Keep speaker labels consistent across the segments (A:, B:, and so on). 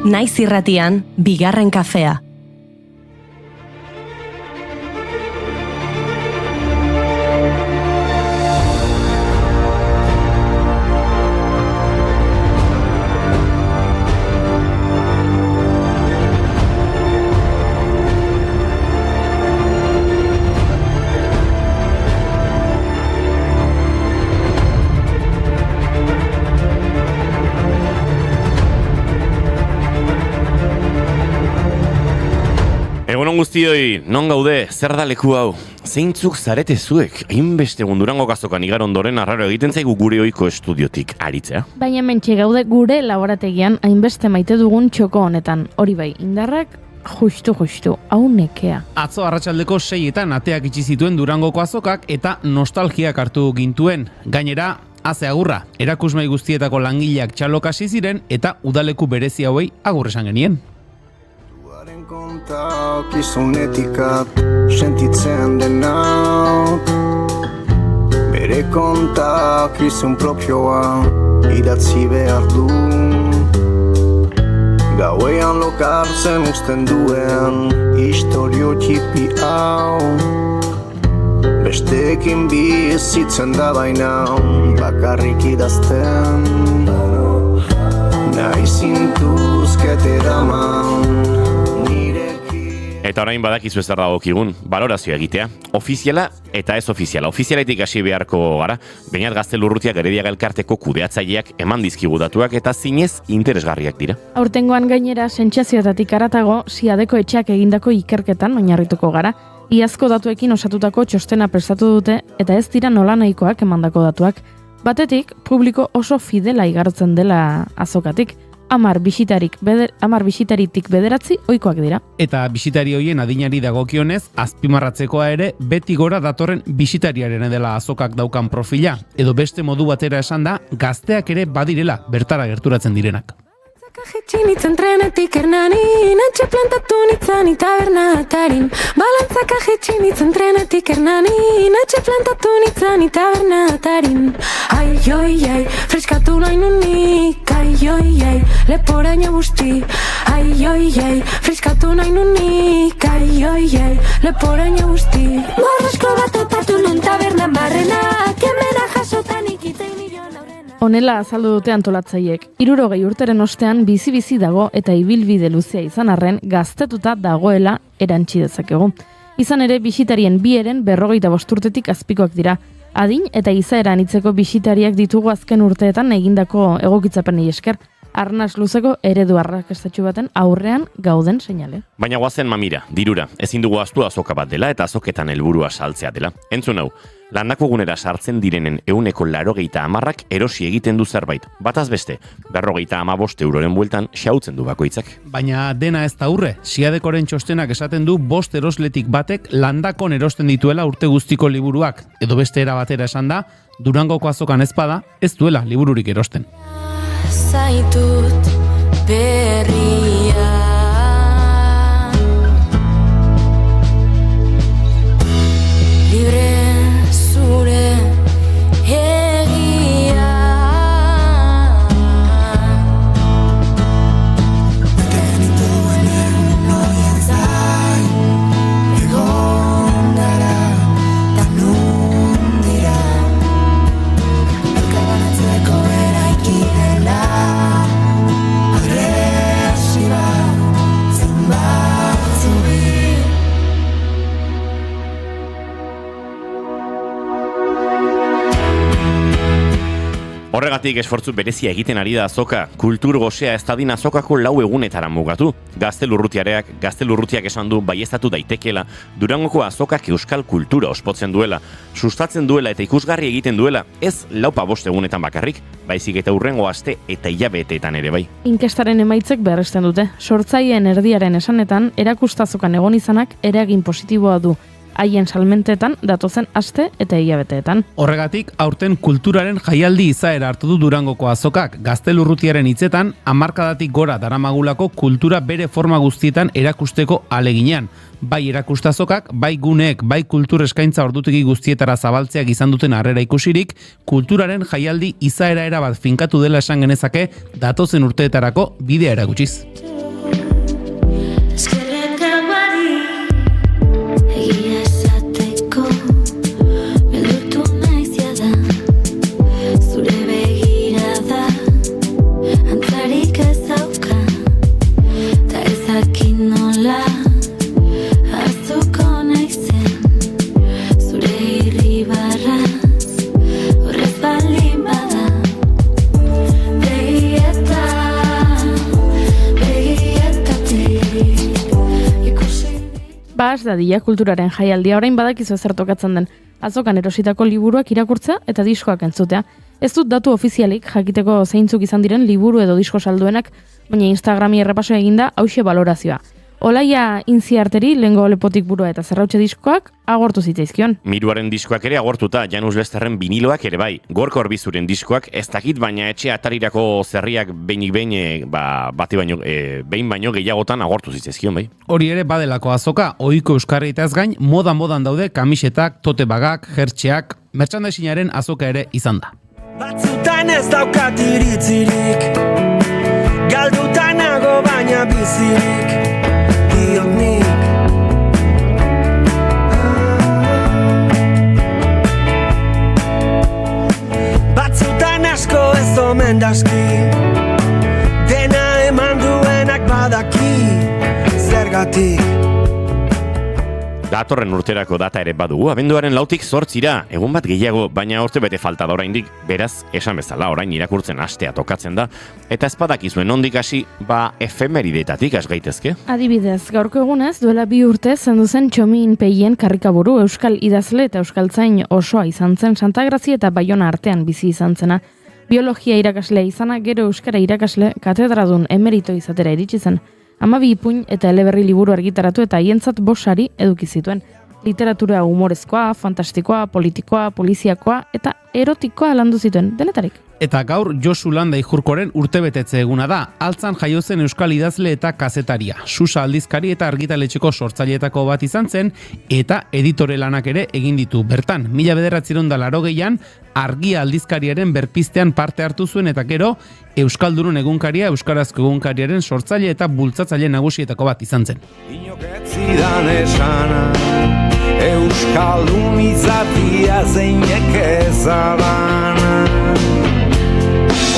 A: Naiz irratian, bigarren kafea.
B: Egunon guztioi, non gaude, zer da leku hau? Zeintzuk zarete zuek, hainbeste Durango Azokan igaro ondoren arraro egiten zaigu gure ohiko estudiotik aritzea.
C: Baina mentxe gaude gure laborategian hainbeste maite dugun txoko honetan. Hori bai, indarrak justu, hau nekea.
D: Atzo arratsaldeko 6etan ateak itxi zituen Durangoko Azokak eta nostalgiak hartu gintuen. Gainera, haze agurra, erakusmai guztietako langileak txalokasi ziren eta udaleku berezi hauei agur esan genien.
E: Kontakizunetikak sentitzen denak bere kontakizun propioa idatzi behar du gauean lokartzen uzten duen istorio txipi hau besteekin bizitzen da baina bakarrik idazten nahi zintuzkete daman.
B: Eta orain badakizu ezer dagokigun, balorazioa egitea. Ofiziala eta ez ofiziala. Ofizialetik hasi beharko gara. Beñat Gaztelurrutiak Gerediaga elkarteko kudeatzaileak eman dizkigu datuak eta zinez interesgarriak dira.
C: Aurtengoan gainera sentsazioetatik haratago Siadeko etxeak egindako ikerketan oinarrituko gara. Iazko datuekin osatutako txostena prestatu dute eta ez dira nolanahikoak emandako datuak. Batetik, publiko oso fidela igarotzen dela azokatik. 10 bisitaritik 9 ohikoak dira.
D: Eta bisitari hoien adinari dagokionez, azpimarratzekoa ere beti gora datorren bisitariaren dela azokak daukan profila. Edo beste modu batera esan da, gazteak ere badirela bertara gerturatzen direnak.
F: Jetxin itzen trenetik ernanin, antxe plantatu nitzan itabernatarin. Balantzaka jetxin itzen trenetik ernanin, antxe plantatu nitzan itabernatarin. Ai, oi, ai, freskatu nahi nunik, ai, oi, ai, leporaino busti. Ai, oi, ai, freskatu nahi nunik, ai, oi, ai, leporaino busti. Borrasko bat opatu nun tabernan barrenak, emena jasotan ikitei milion aurrena.
C: Honela azaldu dute antolatzaiek. 60 urteren ostean bizi-bizi dago eta ibilbide luzea izan arren gaztetuta dagoela erantsi dezakegu. Izan ere, bisitarien bieren 55 urtetik azpikoak dira. Adin eta izaera anitzeko bisitariak ditugu azken urteetan egindako egokitzapenei esker. Arnas luzeko eredu arrakastatxu baten aurrean gauden seinale.
B: Baina goazen mamira, dirura, ezin dugu ahaztu azoka bat dela eta azoketan helburua saltzea dela. Entzun hau, landako gunera sartzen direnen 80% erosi egiten du zerbait. Bataz beste, 55 euroren bueltan xautzen du bakoitzak.
D: Baina dena ez da urre, Siadekoren txostenak esaten du 5 erosletik batek landakon erosten dituela urte guztiko liburuak. Edo beste era batera esan da, Durangoko azokan ezpada ez duela libururik erosten.
F: Zaitut berria libre zure egia Tenituen noien zain egon gara da nun dira elkarbanatzeko eraiki dela agresiba zenbat zubi
B: Horregatik esfortzu berezia egiten ari da azoka. Kultur gosea ez dadin azokako 4 egunetara mugatu. Gaztelurrutiak esan du baieztatu daitekeela Durangoko azokak euskal kultura ospotzen duela, sustatzen duela eta ikusgarri egiten duela, ez 4-5 egunetan bakarrik, baizik eta hurrengo aste eta hilabeteetan ere bai.
C: Inkestaren emaitzek berresten dute. Sortzaileen erdiaren esanetan, erakustazokan egon izanak eragin positiboa du. haien salmentetan datozen aste eta hilabeteetan.
D: Horregatik, aurten kulturaren jaialdi izaera hartu du Durangoko azokak. Gaztelurrutiaren hitzetan, hamarkadatik gora daramagulako kultura bere forma guztietan erakusteko aleginean. Bai erakustazokak, bai guneek, bai kultur eskaintza ordutegi guztietara zabaltzeak izan duten harrera ikusirik, kulturaren jaialdi izaera erabat finkatu dela esan genezake datozen urteetarako bidea erakutsiz.
C: Bas dadila kulturaren jaialdia orain badakizu zer tokatzen den. Azokan erositako liburuak irakurtzea eta diskoak entzutea. Ez dut datu ofizialik jakiteko zeintzuk izan diren liburu edo disko salduenak, baina Instagrami errepaso eginda hauxe balorazioa. Olaia Intziarteri lehengo lepotik burua eta zerrautxe diskoak agortu zitzaizkion.
B: Miruaren diskoak ere agortuta, Janus Lesterren biniloak ere bai. Gorka Orbizuren diskoak ez dakit, baina etxe atarirako zerriak behin baino gehiagotan agortu zitzaizkion bai.
D: Hori ere badelako azoka, ohiko euskarrietaz gain, modan daude kamisetak, tote bagak, jertxeak, merchandisingaren azoka ere izan da.
G: Batzutan ez daukat iritzirik, galduta nago baina bizirik. Batzutan asko ez omen daski, dena eman duenak badaki, zergatik.
B: Datorren urterako data ere badugu, abenduaren 4tik 8ira, egun bat gehiago, baina urte bete falta da oraindik, beraz, esan bezala, orain irakurtzen hastea tokatzen da, eta ez badakizuen ondik hasi, efemeridetatik has gaitezke.
C: Adibidez, gaurko egunez, duela 2 urte zendu zen Txomin Peien karrikaburu euskal idazle eta euskaltzain osoa izan zen Santa Grazia eta Baiona artean bizi izan zena. Biologia irakaslea izana, gero euskara irakasle katedradun emerito izatera iritsi zen. 12 ipuin eta eleberri liburu argitaratu eta haientzat 5 sari eduki zituen. Literatura humorezkoa, fantastikoa, politikoa, poliziakoa eta erotikoa landu zituen, denetarik.
D: Eta gaur Josu Landa Ijurkoren urtebetetze eguna da. Altzan jaio zen euskal idazle eta kazetaria. Susa aldizkari eta argitaletxeko sortzaileetako bat izan zen eta editore lanak ere egin ditu. Bertan, 1980an Argia aldizkariaren berpiztean parte hartu zuen eta gero Euskaldunun egunkaria, euskarazko egunkariaren sortzaile eta bultzatzaile nagusietako bat izan zen.
E: Inoketzidan esana, Euskaldun izatia zeinek ezabana,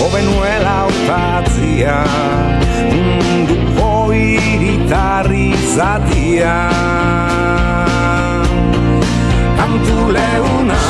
E: Obenuela utatzia, munduko hiritarri izatia, kantu leuna.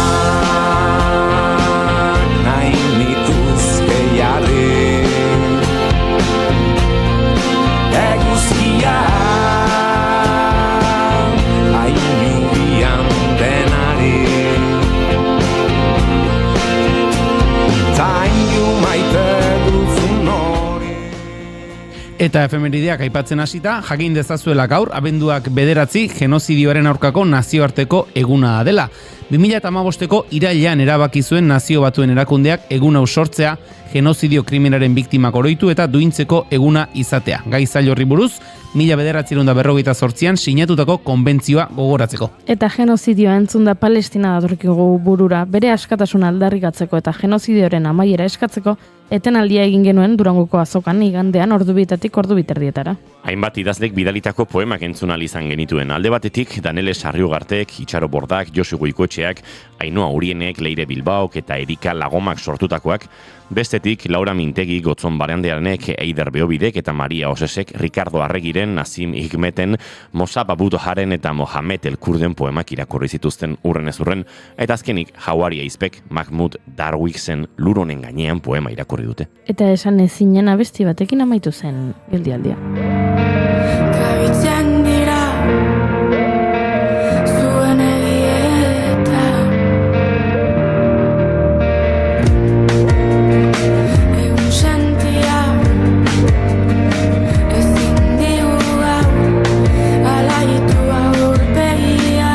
D: Eta efemerideak aipatzen hasita, jakin dezazuela gaur, abenduak 9 genozidioaren aurkako nazioarteko eguna dela. 2015ko irailean erabaki zuen Nazio Batuen Erakundeak egun hau sortzea, genozidio krimenaren biktimak oroitu eta duintzeko eguna izatea. Gai zail horri buruz, 1958an sinatutako konbentzioa gogoratzeko.
C: Eta genozidioa entzunda Palestina datorkigu burura, bere askatasuna aldarrikatzeko eta genozidioaren amaiera eskatzeko, etenaldia egin genuen Durangoko azokan igandean 2:00 ordu biterdietara.
B: Hainbat idazlek bidalitako poemak entzun ahal izan genituen. Alde batetik, Danele Sarriugartek, Itxaro Bordak, Josu Goikoetxeak, Ainhoa Urienek, Leire Bilbaok eta Erika Lagomak sortutakoak, bestetik Laura Mintegi, Gotzon Barandiaranek, Eider Beobidek eta Maria Osesek, Ricardo Arregiren, Nazim Hikmeten, Mosab Abudoharen eta Mohamed El Kurden poemak irakurri zituzten urren ez urren, eta azkenik Jauari Aizpek, Mahmud Darwixen Luronen gainean poema irakurri dute.
C: Eta esan ezinen abesti batekin amaitu zen geldialdia.
F: Kabitzen dira zuen egietan, egun sentia ezin digu hau alaitu aurpegia.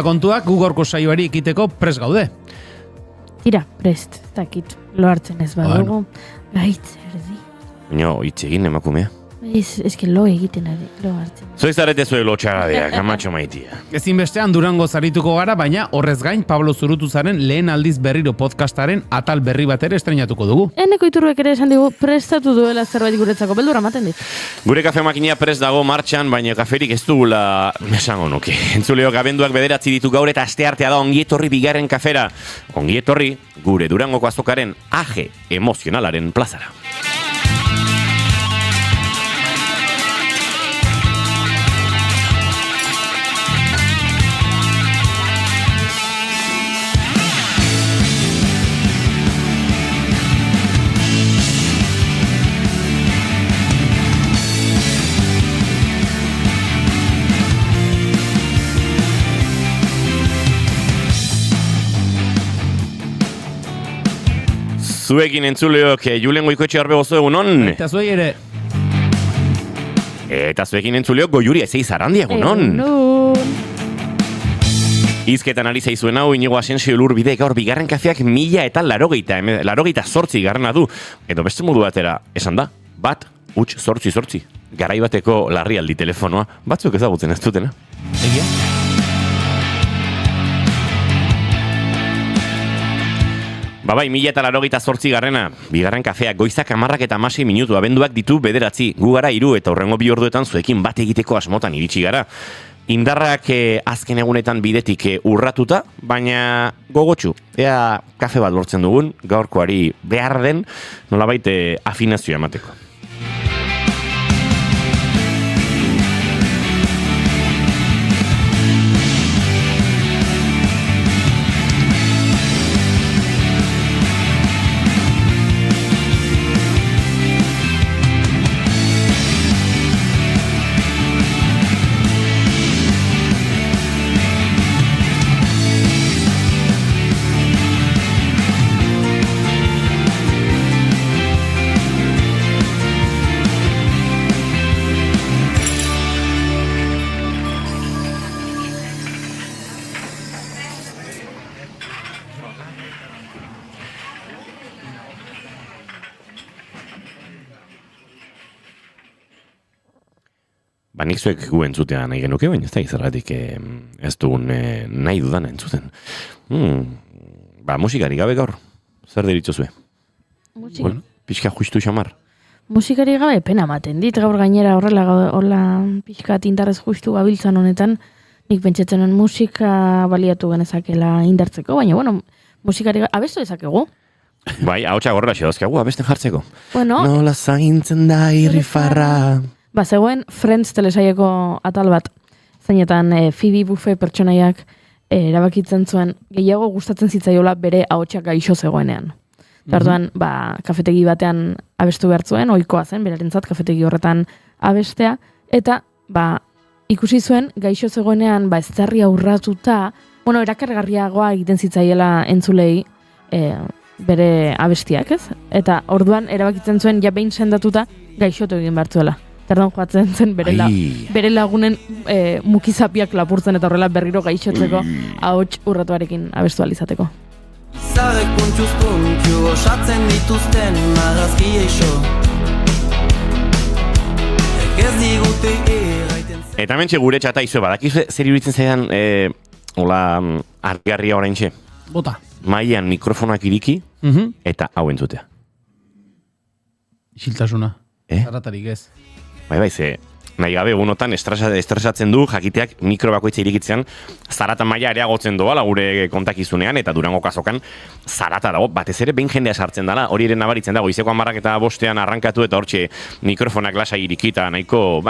D: horrela kontuak, gu gorko saioari ekiteko pres gaude.
C: Tira, prest, dakit, lo hartzen ez badugu. Gaitz, erdi.
B: Baina, hitz egin emakumea.
C: Eske lo egiten ari, lo hartzen.
B: Zoiz arete zuen lotxaradeak, amatxo maitia.
D: Ezinbestean Durango zarituko gara, baina horrez gain Pablo Zurutuzaren lehen aldiz berriro podcastaren atal berri bat ere estrenatuko dugu.
C: Eneko Iturbek ere esan digu prestatu duela zerbait guretzako, beldura ematen dit.
B: Gure kafe makina prest dago martxan, baina kaferik ez dugula esango nuke. Entzuleok abenduak 9 ditu gaur eta asteartea da ongietorri bigarren kafera. Ongietorri gure Durangoko azokaren aje emozionalaren plazara. Zuekin entzuleok Julen Goikoetxe arbe gozo egunon.
D: Eta zuei ere.
B: Eta zuekin entzuleok Goiuri Ezei Zarandi egunon. Izketan ari zaizuen hau Inigo Asensio Lurbide gaur bigarren kafeak 1088 garrana du. Edo beste modu batera esan da, 1-888. Garai bateko larrialdi telefonoa, batzuk ezagutzen ez dutena.
D: Egia?
B: Bai, 1088 garrena, bigarren kafeak goizak 10:16 minutu, abenduak ditu 9, gu gara 3 eta horrengo 2 orduetan zuekin bat egiteko asmotan iritsi gara. Indarrak azken egunetan bidetik urratuta, baina gogotsu, ea kafe bat lortzen dugun, gaurkoari behar den, nolabait afinazioa emateko. Nik zuek gu entzutea nahi genuke, baina ez da izarratik ez dugun nahi dudan entzuten. Musikari gabe gaur, zer deritzo zue? Bueno, pixka justu xamar.
C: Musikari gabe pena ematen dit, gaur gainera horrela pixka tintarrez justu gabiltzan honetan, nik pentsatzen musika baliatu genezakela indartzeko, baina bueno, musikari gabe, abestu dezakegu?
B: Bai, ahotsa gorrela xedozkagu, abesten jartzeko.
C: Bueno,
B: nola zaintzen da irrifarra.
C: Zegoen Friends telesaieko atal bat, zeinetan Phoebe Buffet pertsonaiak erabakitzen zuen gehiago gustatzen zitzaiola bere ahotsak gaixo zegoenean. Orduan, kafetegi batean abestu behar zuen, ohikoa zen, berarentzat kafetegi horretan abestea, eta ikusi zuen gaixo zegoenean eztarria urratuta, erakargarriagoa egiten zitzaiela entzulei bere abestiak, ez? Eta orduan erabakitzen zuen behin sendatuta gaixotu egin behar zuela. Tardan joatzen zen bere lagunen mukizapiak lapurtzen eta horrela berriro gaixotzeko ahots urratuarekin abestu alizateko.
H: Zarek puntxuz puntxu osatzen dituzten marrazki eixo ez digute erraiten zen.
B: Eta mentxe gure txata izue badakizu zer iruditzen zaidan argarria oraintxe?
D: Bota.
B: Maian mikrofonak iriki eta hau entzutea.
D: Isiltasuna. Zaratarik ez.
B: Bai, ze nahi gabe egunotan estresatzen du jakiteak mikro bakoitza irikitzean zarata maila areagotzen doala gure kontakizunean eta Durango kazokan zarata dago, batez ere behin jendea sartzen dela, hori ere nabaritzen dago, izeko 10:05 arrankatu eta hortxe mikrofonak lasai irikita nahiko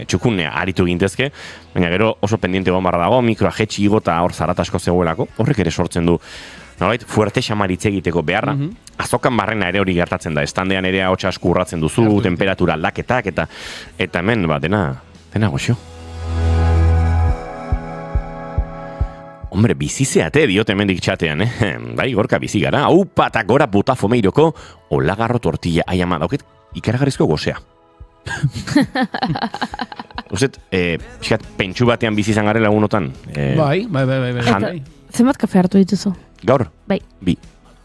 B: txukunea aritu gintezke, baina gero oso pendiente gomarra dago, mikroa jetxi igota hor zarata asko zegoelako, horrek ere sortzen du nolait, fuerte xamaritze egiteko beharra. Azokan barrena ere hori gertatzen da. Estandean ere ahotsa asko urratzen duzu, temperatura aldaketak eta hemen dena goxo. Hombre, bizizeate diote hemendik txatean, Bai, gorka bizi gara. Aupa eta gora Botafomeiroko olagarro tortilla aiama dauket ikaragarrizko gozea. Uzet, pixkat, pentsu batean bizi izan garela egunotan.
D: Bai.
C: Zenbat kafe hartu dituzu?
B: Gaur?
C: Bai.
B: Bi.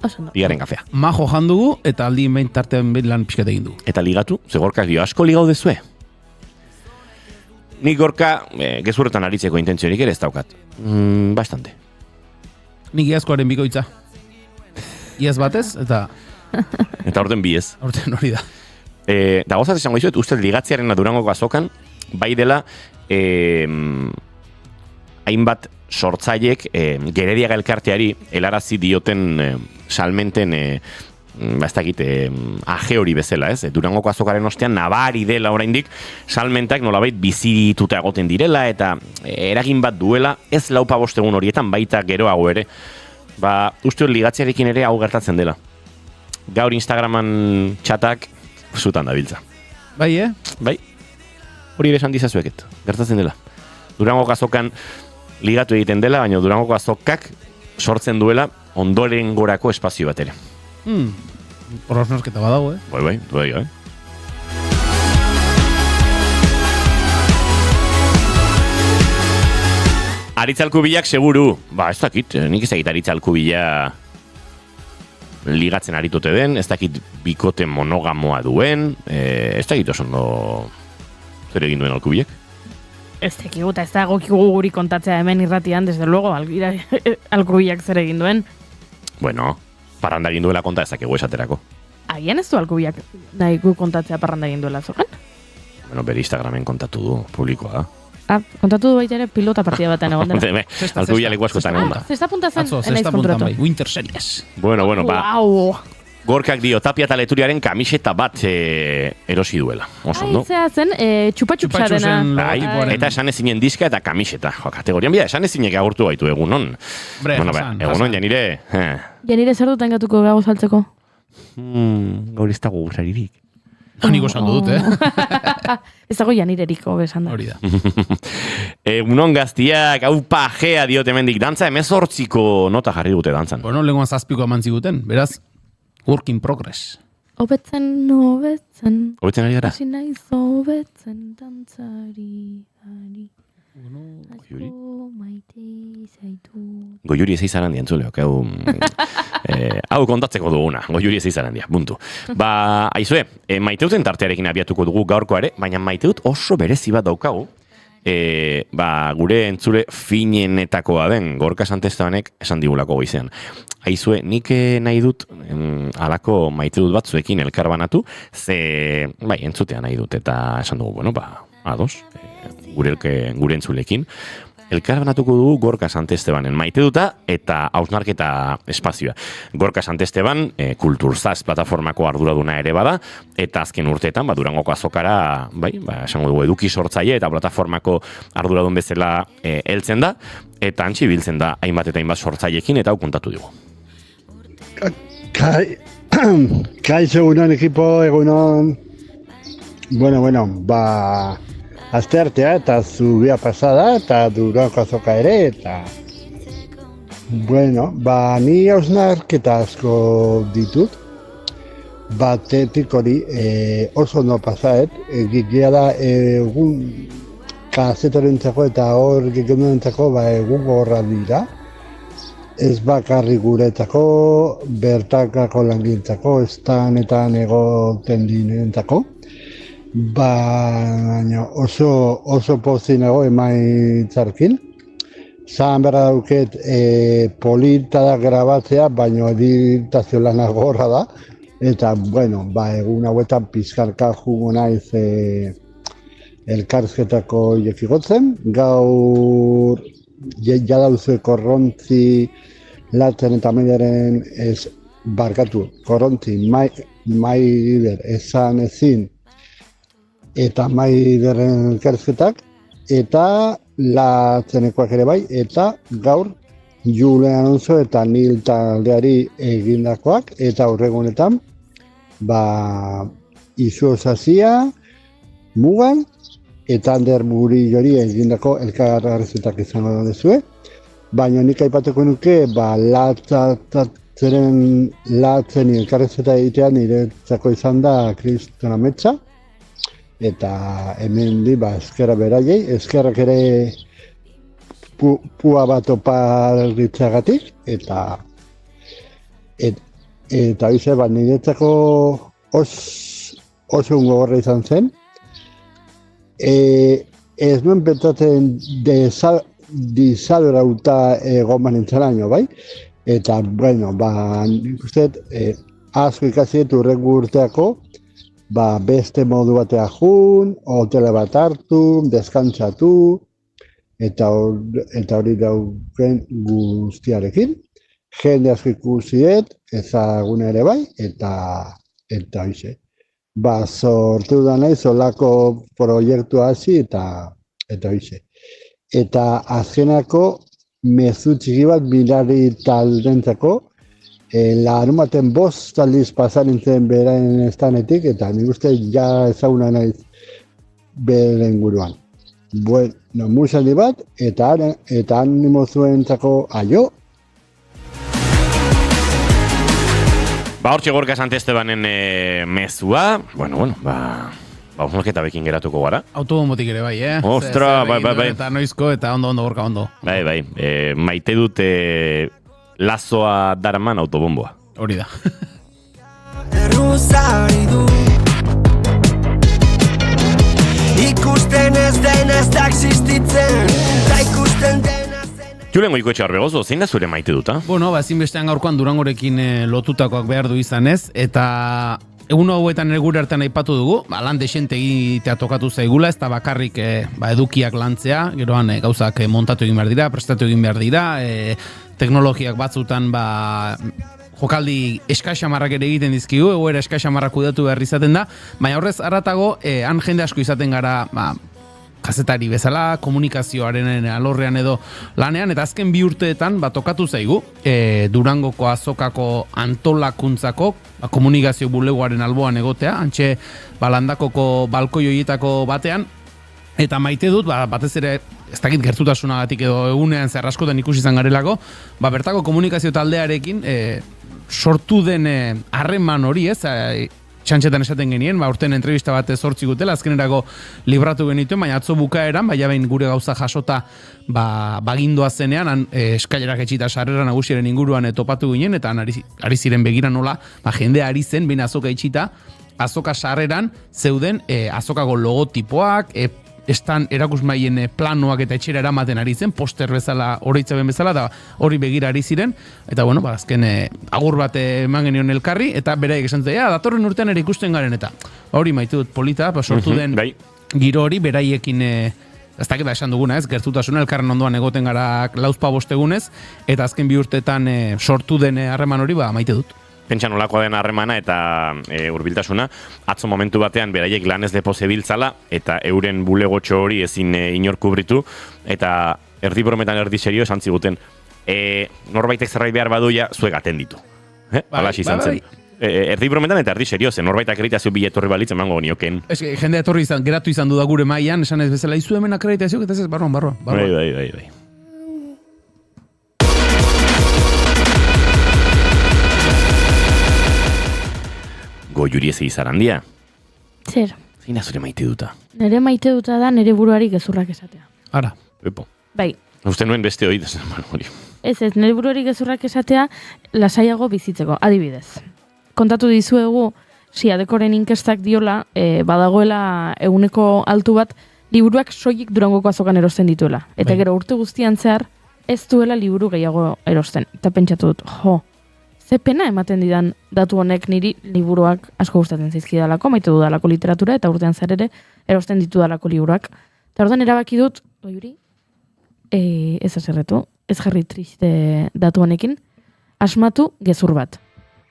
C: Oso ondo.
B: Bigarren kafea.
D: Majo jandugu eta aldi behin tartean lan pixkat egin du.
B: Eta ligatu, ze Gorkak dio, asko ligau dezue. Nik Gorka, gezurretan aritzeko intentziorik ere ez daukat. Bastante.
D: Nik iazkoaren bikoitza. Iaz batez, eta
B: Eta orten bi ez.
D: aurten hori da.
B: Da gozat esango dizuet, uste ligatziaren Durangoko azokan, bai dela, hainbat sortzaiek Gerediaga elkarteari helarazi dioten salmenten ez dakit, aje hori bezala, ez? Durangoko azokaren ostean nabari dela oraindik salmentak nolabait bizituta egoten direla eta eragin bat duela, ez 4-5 egun horietan baita geroago ere. Uste ligatziarekin ere hau gertatzen dela. Gaur Instagraman txatak zutan dabiltza.
D: Bai,
B: Bai. Hori ere esan dizazueket, gertatzen dela. Durangoko azokan ligatu egiten dela, baina Durangoko azokak sortzen duela ondoren gorako espazio bat ere.
D: Horrosnosketa badago,
B: Bai. Aritzalkubilak seguru, ez dakit, nik ez dakit Aritzalkubila ligatzen aritute den, ez dakit bikote monogamoa duen, ez dakit oso ondo zer egin duen alkubilak.
C: Ez tekigu, eta ez da gokigu guri kontatzea hemen irratian, desde luego, alkubilak zer egin duen.
B: Bueno, parranda egin duela konta ezakegu esaterako.
C: Agian ez du alkubilak nahi gu kontatzea parranda egin duela azokan?
B: Bueno, bere Instagramen kontatu du, publikoa da.
C: Kontatu du baita ere pilota partida batean egon dela.
B: Alkubila leku askotan egon da.
C: Zesta punta zen,
D: Atzo,
C: enaiz
D: zesta puntan
C: konturatu.
D: bai, Winter Series.
B: Bueno,
C: Wow.
B: Gorkak dio, Tapia eta Leturiaren kamiseta bat erosi duela. Oso, no?
C: Zea zen, txupa-txupsarena.
B: Eta esan ezinen diska eta kamiseta. Kategorian bida, esan ezinek agurtu baitu egunon. Egunon, Janire.
C: Janire zer duten gatuko gago saltzeko?
B: Gaur ez dago gurraririk.
D: Niko esango dut,
C: Ez dago Janireriko besan da.
D: Hori da.
B: Egunon gaztiak, hau pajea diote mendik. Dantza 18 nota jarri dute dantzan.
D: Bueno, lenguan 7 eman ziguten, beraz, work in progress.
C: Obetzen.
B: Hobetzen ari gara?
C: Hasi naiz obetzen dantzari.
B: Goiuri?
C: Asko maite zaitu.
B: Goiuri ez izarandia entzuleok, hau kontatzeko duguna, Goiuri ez izarandia, buntu. Aizue, Maiteuten tartearekin abiatuko dugu gaurko ere, baina Maiteut oso berezi bat daukagu, gure entzule finenetakoa den Gorka Santestebanek esan digulako goizean. Aizue, nik nahi dut alako Maiteut batzuekin elkarbanatu, ze, entzutea nahi dut, eta esan dugu, ados, gure entzulekin. Elkarbanatuko dugu Gorka Santestebanen Maiteduta eta hausnarketa espazioa. Gorka Santesteban Kulturzaz plataformako arduraduna ere bada, eta azken urteetan Durangoko azokara, esango dugu eduki sortzaile eta plataformako arduradun bezala heltzen da, eta antzi biltzen da hainbat eta hainbat sortzailekin, eta hau kontatu dugu.
I: Kaixo, egunon ekipo, egunon. Bueno, aste artea eta zubia pasada eta Durangoko azoka ere eta ni hausnarketa asko ditut. Batetik hori oso ondo pasaet, egitea da egun kazetorentzako eta hor gekenduentzako egun gorra dira. Ez bakarrik guretzako, bertakako langintzako, estanetan egoten dinentzako. Baina oso pozik nago emaitzarkin. Zan berra dauket polita da grabatzea, baina editazio lana gorra da. Eta, egun hauetan pizkarka jugo naiz elkarrizketako jekigotzen. Gaur jadauzue korrontzi latzen eta mediaren korrontzi maider esan ezin eta maiderren elkarrizketak, eta latzenekoak ere bai, eta gaur Julen Alonso eta Nil taldeari egindakoak, eta horregunetan Izu Osazia, Mugan, eta Ander Murillo egindako elkarrizketak izango duzue. Baina nik aipatuko nuke, latzen elkarrizketa egitean niretzako izan da Kriston Ametsa. eta hemen eskerra beraiei, eskerrak ere pua bat oparritzagatik, eta bize, niretzako oso gogorra izan zen. Ez nuen pentsatzen dizadorauta egon nintzalaino, bai? Eta, bueno, nik uste, asko ikasi dut urrengo urteako, beste modu batea jun, hotela bat hartu, deskantzatu, eta hori dauken guztiarekin. Jende asko ikusiet, ezaguna ere bai, eta hoize. Sortu da nahi, solako proiektu hasi, eta hoize. Eta azkenako, mezu txiki bat mirari taldentzako, larumaten 5 aldiz pasarintzen beraien estanetik, eta nik uste ja ezaguna naiz beren guruan. Bueno, musaldi bat, eta animo zuentzako aio.
B: Hortxe Gorka Santestebanen mezua, osnolketa bekin geratuko gara.
D: Autobombotik ere bai,
B: Ostra, bai.
D: Eta noizko, eta ondo, Gorka, ondo.
B: Bai, maite dute lazoa daraman autobomboa.
D: Hori da.
G: Erruzari du ikusten ez den ez da existitzen, da ikusten dena
B: Julen Goikoetxe Arbegozo, zein da zure maite duta?
D: Bueno, ezinbestean gaurkoan Durangorekin lotutakoak behar du izanez, eta egun hauetan ere gure artean aipatu dugu, lan desente egitea tokatu zaigula, ez da bakarrik edukiak lantzea, geroan gauzak montatu egin behar dira, prestatu egin behar dira, teknologiak batzutan jokaldi eskaxamarrak ere egiten dizkigu, egoera eskaxamarrak kudatu behar izaten da, baina horrez haratago, han jende asko izaten gara, kazetari bezala, komunikazioaren alorrean edo lanean, eta azken 2 urteetan tokatu zaigu, Durangoko azokako antolakuntzako, komunikazio bulegoaren alboan egotea, antxe landakoko balkoi horietako batean, eta maite dut, batez ere, ez dakit gertutasunagatik edo egunean zer askotan ikusi izan garelako, bertako komunikazio taldearekin sortu den harreman hori, txantxetan esaten genien, urten entrevista bat zortzi gutela, azkenerako libratu genituen, baina atzo bukaeran, bain gure gauza jasota bagindoa zenean, eskailerak etxita sarrera nagusiaren inguruan topatu ginen, eta ari ziren begira nola, jende ari zen, behin azoka etxita, azoka sarreran zeuden azokako logotipoak, estan erakusmaien planoak eta etxera eramaten ari zen, poster bezala, oroitzaben bezala, eta hori begira ari ziren, eta bueno, azken agur bat eman genion elkarri, eta beraiek esan zen, datorren urtean ere ikusten garen, eta hori maite dut polita, sortu den giro hori, beraiekin, ez dakit esan duguna, gertutasuna, elkarren ondoan egoten gara lauzpa bostegunez, eta azken 2 urteetan sortu den harreman hori, maite dut.
B: Pentsa nolakoa den harremana eta hurbiltasuna, atzo momentu batean beraiek lanez lepo zebiltzala eta euren bulegotxo hori ezin inor kubritu, eta erdi brometan erdi serio esan ziguten, norbaitek zerbait behar baduia zuek aten ditu. Alax izan zen. Erdi brometan eta erdi serio zen, norbait akreditazio biletorri balitz emango nioken.
D: Jende etorri geratu izan du da gure mailan, esan ez bezala, izu hemen akreditazioak eta ez barruan.
B: Bai. Goiuri ez izarandia.
C: Zer?
B: Zein da zure maite duta?
C: Nere maite duta da nere buruari gezurrak esatea.
D: Ara.
B: Epo.
C: Bai.
B: Uste nuen beste hori.
C: Ez, nere buruari gezurrak esatea lasaiago bizitzeko, adibidez. Kontatu dizuegu, Siadekoren inkestak diola, badagoela eguneko altu bat, liburuak soilik Durangoko azokan erosten dituela. Eta gero urte guztian zehar, ez duela liburu gehiago erosten. Eta pentsatu dut, ze pena ematen didan datu honek niri liburuak asko gustatzen zaizkidalako, maite dudalako literatura, eta urtean zer ere erosten ditudalako liburuak. Eta orduan erabaki dut, Goiuri, ez azerretu, ez jarri triste datu honekin, asmatu gezur bat.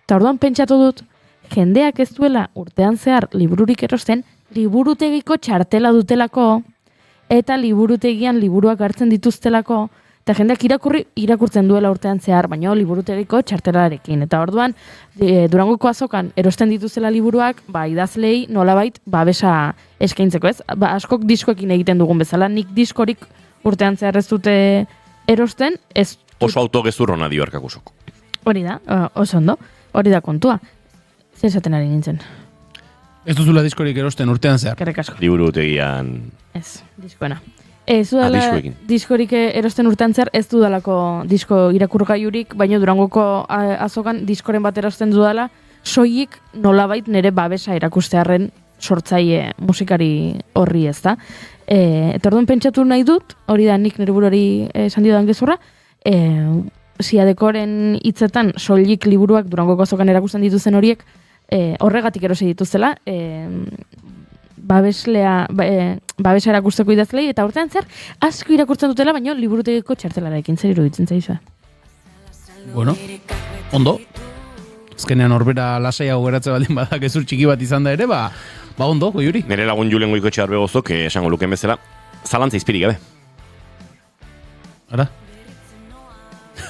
C: Eta orduan pentsatu dut, jendeak ez duela urtean zehar libururik erosten, liburutegiko txartela dutelako, eta liburutegian liburuak hartzen dituztelako, eta jendeak irakurtzen duela urtean zehar, baina liburutegiko txartelarekin. Eta orduan, Durangoko azokan erosten dituzela liburuak, idazlei nolabait babesa eskaintzeko, ez? Askok diskoekin egiten dugun bezala, nik diskorik urtean zehar ez dute erosten, ez...
B: Oso autogezur hona dio Arkakusok.
C: Hori da, oso ondo, hori da kontua. Zer esaten ari nintzen?
D: Ez duzula diskorik erosten urtean zehar.
C: Kerrik asko.
B: Liburutegian
C: Ez, diskoena. Ez dudala
B: diskoekin.
C: diskorik erosten urtean zer, ez dudalako disko irakurgailurik, baina Durangoko azokan diskoren bat erosten dudala, soilik nolabait nire babesa erakustearren sortzaile musikari horri ez da. Eta orduan pentsatu nahi dut, hori da nik nire bururi esan diodan gezurra, Siadekoren hitzetan soilik liburuak Durangoko azokan erakusten dituzen horiek, horregatik erosi dituzela, babesa erakusteko idazlei, eta urtean zer, asko irakurtzen dutela, baina liburutegiko txartelararekin zer iruditzen zaizua.
D: Bueno, ondo. Azkenean horbera lasaiago geratze baldin bada gezur txiki bat izan da ere, ba ondo, Goiuri.
B: Nire lagun Julen Goikotxe Arbegozok, esango luken bezala, zalantza izpirik gabe.
D: Ara?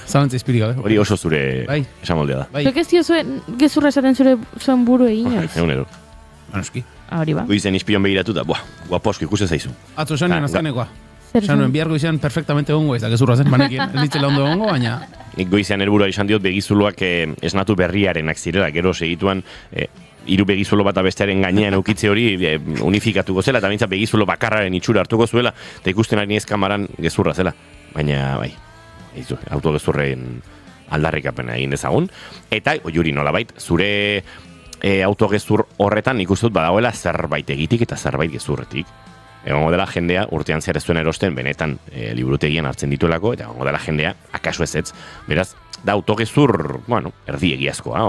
D: Zalantza izpirik gabe.
B: Hori oso zure
D: Bai.
B: esamoldea da.
D: Bai,
C: Zuek ez dio gezurra esaten zuen buru egin ez?
B: Egunero.
D: anoski.
C: Hori ba.
B: Goizen ispion begiratu da, guaposko ikusten zaizu.
D: Atzo esan nien azkenekoa.
C: Zer
D: Esan nuen bihargo izan perfectamente ongo ez da gezurra zen, banekien, ez ditzela ondo ongo, baina...
B: Nik goizean helburua izan diot begizuloak esnatu berriarenak zirela, gero segituan hiru begizulo bat bestearen gainean eukitze hori unifikatuko zela, eta bintzat begizulo bakarraren itxura hartuko zuela, eta ikusten ari ez kamaran gezurra zela. Baina, bai, autogezurren aldarrikapena egin dezagun. Eta, Juri, nolabait, zure autogezur horretan nik uste dut badagoela zerbait egitik eta zerbait gezurretik. Egongo dela jendea urtean zer ez duen erosten benetan liburutegian hartzen dituelako, eta egongo dela jendea akaso ez. Beraz, da autogezur, erdi egiazkoa,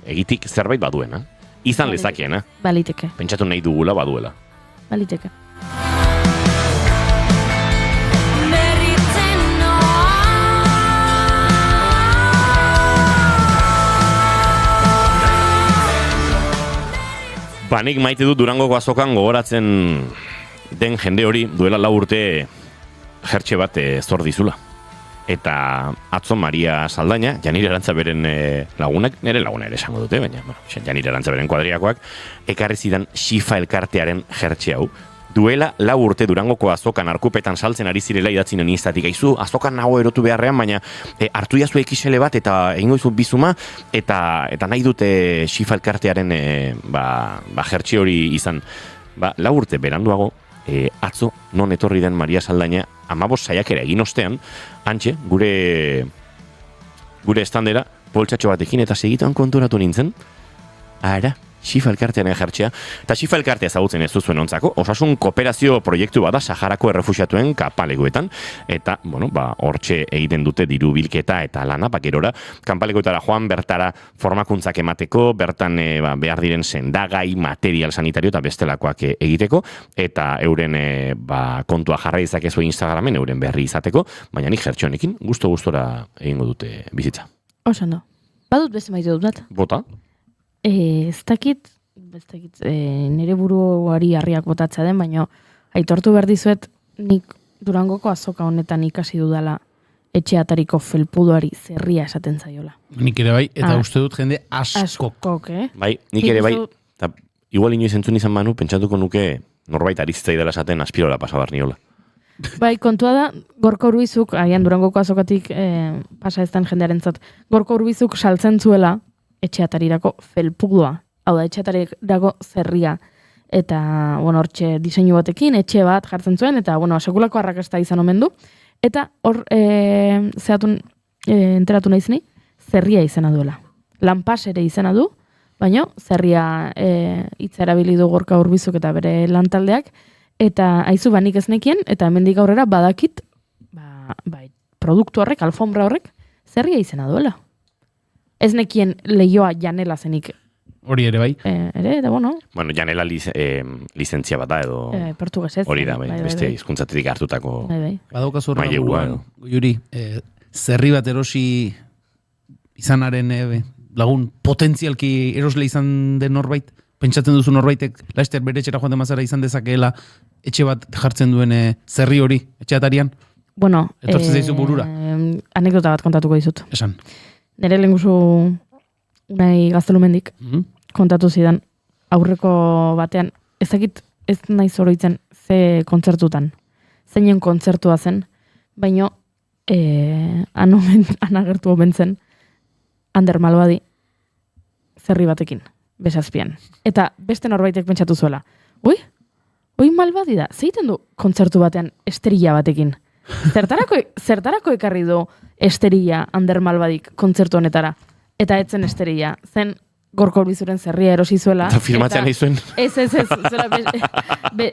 B: egitik zerbait baduena. Izan lezakeena.
C: Baliteke.
B: Pentsatu nahi dugula baduela.
C: Baliteke.
B: Nik maite dut Durangoko azokan gogoratzen den jende hori duela 4 urte jertxe bat zor dizula. Eta atzo Maria Saldaña, Janire Arantzaberen lagunak, nire laguna ere esango dute, baina Janire Arantzaberen kuadriakoak, ekarri zidan Xifa elkartearen jertxe hau. Duela 4 urte Durangoko azokan arkupetan saltzen ari zirela idatzinen instatik. Aizu, azokan nago erotu beharrean, baina hartu jazu ekisele bat eta egingo izu bizuma, eta nahi dute Xifa elkartearen jertxe hori izan. 4 urte beranduago, atzo non etorri den Maria Saldaña 15 saiakera egin ostean, antxe, gure estandera, poltsatxo batekin eta segitan konturatu nintzen, Xifa elkartearen jertxea. Eta Xifa elkartea ezagutzen ez duzuen ontzako, osasun kooperazio proiektu bada Saharako errefuxiatuen kanpalekuetan, eta, hortxe egiten dute diru bilketa eta lana, gerora, kanpalekuetara joan, bertara formakuntzak emateko, bertan behar diren sendagai, material sanitario eta bestelakoak egiteko, eta euren kontua jarra izakezu Instagramen, euren berri izateko, baina nik jertxe honekin, gustora egingo dute bizitza.
C: Osando. Badut beste maite dut bat.
B: Bota?
C: Ez dakit, nire buruari harriak botatza den, baina aitortu behar dizuet nik Durangoko azoka honetan ikasi dudala etxeatariko felpudoari zerria esaten zaiola.
D: Nik ere bai, eta uste dut jende askok.
B: Bai, nik ere bai, eta igual inoiz entzun izan manu, pentsatuko nuke norbait arizitzai dela esaten aspirola pasabar niola.
C: Bai, kontua da, Gorka Urbizuk, agian Durangoko azokatik pasa ezten jendearentzat, Gorka Urbizuk saltzen zuela etxeatarirako felpudoa, hau da, etxeatarirako zerria. Eta, hortxe diseinu batekin, etxe bat jartzen zuen, eta, sekulako arrakasta izan omen du. Eta, hor, enteratu naizni, zerria izena duela. Lanpas ere izena du, baina zerria hitza erabili du Gorka Urbizuk eta bere lantaldeak, eta haizu banik ez nekien, eta hemendik aurrera badakit, produktu horrek, alfombra horrek, zerria izena duela. Ez nekien lehioa janela zenik.
D: Hori ere bai.
C: Eta
B: Janela lizentzia bat da edo...
C: Portugesez.
B: Hori da, beste hizkuntzatik hartutako...
D: Badaukazu horrela buruan, Juri, zerri bat erosi izanaren lagun potentzialki erosle izan den norbait, pentsatzen duzu norbaitek, laster bere etxera joan demazara izan dezakeela etxe bat jartzen duen zerri hori, etxeatarian? Etortzen zaizu burura?
C: Anekdota bat kontatuko dizut.
D: Esan.
C: Nere lehenguzu unai gaztelumendik kontatu zidan aurreko batean, ezakit ez nahi zoroitzen ze kontzertutan, zeinen kontzertua zen, baino anagertu omen zen Ander Malbadi zerri batekin. besazpian. Eta beste norbaitek pentsatu zuela. Oi malbadi da, zeiten du kontzertu batean esterilla batekin? Zertarako ekarri du esterilla Ander Malbadik kontzertu honetara? Eta etzen esterilla, zen Gorka Urbizuren zerria erosi zuela.
B: Eta firmatzen nahi zuen.
C: Ez, zuela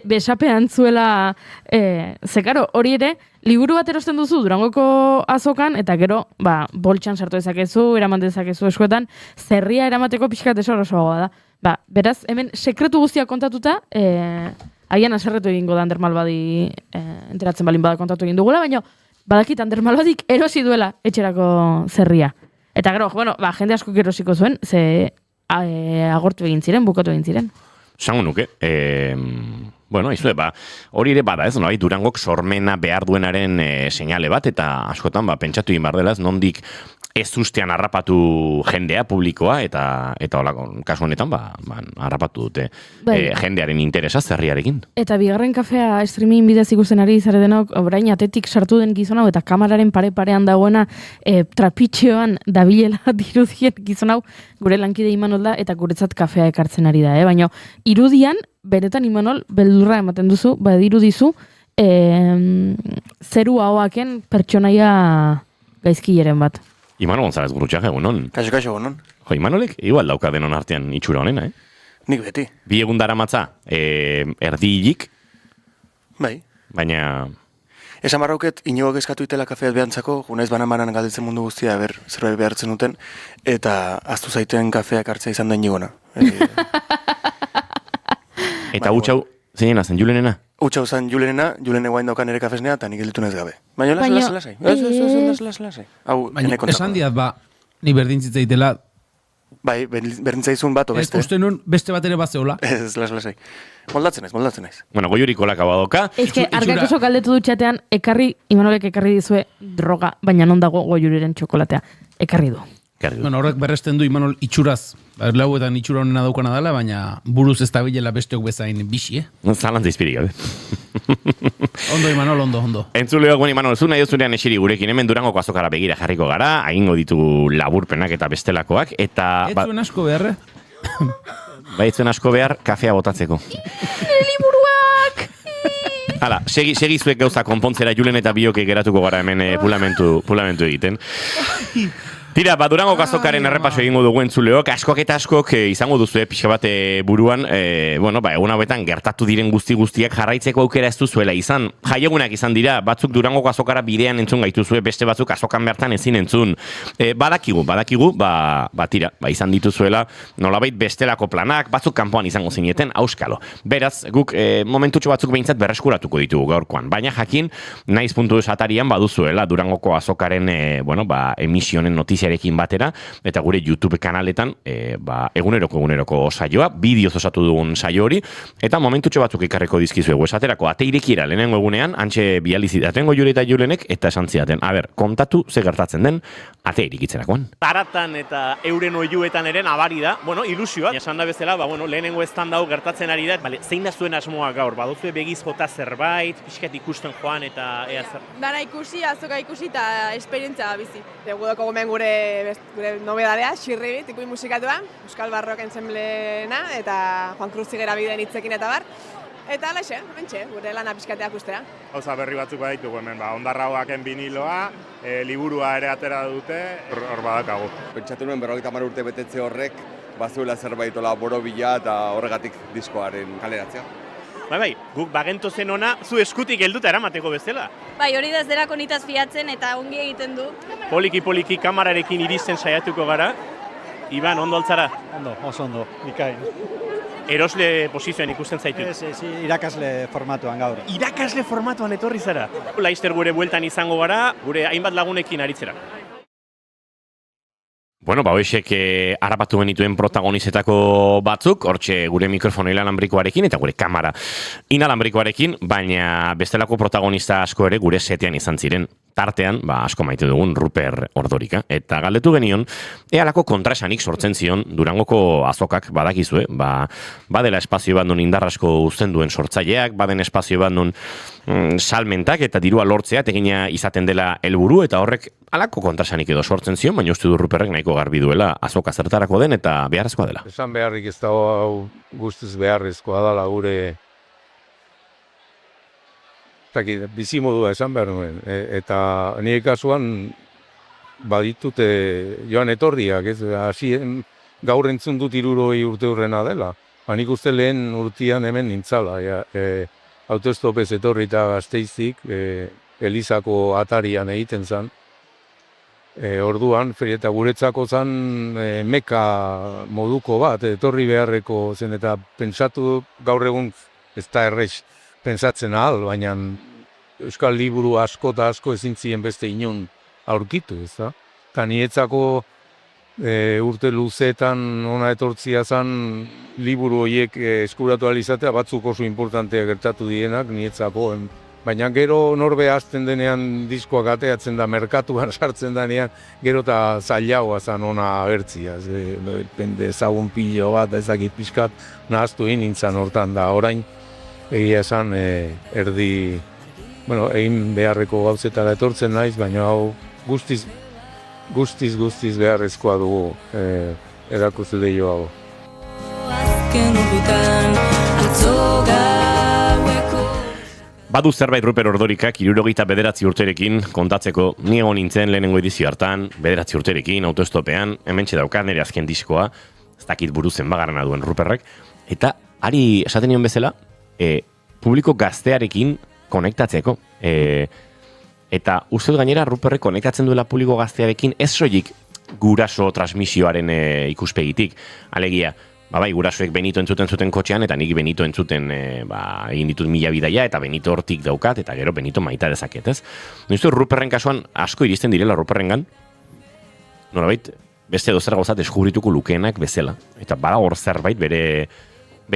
C: besapean zuela, zekaro, hori ere, liburu bat erosten duzu Durangoko azokan, eta gero, boltxan sartu dezakezu, eraman dezakezu eskuetan, zerria eramateko pixkat oso da. Beraz, hemen sekretu guztiak kontatuta, agian aserretu egingo da Ander Malbadi enteratzen balin bada kontatu egin dugula, baina badakit Ander Malbadik erosi duela etxerako zerria. Eta gero, jende asko erosiko zuen, ze agortu egin ziren, bukatu egin ziren.
B: Sango nuke, izue, hori ere bada ez, Durangok sormena behar duenaren seinale bat, eta askotan, pentsatu egin behar dela ez, nondik ez ustean harrapatu jendea, publikoa, eta holako, kasu honetan, harrapatu dute jendearen interesa zerriarekin.
C: Eta bigarren kafea streaming bidez ikusten ari izare denok, orain atetik sartu den gizon hau, eta kamararen pare-parean dagoena trapitxeoan dabilela dirudien gizon hau, gure lankide Imanol da, eta guretzat kafea ekartzen ari da, baina irudian, benetan Imanol, beldurra ematen duzu, badirudizu, zeru hauaken pertsonaia gaizkileren bat.
B: Imanol González Gurrutxaga, egunon.
J: Kaixo, egunon.
B: Imanolek, igual dauka denon artean itxura honena,
J: Nik beti.
B: 2 egun daramatza, erdi hilik.
J: Bai.
B: Baina...
J: Esan marrauket, Iñigok eskatu itela kafeat behantzako, gunaiz banan galditzen mundu guztia, zerbait behartzen duten, eta aztu zaiten kafeak hartzea izan da Iñigona.
B: Eta hutxau, zein zen, Julenena?
J: Hutxau zen Julenena, Julene guain daukan ere kafesnea, eta nik gelditu nez gabe. Baina lasai. Hau,
D: esan diat, ni berdintzitzaitela.
J: Bai, berdintzaizun bat, o beste.
D: Ez, uste nun, beste bat ere bazeola.
J: Ez, lasai. Moldatzen naiz.
B: Bueno, goiuriko laka badoka.
C: Ez que, argakoso kaldetu dutxatean, Imanolek ekarri dizue droga, baina non dago goiuriren txokolatea. Ekarri du.
D: Bueno, horrek berresten du Imanol itxuraz. Lauetan itxura honena daukana dela, baina buruz ez tabilela besteok bezain bixi,
B: Zalantza izpirik,
D: Ondo, Imanol, ondo.
B: Entzuleok, Imanol, zu nahi duzunean esiri gurekin, hemen Durangoko azokara begira jarriko gara, egingo ditu laburpenak eta bestelakoak, eta...
D: Ez zuen asko behar,
B: ez zuen asko behar, kafea botatzeko.
C: Liburuak!
B: Hala, segi zuek gauza konpontzera Julen eta Bioke geratuko gara hemen pulamentu egiten. Tira, Durangoko azokaren errepaso egingo dugu entzuleok, askok eta askok izango duzu pixka bat buruan, egun hauetan gertatu diren guztiak jarraitzeko aukera ez duzuela izan. Jaiegunak izan dira, batzuk Durangoko azokara bidean entzun gaituzue, beste batzuk azokan bertan ezin entzun. Badakigu, tira, izan dituzuela, nolabait bestelako planak, batzuk kanpoan izango zineten, auskalo. Beraz, guk momentutxo batzuk behintzat berreskuratuko ditugu gaurkoan, baina jakin, naiz.eus atarian baduzuela Durangoko azokaren, emisionen notizia rekin batera, eta gure YouTube kanaletan eguneroko saioa, bideoz osatu dugun saio hori, eta momentutxo batzuk ikarreko dizkizuegu esaterako, ate irekiera lehenengo egunean, antxe bializidaten Goiure eta Julenek, eta esan zidaten, kontatu ze gertatzen den, ate irikitzerakoan.
K: Taratan eta euren oiuetan eren abari da, ilusioa, esan da bezala, lehenengo estan dau gertatzen ari da, zein da zuen asmoa gaur, baduzue begiz jota zerbait, pixkat ikusten joan eta ea zer?
L: Dana ikusi, azoka ikusi eta esperientzia bizi. Gudoko gomen gure nobedadea, Xirribit, ikuin musikatua, Euskal Barrok Ensemblena, eta Juan Cruz Zigera bideen hitzekin eta bar. Eta alaxe, gure lana pixkateak ustera.
M: Gauza berri batzuk baditugu hemen, ondarrauaken biniloa, liburua ere atera dute, hor badakagu.
N: Pentsatu nuen 50 urte betetze horrek, bazuela zerbaitola borobila eta horregatik diskoaren kaleratzea.
K: Bai, guk bagento zen ona, zu eskutik helduta eramateko bezala.
O: Bai, hori da ez derako nitaz fiatzen eta ongi egiten du.
K: Poliki kamararekin iristen saiatuko gara. Iban, ondo altzara?
P: Ondo, oso ondo, ikain.
K: Erosle posizioan ikusten zaitu?
P: Ez, irakasle formatuan gaur.
K: Irakasle formatuan etorri zara? Laister gure bueltan izango gara, gure hainbat lagunekin aritzera.
B: Hoxek harrapatu genituen protagonizetako batzuk, hortxe gure mikrofono inalambrikoarekin eta gure kamera inalambrikoarekin, baina bestelako protagonista asko ere gure setean izan ziren. Tartean, asko maite dugun Ruper Ordorika. Eta galdetu genion, ealako kontraesanik sortzen zion Durangoko azokak badakizue, badela espazio bat nun indarrasko uzten duen sortzaileak, baden espazio bat nun salmentak eta dirua lortzea tegina izaten dela helburu eta horrek halako kontrasanik edo sortzen zion, baina uste du Ruperrek nahiko garbi duela azoka zertarako den eta beharrezkoa dela.
Q: Esan beharrik ez dago hau guztiz beharrezkoa dela gure bizimodua esan behar nuen. Eta nire kasuan baditute joan etorriak, ez? Gaur entzun dut 60 urte hurrena dela. Nik uste lehen urtean hemen nintzala. Autostopez etorri eta Gasteizik, Elizako atarian egiten zen. Orduan, eta guretzako zen meka moduko bat, etorri beharreko zen, eta pentsatu gaur egun ez da errez pentsatzen ahal, baina euskal liburu asko eta asko ezin ziren beste inon aurkitu, ez da? Eta nietzako urte luzeetan ona etortzia zen liburu horiek eskuratu alizatea, batzuk oso importanteak gertatu dienak nietzako. Baina gero norbe hasten denean diskoak ateatzen da, merkatuan sartzen denean, gero eta zailagoa zen ona agertzia. Ezagun pilo bat, ezakit pixkat, nahaztu egin nintzen hortan da. Orain, egia esan erdi, egin beharreko gauzetara etortzen naiz, baina hau guztiz beharrezkoa dugu erakustu deio hau.
B: Badu zerbait Ruper Ordorikak 69 urterekin kontatzeko, ni egon nintzen lehenengo edizio hartan, 9 urterekin, autostopean, hementxe daukat nire azken diskoa, ez dakit buruzen bagarrana duen Ruperrek, eta ari esaten nion bezala, publiko gaztearekin konektatzeko. Eta uste dut gainera Ruperrek konektatzen duela publiko gaztearekin ez soilik guraso transmisioaren ikuspegitik. Alegia, bai, gurasoek Benito entzuten zuten kotxean, eta nik Benito entzuten egin ditut 1000 bidaia, eta Benito hortik daukat, eta gero Benito maita dezaket, ez? Niztu Ruperren kasuan asko iristen direla Ruperrengan, norabait, beste dozer gauzat deskubrituko lukeenak bezala. Eta bada hor zerbait bere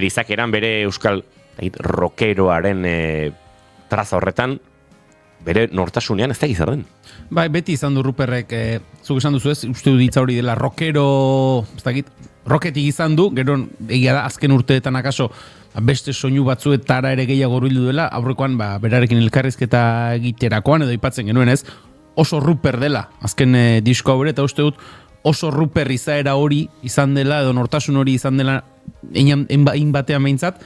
B: izakeran, bere euskal rockeroaren traza horretan, bere nortasunean ez da gizar den.
D: Bai, beti izan du Ruperrek, zuk esan duzu ez, uste du ditza hori dela rockero, ez dakit, rocketik izan du, gero egia da azken urteetan akaso beste soinu batzuetara ere gehiago hurbildu duela, aurrekoan berarekin elkarrizketa egiterakoan edo aipatzen genuen ez, oso Ruper dela, azken disko hau ere, eta uste dut oso Ruper izaera hori izan dela, edo nortasun hori izan dela, egin batean behintzat,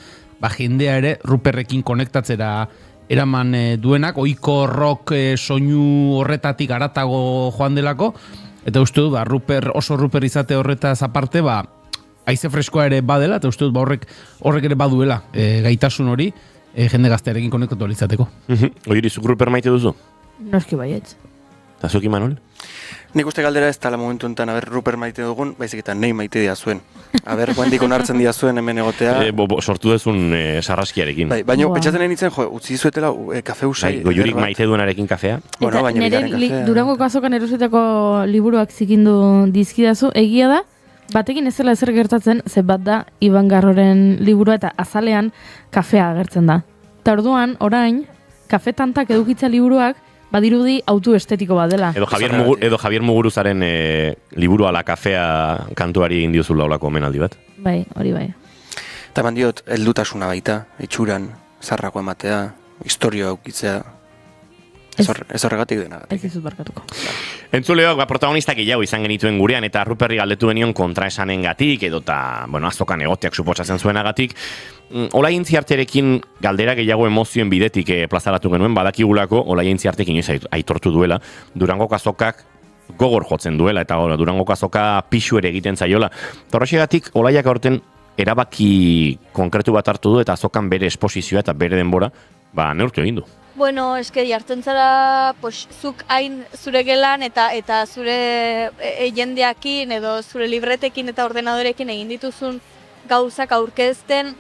D: jendea ere Ruperrekin konektatzera eraman duenak, ohiko rock soinu horretatik haratago joan delako, eta uste dut, oso Ruper izate horretaz aparte, haize freskoa ere badela, eta uste dut, horrek ere baduela gaitasun hori, jende gaztearekin konektatu izateko.
B: Oiri, zuk Ruper maite duzu?
C: Noski baietz.
B: Eta zuk Imanol?
J: Nik uste galdera ez tala momentu enten, Ruper maite dugun, baizik eta nahi maite dia zuen. Guandik onartzen dia zuen hemen egotea.
B: Sortu dezun sarraskiarekin.
J: Baina, petxaten nintzen, Utzi zuetela kafe usai.
B: Goiurik maite duenarekin kafea.
C: Eta nire Durango kazokan erosetako liburuak zikindu dizkidazu, egia da, batekin ez dela ezer gertatzen, ze bat da Iban Garroren liburua eta azalean kafea agertzen da. Eta orduan, orain, kafe tantak edukitza liburuak, badirudi autoestetiko bat dela.
B: Edo Javier Muguruzaren liburu ala kafea kantuari egin diozula olako omenaldi bat.
C: Bai, hori bai.
J: Eta bandiot, heldutasuna baita, itxuran, zarrako ematea, historioa aukitzea, ez horregatik dena.
C: Ez dizut barkatuko.
B: Entzuleok, protagonistak gehiago izan genituen gurean, eta Ruperri galdetu genion kontraesanengatik, edo azokan egoteak suposatzen zuenagatik. Olaientziarterekin galdera gehiago emozioen bidetik plazaratu genuen, badakigulako Olaientziartek inoiz aitortu duela, Durangoko azokak gogor jotzen duela, eta Durangoko azoka pixu ere egiten zaiola. Horrexegatik, Olaiak aurten erabaki konkretu bat hartu du, eta azokan bere esposizioa eta bere denbora, neurtu egin du.
O: Bueno, eske jartzen zara, zuk hain zure gelan eta zure jendeakin edo zure libretekin eta ordenadorekin egin dituzun gauzak aurkezten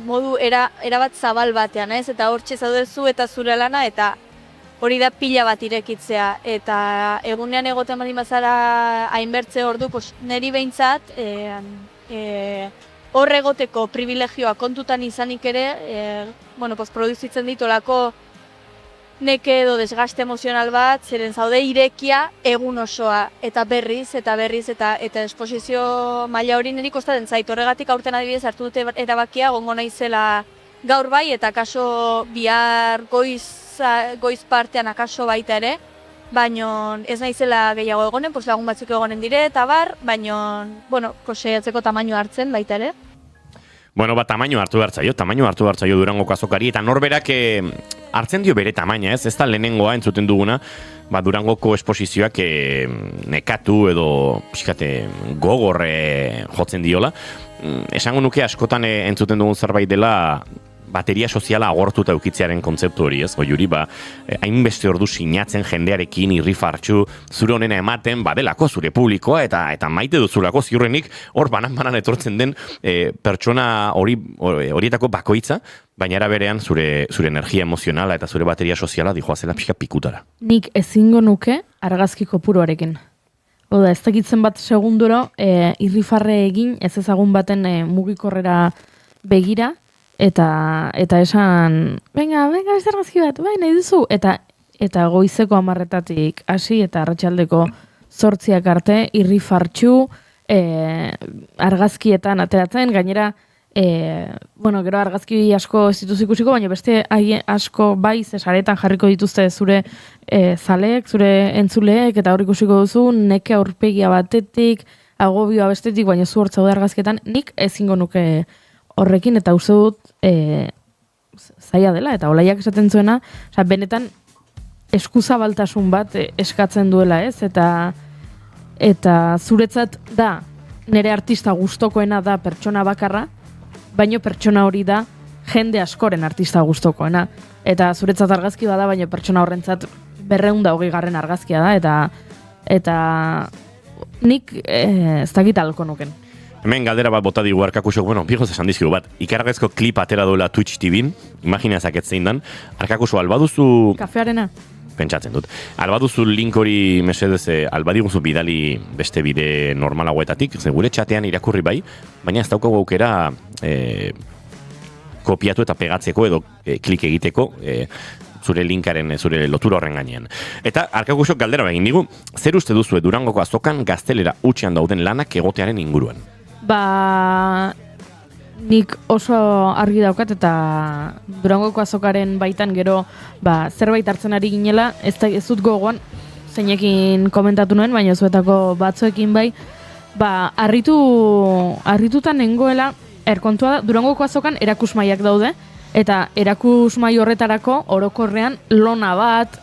O: modu erabat zabal batean, ez? Eta hortxe zaudezu eta zure lana eta hori da pila bat irekitzea. Eta egunean egoten baldin bazara hainbertze ordu, niri behintzat hor egoteko privilegioa kontutan izanik ere, produzitzen ditolako neke edo desgaste emozional bat, zeren zaude irekia egun osoa, eta berriz, eta esposizio maila hori niri kostaten zait. Horregatik aurten adibidez hartu dute erabakia, gongo naizela gaur bai, eta akaso bihar goiz partean akaso baita ere, baino ez naizela gehiago egonen, lagun batzuk egonen dire, eta bar, baino, koseiatzeko tamaino hartzen baita ere.
B: Bueno, tamaino hartu hartzaio Durangoko azokari, eta norberak hartzen dio bere tamaina, ez da lehenengoa entzuten duguna, Durangoko esposizioak nekatu edo pixkate gogorre jotzen diola. Esango nuke askotan entzuten dugun zerbait dela bateria soziala agortuta eukitzearen kontzeptu hori, ez? Juri, hainbeste ordu sinatzen jendearekin irrifartxu, zure honena ematen, delako zure publikoa, eta maite duzulako ziurrenik, hor banan etortzen den pertsona horietako bakoitza, baina era berean zure energia emozionala eta zure bateria soziala dijoazela pixka pikutara.
C: Nik ezingo nuke argazki kopuruarekin. Oda, ez dakitzen bat segunduro, irrifarre egin ez ezagun baten mugikorrera begira, eta esan, venga, ez argazki bat, nahi duzu, eta goizeko 10:00 hasi eta arratsaldeko 8:00 arte irrifartxu argazkietan ateratzen, gainera, gero argazki asko ez dituz ikusiko, baina beste asko bai saretan jarriko dituzte zure zaleek, zure entzuleek, eta hor ikusiko duzu, neke aurpegia batetik, agobioa bestetik, baina zu hor zaude argazkietan, nik ezingo nuke horrekin, eta uste dut zaila dela, eta olaiak esaten zuena, benetan eskuzabaltasun bat eskatzen duela, ez? Eta zuretzat da, nire artista gustokoena da pertsona bakarra, baino pertsona hori da jende askoren artista gustokoena. Eta zuretzat argazki bada, baina pertsona horrentzat 220 argazkia da, eta nik ez dakit alko nuken.
B: Hemen galdera bat bota digu Arkakusok, bigoz esan dizkigu bat, ikaragazko klip atera duela Twitch TV-n, imagina zein dan, Arkakuso, albaduzu...
C: Kafearena?
B: Pentsatzen dut. Albaduzu link hori mesedez, albadiguzu bidali beste bide normalagoetatik, gure txatean irakurri bai, baina ez daukagu aukera kopiatu eta pegatzeko edo klik egiteko zure linkaren, zure lotura horren gainean. Eta Arkakusok galdera egin digu, zer uste duzue Durangoko azokan gaztelera utxean dauden lanak egotearen inguruan?
C: Nik oso argi daukat eta Durangoko azokaren baitan gero zerbait hartzen ari ginela, ez dut gogoan zeinekin komentatu nuen, baina zuetako batzuekin bai, harritutan nengoela, erkontua da, Durangoko azokan erakusmaiak daude, eta erakusmai horretarako orokorrean lona bat,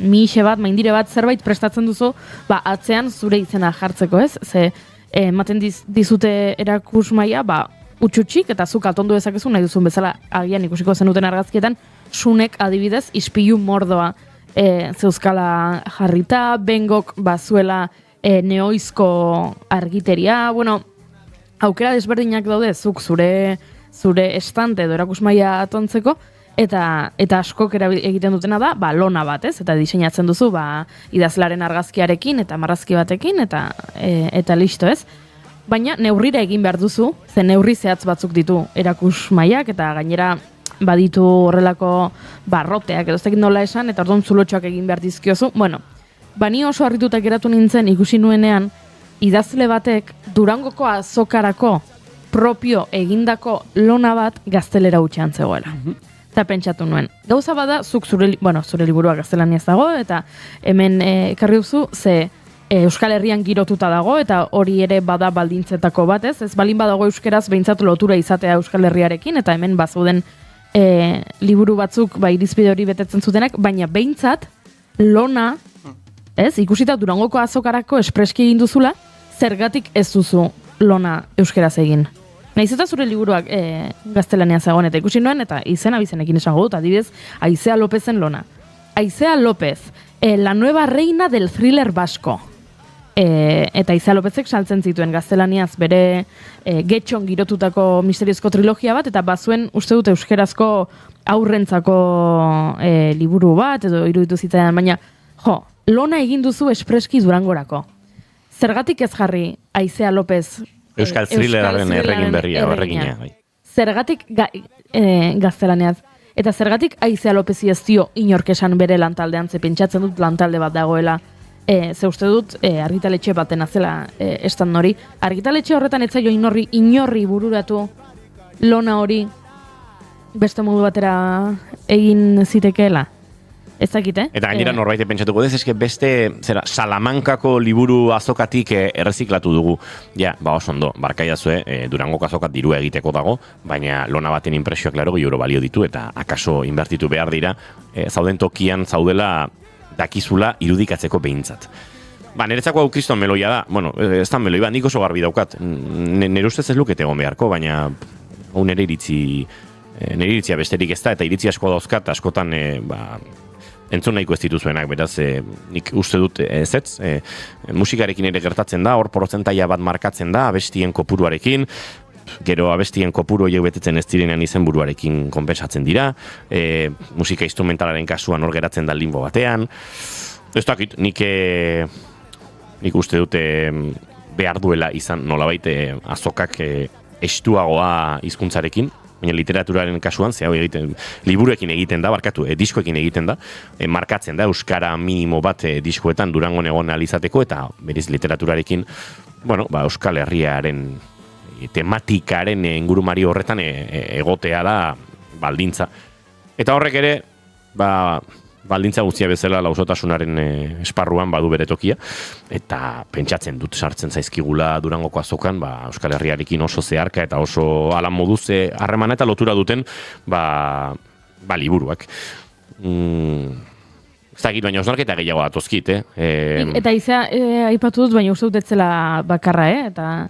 C: mixe bat, maindire bat, zerbait prestatzen duzu, atzean zure izena jartzeko, ez? Ze ematen dizute erakusmaia, utxutxik eta zuk altondu dezakezu nahi duzun bezala agian ikusiko zenuten argazkietan, sunek adibidez ispilu mordoa zeuzkala jarrita, bengok bazuela neoizko argiteria, aukera desberdinak daude zuk zure estante edo erakusmaia atontzeko, eta askok egiten dutena da, lona bat, ez? Eta diseinatzen duzu, idazlaren argazkiarekin eta marrazki batekin, eta listo, ez? Baina neurrira egin behar duzu, ze neurri zehatz batzuk ditu erakusmaiak, eta gainera baditu horrelako barroteak, edo ez dakit nola esan, eta orduan zulotxoak egin behar dizkiozu. Ni oso harritutak geratu nintzen ikusi nuenean, idazle batek Durangoko azokarako propio egindako lona bat gaztelera utxean zegoela. Eta pentsatu nuen. Gauza bada, zuk zure liburua gaztelaniaz dago, eta hemen ekarri duzu, ze Euskal Herrian girotuta dago, eta hori ere bada baldintzetako bat, ez balin badago euskeraz behintzat lotura izatea Euskal Herriarekin, eta hemen bazuden liburu batzuk irizpide hori betetzen zutenak, baina behintzat lona, ikusita Durangoko azokarako espreski egin duzula, zergatik ez duzu lona euskeraz egin. Nahiz eta zure liburuak gaztelania zegoen eta ikusi nuen, eta izena bizenekin esango dut, adibidez, Aizea Lopezen lona. Aizea López, la nueva reina del thriller vasco. Eta Aizea Lópezek saltzen zituen gaztelaniaz bere getxon girotutako misteriozko trilogia bat, eta bazuen uste dut euskerazko aurrentzako liburu bat, edo iruditu zitzaidan, baina, lona egin duzu espreski Durangorako. Zergatik ez jarri Aizea López
B: Euskal thrilleraren erregin berria, erregina.
C: Zergatik gaztelaneaz. Eta zergatik Aizea Lópezi ez dio inork esan bere lantaldean, ze pentsatzen dut lantalde bat dagoela. Ze uste dut argitaletxe baten azela estan hori. Argitaletxe horretan ez zaio inorri bururatu lona hori beste modu batera egin zitekeela. Ez dakit,
B: Eta gainera norbaite pentsatuko dez, eske beste, Salamankako liburu azokatik erreziklatu dugu. Ja, oso ondo, barkaiazue, Durangoko azokat dirua egiteko dago, baina lona baten impresioak laro euro balio ditu, eta akaso inbertitu behar dira, zauden tokian zaudela dakizula irudikatzeko behintzat. Niretzako hau kriston meloia da, ez da meloi, nik oso garbi daukat. Nire ustez ez lukete egon beharko, baina hau nire iritzia besterik ez da, eta iritzi asko dauzkat, askotan, entzun nahiko ez dituzuenak, beraz, nik uste dut ezetz, musikarekin ere gertatzen da, hor porozentaia bat markatzen da, abestien kopuruarekin, gero abestien kopuru horiek betetzen ez direnean izenburuarekin konpensatzen dira, musika instrumentalaren kasuan hor geratzen da limbo batean, ez dakit, nik uste dut behar duela izan nolabait azokak estuagoa hizkuntzarekin, baina literaturaren kasuan, liburuekin egiten da, diskoekin egiten da, markatzen da, euskara minimo bat diskoetan Durangon egon alizateko, eta beriz literaturarekin, Euskal Herriaren tematikaren ingurumari horretan egotea da baldintza. Eta horrek ere, baldintza guztia bezala lausotasunaren esparruan badu bere tokia, eta pentsatzen dut sartzen zaizkigula Durangoko azokan, Euskal Herriarekin oso zeharka eta oso alan moduz harremana eta lotura duten liburuak. Ez dakit, baina osnarketa gehiago datozkit,
C: Eta izea, aipatu dut, baina uste dut etzela bakarra,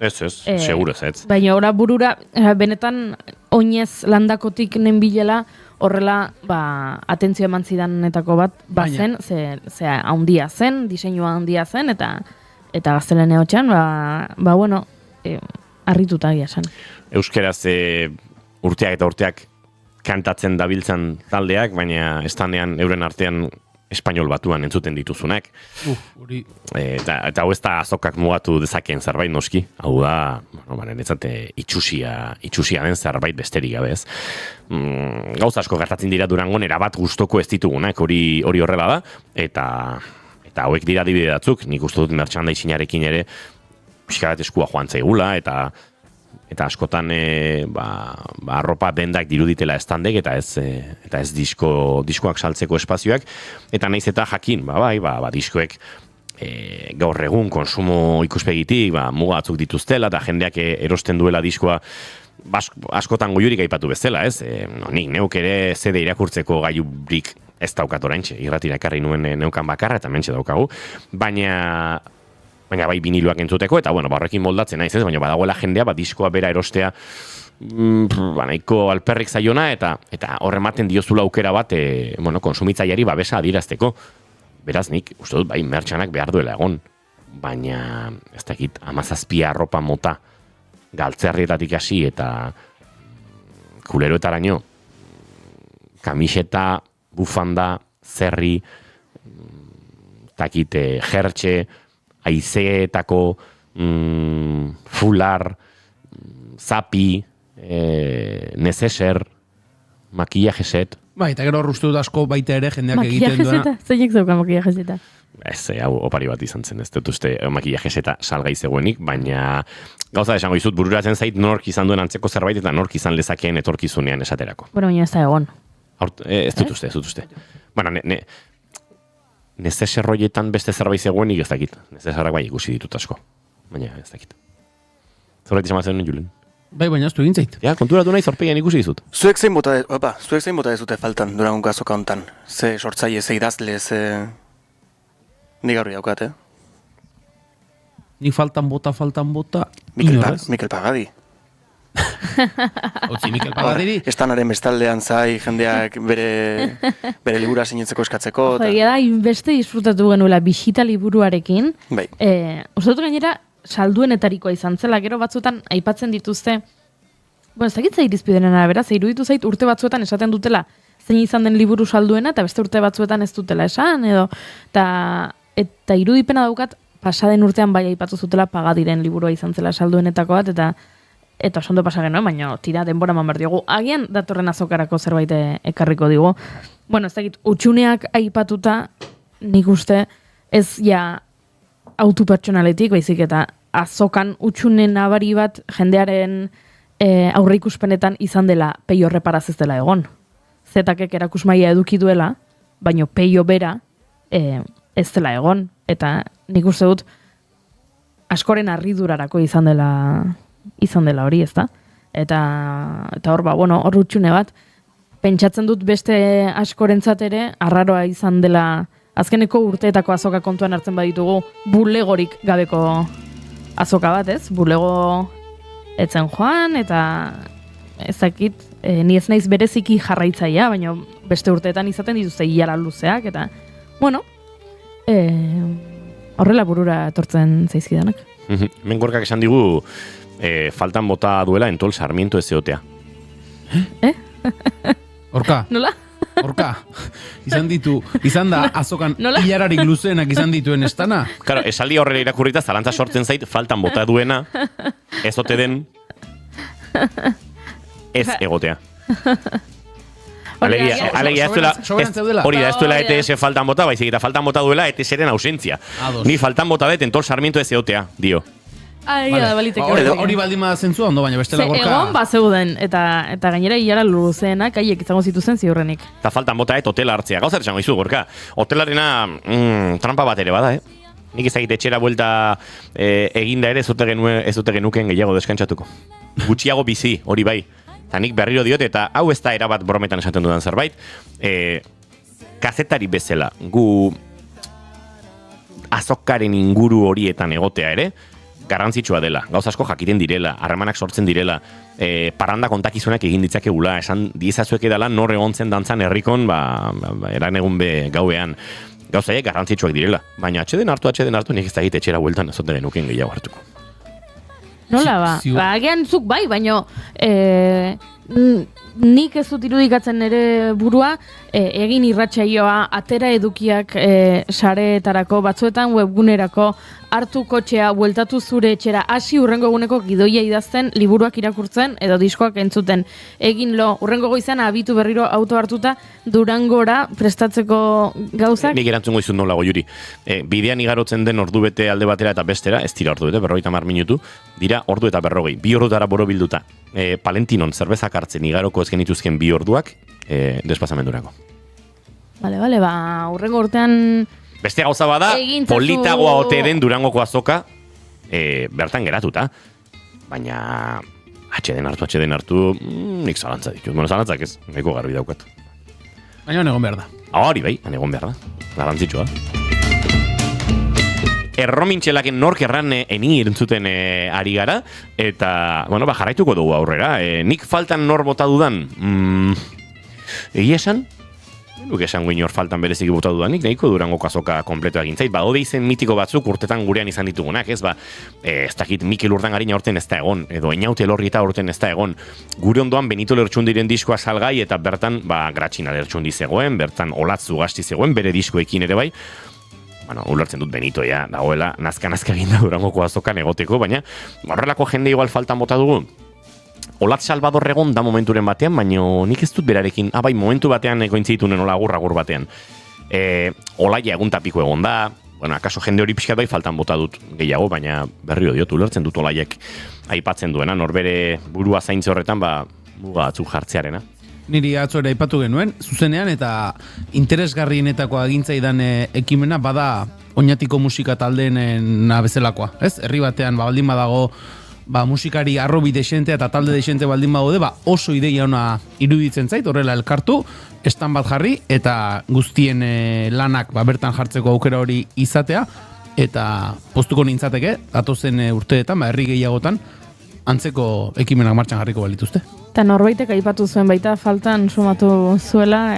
B: Ez, seguro ez.
C: Baina ora burura, benetan oinez landakotik nenbilela, horrela, atentzio eman zidanetako bat, zen, handia zen, diseinua handia zen, eta gaztelene hotxan, harrituta agia zen.
B: Euskeraz urteak eta urteak kantatzen dabiltzan taldeak, baina estanean euren artean espainol batuan entzuten dituzunak. Eta hau ez da azokak mugatu dezakeen zerbait noski. Hau da, netzate itxusia den zerbait besterik gabe ez. Gauza asko gertatzen dira Durangon erabat gustoko ez ditugunak, hori horrela da. Eta hauek dira adibide batzuk, nik uste dut merchandisinarekin ere pixka bat eskua joan zaigula, eta askotan arropa dendak diruditela estandek eta ez diskoak saltzeko espazioak, eta naiz eta jakin, diskoek gaur egun konsumo ikuspegitik mugatzuk dituztela eta jendeak erosten duela diskoa askotan goiurik aipatu bezala, ez? Nik neuk ere CD irakurtzeko gaiurik ez daukat oraintxe, irratira ekarri nuen neukan bakarra eta mentxe daukagu, baina bai biniloak entzuteko, eta horrekin moldatzen naiz ez, baina badagoela jendea, diskoa bera erostea nahiko alperrik zaiona, eta horrematen diozula aukera bat konsumitzaileari babesa adierazteko. Beraz nik, uste dut, mertxanak behar duela egon, baina ez dakit 17 arropa mota galtzerrietatik hasi eta kuleroetaraino, kamiseta, bufanda, zerri, jertxe, aizeetako fular, zapi, nezeser, makillajeset.
D: Eta gero horruztu dut asko baita ere jendeak egiten duena.
C: Makillajeseta? Zeinek zeuka makillajeseta?
B: Ez, hau opari bat izan zen, ez dut uste makillajeseta salgai zegoenik, baina gauza esango izut bururatzen zait nork izan duen antzeko zerbait eta nork izan lezakeen etorkizunean esaterako.
C: Baina ez da egon.
B: Ez dut uste. Nezeserroietan beste zerbait zegoenik ez dakit. Nezesarrak bai ikusi ditut asko. Baina ez dakit. Zorbait izan batzen Julen.
D: Baina ez du egin zait.
B: Konturatu nahi zorpegian ikusi dizut.
J: Zuek zein bota dezute faltan Durangongo azoka hontan? Ze sortzaile, ze idazle, ze... Nik gaur daukat,
D: Ni faltan bota.
J: Mikel Pagadi.
D: Otzi Mikel Pagadiri.
J: Estanaren bestaldean zai, jendeak bere libura sinetzeko eskatzeko.
C: Da, inbeste disfrutatu genuela bisita liburuarekin.
J: Bai.
C: Uste dut gainera, salduenetarikoa izan zela, gero batzuetan aipatzen dituzte, ez dakit zait izpidenen arabera, ze iruditu zait urte batzuetan esaten dutela, zein izan den liburu salduena, eta beste urte batzuetan ez dutela esan, eta irudipena daukat, pasaden urtean bai aipatu zutela Pagadiren liburua izan zela salduenetako bat, eta osondo pasa genuen, baina tira denbora man behar diogu. Agian datorren azokarako zerbait ekarriko digu. Ez dakit, utxuneak aipatuta, nik uste, ez autu pertsonaletik, baizik eta azokan utxune nabari bat jendearen aurreikuspenetan izan dela peio reparaz ez dela egon. Zetakek erakusmaia eduki duela, baino peio bera ez dela egon. Eta nik uste dut askoren harridurarako izan dela hori, ezta? Eta hor, hor utxune bat, pentsatzen dut beste askorentzat ere, arraroa izan dela, azkeneko urteetako azoka kontuan hartzen baditugu, bulegorik gabeko azoka bat, ez? Bulego etzen joan, eta ezakit, ni ez naiz bereziki jarraitzaia, baina beste urteetan izaten dituzte hilara luzeak, eta, horrela burura etortzen zaizkidanak.
B: Mengorkak esan digu, faltan bota duela Entol Sarmiento ez egotea.
D: Orka.
C: Nola?
D: Orka. Izan da azokan hilararik luzeenak izan dituen estana.
B: Claro, esaldi horrela irakurrita zalantza sortzen zait faltan bota duena ez ote den ez egotea. Alegia, ez duela ETS faltan bota, baizik eta faltan bota duela ETS-eren ausentzia. Ni faltan bota dut Entol Sarmiento ez egotea, dio.
D: Hori baldin bada zentzua ondo, baina bestela Gorka...
C: Egon bazeuden, eta gainera hilara luzeenak haiek izango zituzen ziurrenik.
B: Eta faltan bota hotela hartzea. Gauzat esango izu, Gorka. Hotelarena trampa bat ere bada, Nik ezagite etxera buelta eginda ere ez dute genuken gehiago deskantzatuko. Gutxiago bizi, hori bai. Eta nik berriro diot, eta hau ez da erabat brometan esaten dudan zerbait, kazetari bezala, gu azokaren inguru horietan egotea ere, garrantzitsua dela, gauz asko jakiten direla, harremanak sortzen direla, parranda kontakizunak egin ditzakegula, esan diezazuek edala nor egontzen dantzan herrikon, eran egun gauean, gauzaiek garrantzitsuak direla, baina atxeden hartu, nik ez da egite etxera bueltan ez dute genuken gehiago hartuko.
C: Nola ba? Agian zuk bai, baina nik ez dut irudikatzen ere burua, egin irratsaioa, atera edukiak sareetarako, batzuetan webgunerako, hartu kotxea, bueltatu zure etxera, hasi urrengo eguneko gidoia idazten, liburuak irakurtzen, edo diskoak entzuten. Egin urrengo goizan abitu berriro auto hartuta, Durangora prestatzeko gauzak.
B: Nik erantzungo izun nola goiuri. Bidean igarotzen den ordu bete alde batera eta bestera, ez dira ordu bete, 50 minutu, dira ordu eta 40, 2 ordutara borobilduta. Palentinon zerbezak hartzen igaroko ez genituzken 2 orduak desplazamendurako.
C: Bale, urrengo urtean...
B: Beste gauza bada, politagoa ote den Durangoko azoka bertan geratuta. Baina atxeden hartu, nik zalantza ditut. Bueno, zalantzak ez, nahiko garbi daukat.
D: Baina egon behar da.
B: Hori bai, egon behar da. Garrantzitsua. Erromintxelaken nork erran eni irentzuten ari gara, eta, jarraituko dugu aurrera. Nik faltan nor bota dudan, egia esan? Nuke esan guin hor faltan bereziki bota dudanik, nahiko Durangoko azoka kompleto egin zait. Ode izen mitiko batzuk urtetan gurean izan ditugunak, ez ez dakit Mikel Urdangarina horten ez da egon, edo Einaute Elorrieta horten ez da egon. Gure ondoan Benito Lertxundiren diskoa salgai, eta bertan, Gratxina Lertxundi zegoen, bertan Olatzu Gasti zegoen, bere diskoekin ere bai. Ulertzen dut Benito, dagoela, nazka eginda Durangoko azokan egoteko, baina horrelako jende igual faltan bota dugu. Olat Salvador egon da momenturen batean, baina nik ez dut berarekin, momentu batean kointzitunen ola agur batean. Olaia egun tapiko egon da, akaso jende hori pixkat bai faltan bota dut gehiago, baina berrio diot, ulertzen dut Olaiek aipatzen duena, norbere burua zaintze horretan, muga batzuk jartzearena.
D: Niri atzora aipatu genuen, zuzenean eta interesgarrienetako agintzaidan ekimena bada oinatiko musika taldeen bezalakoa, ez? Herri batean baldin badago musikari arrobi desente eta talde desente baldin badaude, oso ideia ona iruditzen zait, horrela elkartu, estan bat jarri, eta guztien lanak bertan jartzeko aukera hori izatea, eta postuko nintzateke, datozen urteetan, herri gehiagotan, antzeko ekimenak martxan jarriko balituzte.
C: Eta norbaitek aipatu zuen baita, faltan sumatu zuela,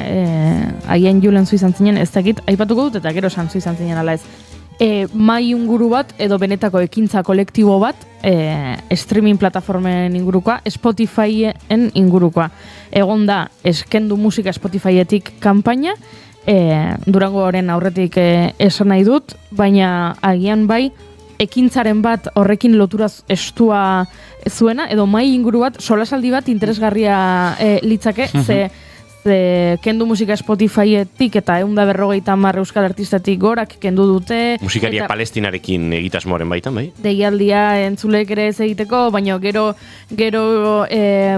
C: agian Julen zu izan zinen, ez dakit, aipatuko dut, eta gero esan zu izan zinen ala ez. Mai inguru bat edo benetako ekintza kolektibo bat streaming plataformen ingurukoa, Spotifyen ingurukoa. Egon da eskendu musika Spotifyetik kanpaina, Durangoren aurretik esan nahi dut, baina agian bai ekintzaren bat horrekin lotura estua zuena, edo mai inguru bat, solasaldi bat interesgarria litzake, ze kendu musika Spotifyetik eta 150 euskal artistatik gorak kendu dute.
B: Musikaria
C: eta
B: Palestinarekin egitasmoaren baitan, bai?
C: deialdia entzulek ere ez egiteko, baina gero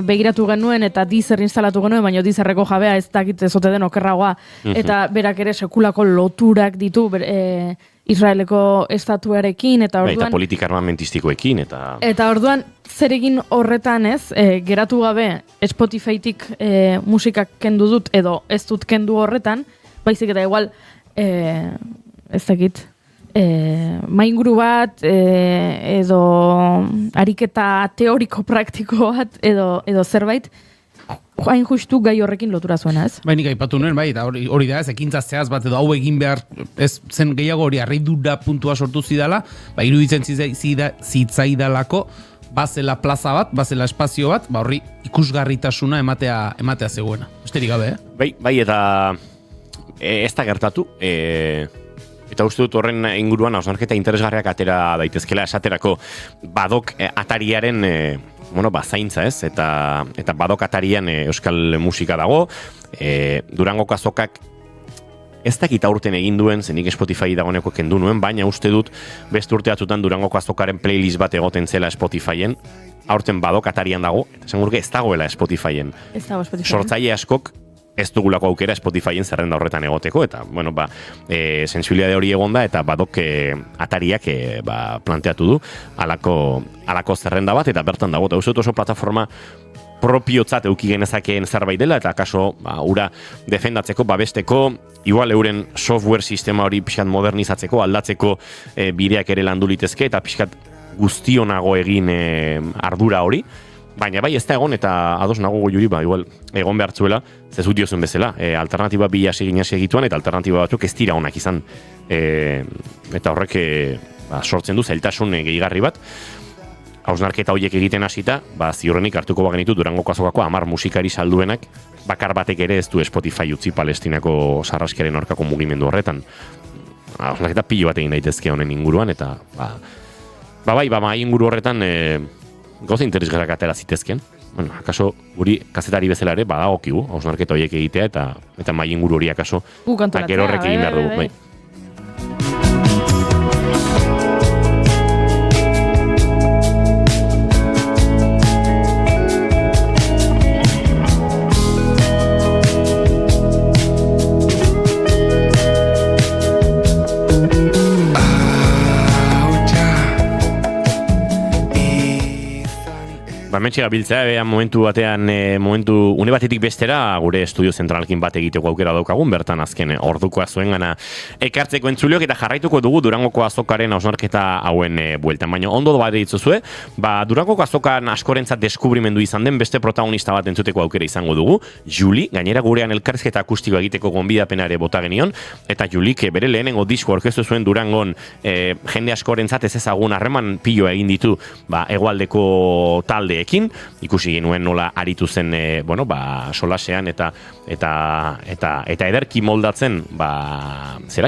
C: begiratu genuen eta Deezer instalatu genuen, baina Deezerreko jabea ez dakit ezote den okerragoa. Eta berak ere sekulako loturak ditu Israeleko estatuarekin, eta orduan...
B: Eta politika armamentistikoekin, eta...
C: Eta orduan, zer egin horretan ez, geratu gabe Spotifytik musikak kendu dut, edo ez dut kendu horretan, baizik eta igual, ez dakit, mainguru bat, edo ariketa teoriko praktiko bat, edo zerbait, hain justu gai horrekin lotura zuena, ez?
D: Bai, nik aipatu nuen, bai, eta hori da ez, ekintza zehaz bat edo hau egin behar, ez zen gehiago hori harridura puntua sortu zidala, iruditzen zitzaidalako, bazela plaza bat, bazela espazio bat, horri ikusgarritasuna ematea zegoena. Besterik gabe,
B: Bai, eta ez da gertatu, eta uste dut horren inguruan hausnarketa interesgarriak atera daitezkela esaterako Badok atariaren zaintza ez, eta Badok atarian euskal musika dago, Durangoko azokak ez dakit aurten egin duen, zenik Spotify dagoeneko kendu nuen, baina uste dut beste urte batzutan Durangoko azokaren playlist bat egoten zela Spotifyen, aurten Badok atarian dago, eta esan gurke ez dagoela Spotifyen.
C: Ez dago Spotifyen.
B: Sortzaile askok ez dugulako aukera Spotifyen zerrenda horretan egoteko, eta, sensibilidade hori egonda, eta Badok atariak planteatu du alako zerrenda bat, eta bertan dago, eta uste oso plataforma propiotzat euki genezakeen zerbait dela, eta akaso, ura defendatzeko, babesteko, igual euren software sistema hori pixkat modernizatzeko, aldatzeko bideak ere landu litezke, eta pixkat guztionago egin ardura hori, baina bai ez da egon, eta ados nago Juri, igual egon behartzuela, zezut diozuen bezala, alternatiba bi hasi egituan, eta alternatiba batzuk ez dira onak izan, eta horrek sortzen du zailtasun gehigarri bat. Hausnarketa horiek egiten hasita, ziurrenik hartuko bagenitu Durangoko azokako 10 musikari salduenak, bakar batek ere ez du Spotify utzi Palestinako sarraskiaren aurkako mugimendu horretan. Hausnarketa pilo bat egin daitezke honen inguruan, eta inguru horretan gauza interesgarriak atera zitezken. Akaso guri kazetari bezala ere badagokigu hausnarketa horiek egitea, eta mai inguru hori akaso gero horrek egin behar dugu. Bai. Hementxe gabiltzea, momentu batean, une batetik bestera, gure estudio zentralkin bat egiteko aukera daukagun, bertan azken ordukoa zuen gana ekartzeko entzuliok, eta jarraituko dugu Durangoko azokaren hausnarketa hauen bueltan. Baina ondo bat dituzue, Durangoko azokan askorentzat deskubrimendu izan den beste protagonista bat entzuteko aukera izango dugu, Juli, gainera gurean elkarrizketa akustikoa egiteko gonbidapena ere bota genion, eta Julik bere lehenengo disko aurkeztu zuen Durangon jende askorentzat ez ezagun harreman pilo egin ditu hegoaldeko taldeekin, ikusi genuen nola aritu zen solasean eta ederki moldatzen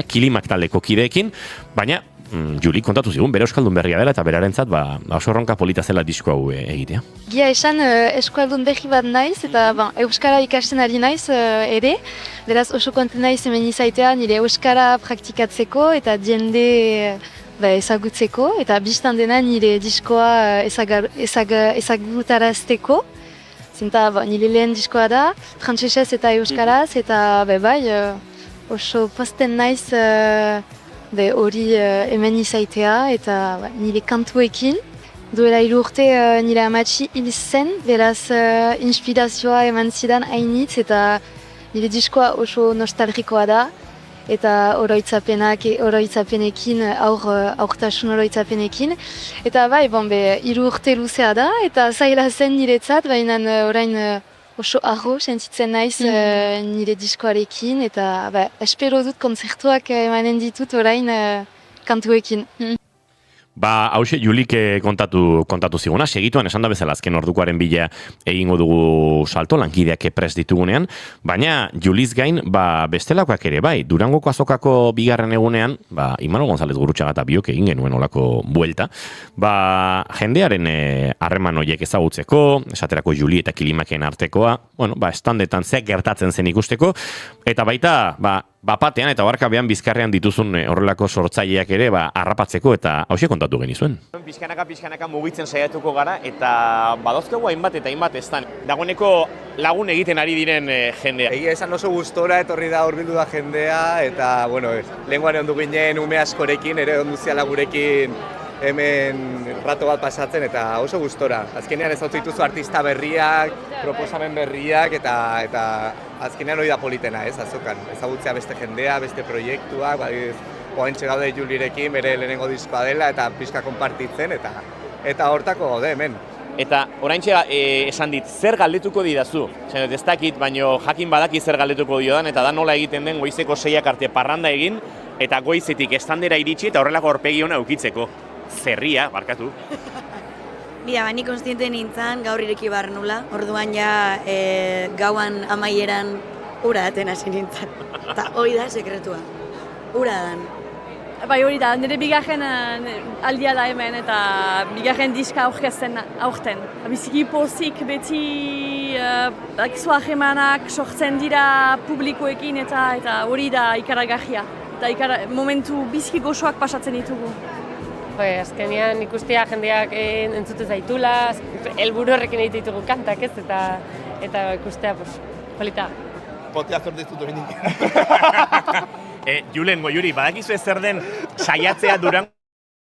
B: Kilimak taldeko kideekin, baina Juli kontatu zigun, bere euskaldun berria dela eta berarentzat oso erronka polita zela disko hau egitea.
R: Gia esan euskaldun berri bat naiz eta euskara ikasten ari naiz ere, beraz oso konten naiz hemen izaitea nire euskara praktikatzeko eta jende ezagutzeko, eta biztan dena nire diskoa ezagutarazteko. Zinta nire lehen diskoa da, frantsesez eta euskaraz, eta oso posten naiz hori hemen izaitea, eta nire kantuekin. Duela 3 urte nire amatxi hil zen, beraz inspirazioa eman zidan hainitz, eta nire diskoa oso nostalgikoa da. Eta oroitzapenekin, aurtasun oroitzapenekin. Eta 3 urte luzea da, eta zaila zen niretzat, baina orain oso arro sentitzen naiz nire diskoarekin, eta espero dut kontzertuak emanen ditut orain kantuekin.
B: Hauxe Julik kontatu ziguna, segituan esan da bezala azken ordukoaren bila egingo dugu salto, lankideak prest ditugunean, baina Juliz gain, bestelakoak ere, bai, Durangoko azokako bigarren egunean, Imanol González Gurrutxaga eta biok egin genuen olako buelta, jendearen harreman horiek ezagutzeko, esaterako Juli eta Kilimaken artekoa, estandetan zeak gertatzen zen ikusteko, eta baita, bapatean eta barkabean bizkarrean dituzun horrelako sortzaileak ere harrapatzeko eta hauxe kontatu genizuen.
K: Pixkanaka mugitzen saiatuko gara eta badozkegu hainbat eta hainbat estan. Dagoeneko lagun egiten ari diren jendea.
S: Egia esan oso gustora etorri da hurbildu da jendea eta, lehenguan ondu ginen ume askorekin, ere onduzia gurekin hemen rato bat pasatzen eta oso gustora. Azkenean ez hau dituzu artista berriak, proposamen berriak eta azkenean hori da politena, azokan. Ezagutzea beste jendea, beste proiektuak, oaintxe gaude Julirekin, bere lehenengo diskoa dela eta pixka konpartitzen eta hortako gaude hemen.
K: Eta oraintxe esan dit, zer galdetuko didazu? Ez dakit, baino jakin badaki zer galdetuko diodan eta da nola egiten den goizeko 6 arte parranda egin eta goizetik estandera iritsi eta horrelako aurpegi ona eukitzeko. Zerria, barkatu.
T: Ni konstiente nintzen gaur ireki behar nula, orduan gauan amaieran ura daten hasi nintzen. Eta hori da sekretua, ura dan.
O: Bai hori da, nire bigarren aldia da hemen eta bigarren diska aurkezten aurten. Biziki pozik beti akizu ahemanak sortzen dira publikoekin eta hori da ikaragarria. Eta momentu biziki gozoak pasatzen ditugu.
U: Azkenean ikustea jendeak entzute zaitula, helburu horrekin egite ditugu kantak ez eta ikustea polita.
S: Potea zor dizut hori
K: Julen, Goiuri, badakizu zer den saiatzea Durango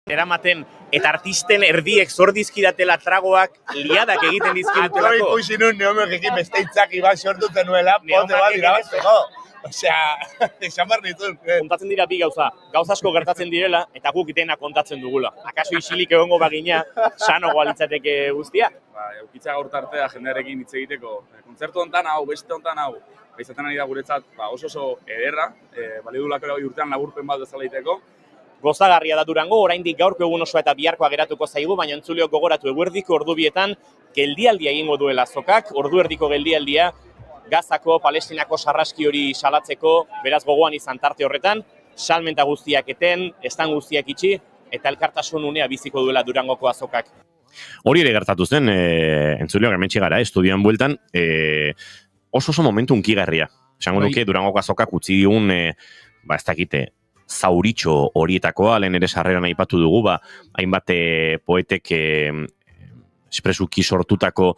K: eramaten eta artisten erdiek zor dizkidatela tragoak liadak egiten dizkidutelako.
S: Atro ikusi nun neomekekin beste hitzak iban sortuten nuela, pote bat irabazteko. Esan behar nituen.
K: Kontatzen dira bi gauza asko gertatzen direla eta guk dena kontatzen dugula. Akaso isilik egongo bagina, sanogoa litzateke guztia?
V: Eukitza gaur tartea jendearekin hitz egiteko. Kontzertu hontan hau, beste hontan hau, izaten ari da guretzat oso ederra, balidulako urtean laburpen bat bezala egiteko.
K: Gozagarria da Durango, oraindik gaurko egun osoa eta biharkoa geratuko zaigu, baina entzuleok gogoratu eguerdiko ordu bietan geldialdia egingo duela azokak, ordu erdiko geldialdia, Gazako, Palestinako sarraski hori salatzeko, beraz gogoan izan tarte horretan, salmenta guztiak eten, estan guztiak itxi, eta elkartasun unea biziko duela Durangoko azokak.
B: Hori ere gertatu zen, entzuleok hementsi gara, estudioan bueltan, oso momentu unkigarria. Esango nuke Durangoko azokak utzi digun, ez dakite, zauritxo horietakoa, lehen ere sarreran aipatu dugu, hainbat poetek espresuki sortutako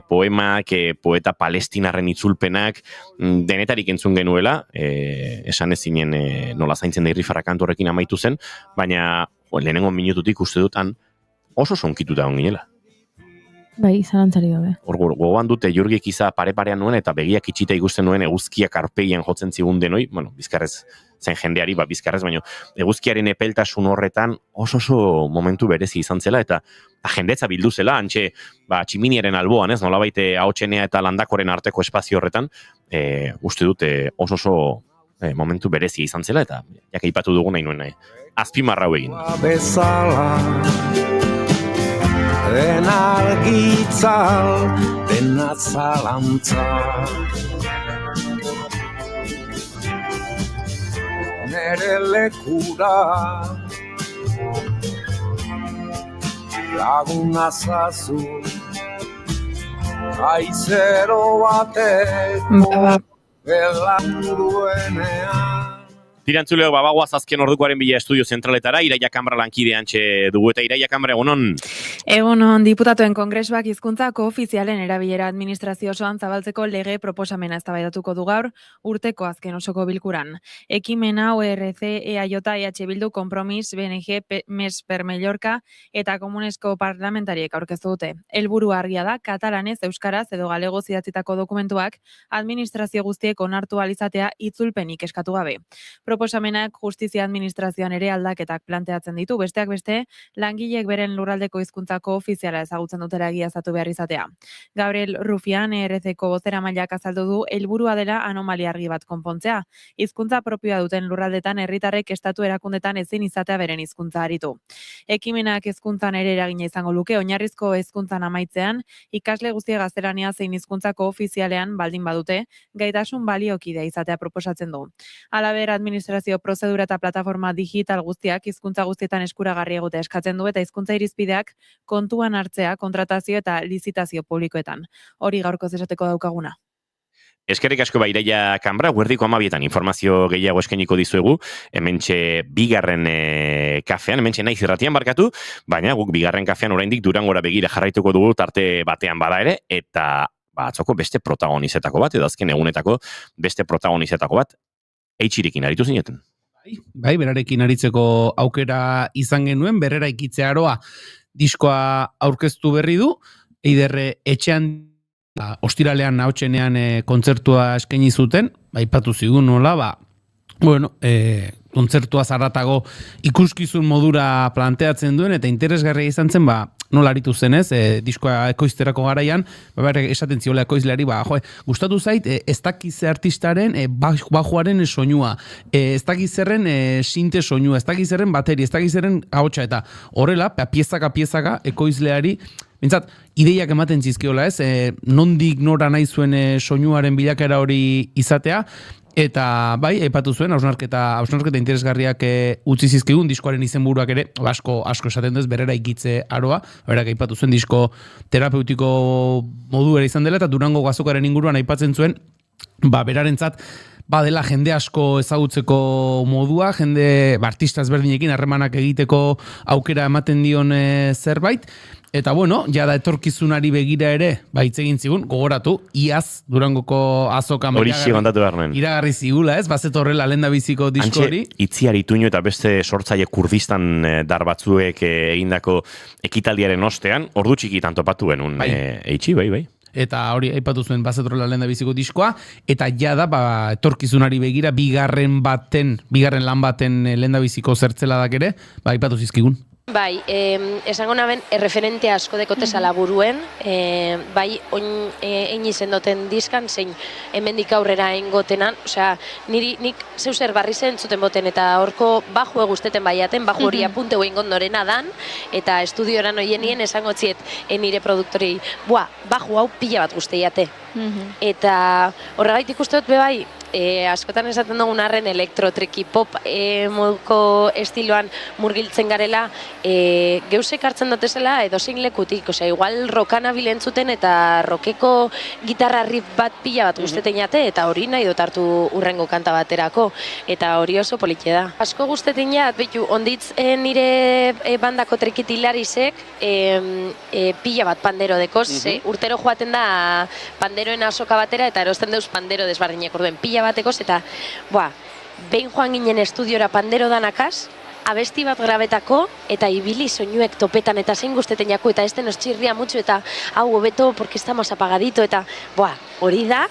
B: poemak, poeta palestinarren itzulpenak, denetarik entzun genuela, esan ezinen nola zaintzen da irrifarra kantu horrekin amaitu zen, baina lehenengo minututik uste dutan oso sonkituta onginela.
C: Bai, zalantzari gabe.
B: Gogoan dute Jurgik iza pare-parean nuen eta begiak itxita ikusten nuen eguzkiak arpeian jotzen zigun denoi, bizkarrez zen jendeari, bizkarrez, baina eguzkiaren epeltasun horretan oso momentu berezi izan zela eta jendetza bildu zela, antxe tximiniaren alboan, nolabait ahotsenea eta landakoren arteko espazio horretan, uste dute oso momentu berezi izan zela eta aipatu dugu nahi nuen azpimarra hau egin.
E: Den argitzal, den atzalantza. Nere lekura laguna zazu, aizero batek belanduenean.
B: Tirantzuleo, bagoaz azken ordukoaren bila estudio zentraletara, Iraia Kamara lankide antxe dugu eta Iraia Kamara, egunon?
W: Egunon, diputatuen kongresuak hizkuntza koofizialen erabilera administrazio osoan zabaltzeko lege proposamena eztabaidatuko du gaur urteko azken osoko bilkuran. Ekimena ORC, EAJ, EH Bildu, Kompromis, BNG, MES per Mallorca eta Komunesko parlamentariek aurkeztu dute. Helburu argia da, katalanez, euskaraz edo galegoz idatzitako dokumentuak administrazio guztiek onartu alizatea itzulpenik eskatu gabe. proposamenak justizia administrazioan ere aldaketak planteatzen ditu, besteak beste, langileek beren lurraldeko hizkuntzako ofiziala ezagutzen dutela egiaztatu behar izatea. Gabriel Rufián, ERC-ko bozeramaileak azaldu du helburua dela anomalia argi bat konpontzea. Hizkuntza propioa duten lurraldetan herritarrek estatu erakundetan ezin izatea beren hizkuntza aritu. Ekimenak hezkuntzan ere eragina izango luke, oinarrizko hezkuntzan amaitzean, ikasle guztiek gaztelania zein hizkuntzako ofizialean baldin badute, gaitasun baliokidea izatea proposatzen du. Halaber, administrazio prozedura eta plataforma digital guztiak hizkuntza guztietan eskuragarri egotea eskatzen du eta hizkuntza irizpideak kontuan hartzea kontratazio eta lizitazio publikoetan. Hori gaurko esateko daukaguna.
B: Eskerrik asko Ireia Kanbra, guerdiko 12etan informazio gehiago eskainiko dizuegu, hementxe bigarren kafean, hementxe naiz irratian barkatu, baina guk bigarren kafean oraindik Durangora begira jarraituko dugu tarte batean bada ere, eta atzoko beste protagonizetako bat, edo azken egunetako beste protagonizetako bat, Eitxirekin aritu zineten.
D: Bai, berarekin aritzeko aukera izan genuen, berrera ikitzea aroa diskoa aurkeztu berri du, Eiderre etxean ostiralean nautxenean kontzertua eskaini zuten, aipatu zigun nola, kontzertua zaratago ikuskizun modura planteatzen duen, eta interesgarria izan zen, nola aritu zenez, diskoa ekoizterako garaian, esaten ziola ekoizleari, gustatu zait, ez dakize artistaren bajoaren soinua, ez dakizerren sinte soinua, ez dakizerren bateri, ez dakizerren ahotsa, eta horrela, piezaka ekoizleari, bintzat, ideiak ematen zizkiola ez, nondik nora nahi zuen soinuaren bilakera hori izatea, eta bai, aipatu zuen, hausnarketa interesgarriak utzi zizkigun, diskoaren izenburuak ere, asko esaten duz, berera ikitze aroa, berak aipatu zuen disko terapeutiko modu ere izan dela, eta Durango Azokaren inguruan aipatzen zuen, berarentzat, dela jende asko ezagutzeko modua, jende artista ezberdinekin harremanak egiteko aukera ematen dion zerbait, eta jada etorkizunari begira ere, hitz egin zigun, gogoratu, iaz Durangoko Azokan iragarri zigula, ez? Bazet horrela lehendabiziko disko hori.
B: Itziar Ituño eta beste sortzaile Kurdistan dar batzuek egindako ekitaldiaren ostean, ordu txikitan topatu genuen Eitxi, bai.
D: Eta hori aipatu zuen bazetrola lehendabiziko diskoa, eta jada etorkizunari begira bigarren lan baten lehendabiziko zertzeladak ere, aipatu zizkigun.
A: Bai, esango naben, referente asko dekotezala buruen, bai, egin izendoten dizkan, zein hemendik aurrera engotenan, osea, nik zeuzer barri zen zuten boten, eta horko baju egusteten baiaten, baju hori apunte guen gondorena dan, eta estudioran hoienien esango tziet nire produktori, baju hau pila bat guzteiate. Eta horregaitik uste dut bai, askotan esaten dugun arren elektrotreki pop moduko estiloan murgiltzen garela, geusek hartzen dutezela edozein lekutik, osea, igual rokana bilentzuten eta rokeko gitarra riff bat pila bat guzteten jate, eta hori nahi dut hartu urrengo kanta baterako, eta hori oso politxe da. Asko guzteten jat, betu, onditz nire bandako trekitilarizek pila bat pandero dekoz, urtero joaten da panderoen azoka batera, eta erosten deuz pandero desbardinek orduen pila batekoz, eta behin joan ginen estudiora pandero danakaz, abesti bat grabetako, eta ibili soinuek topetan, eta zein guzteten jako, eta ez den ostxirria mutxu, eta hau hobeto, porque estamos apagadito, eta hori da,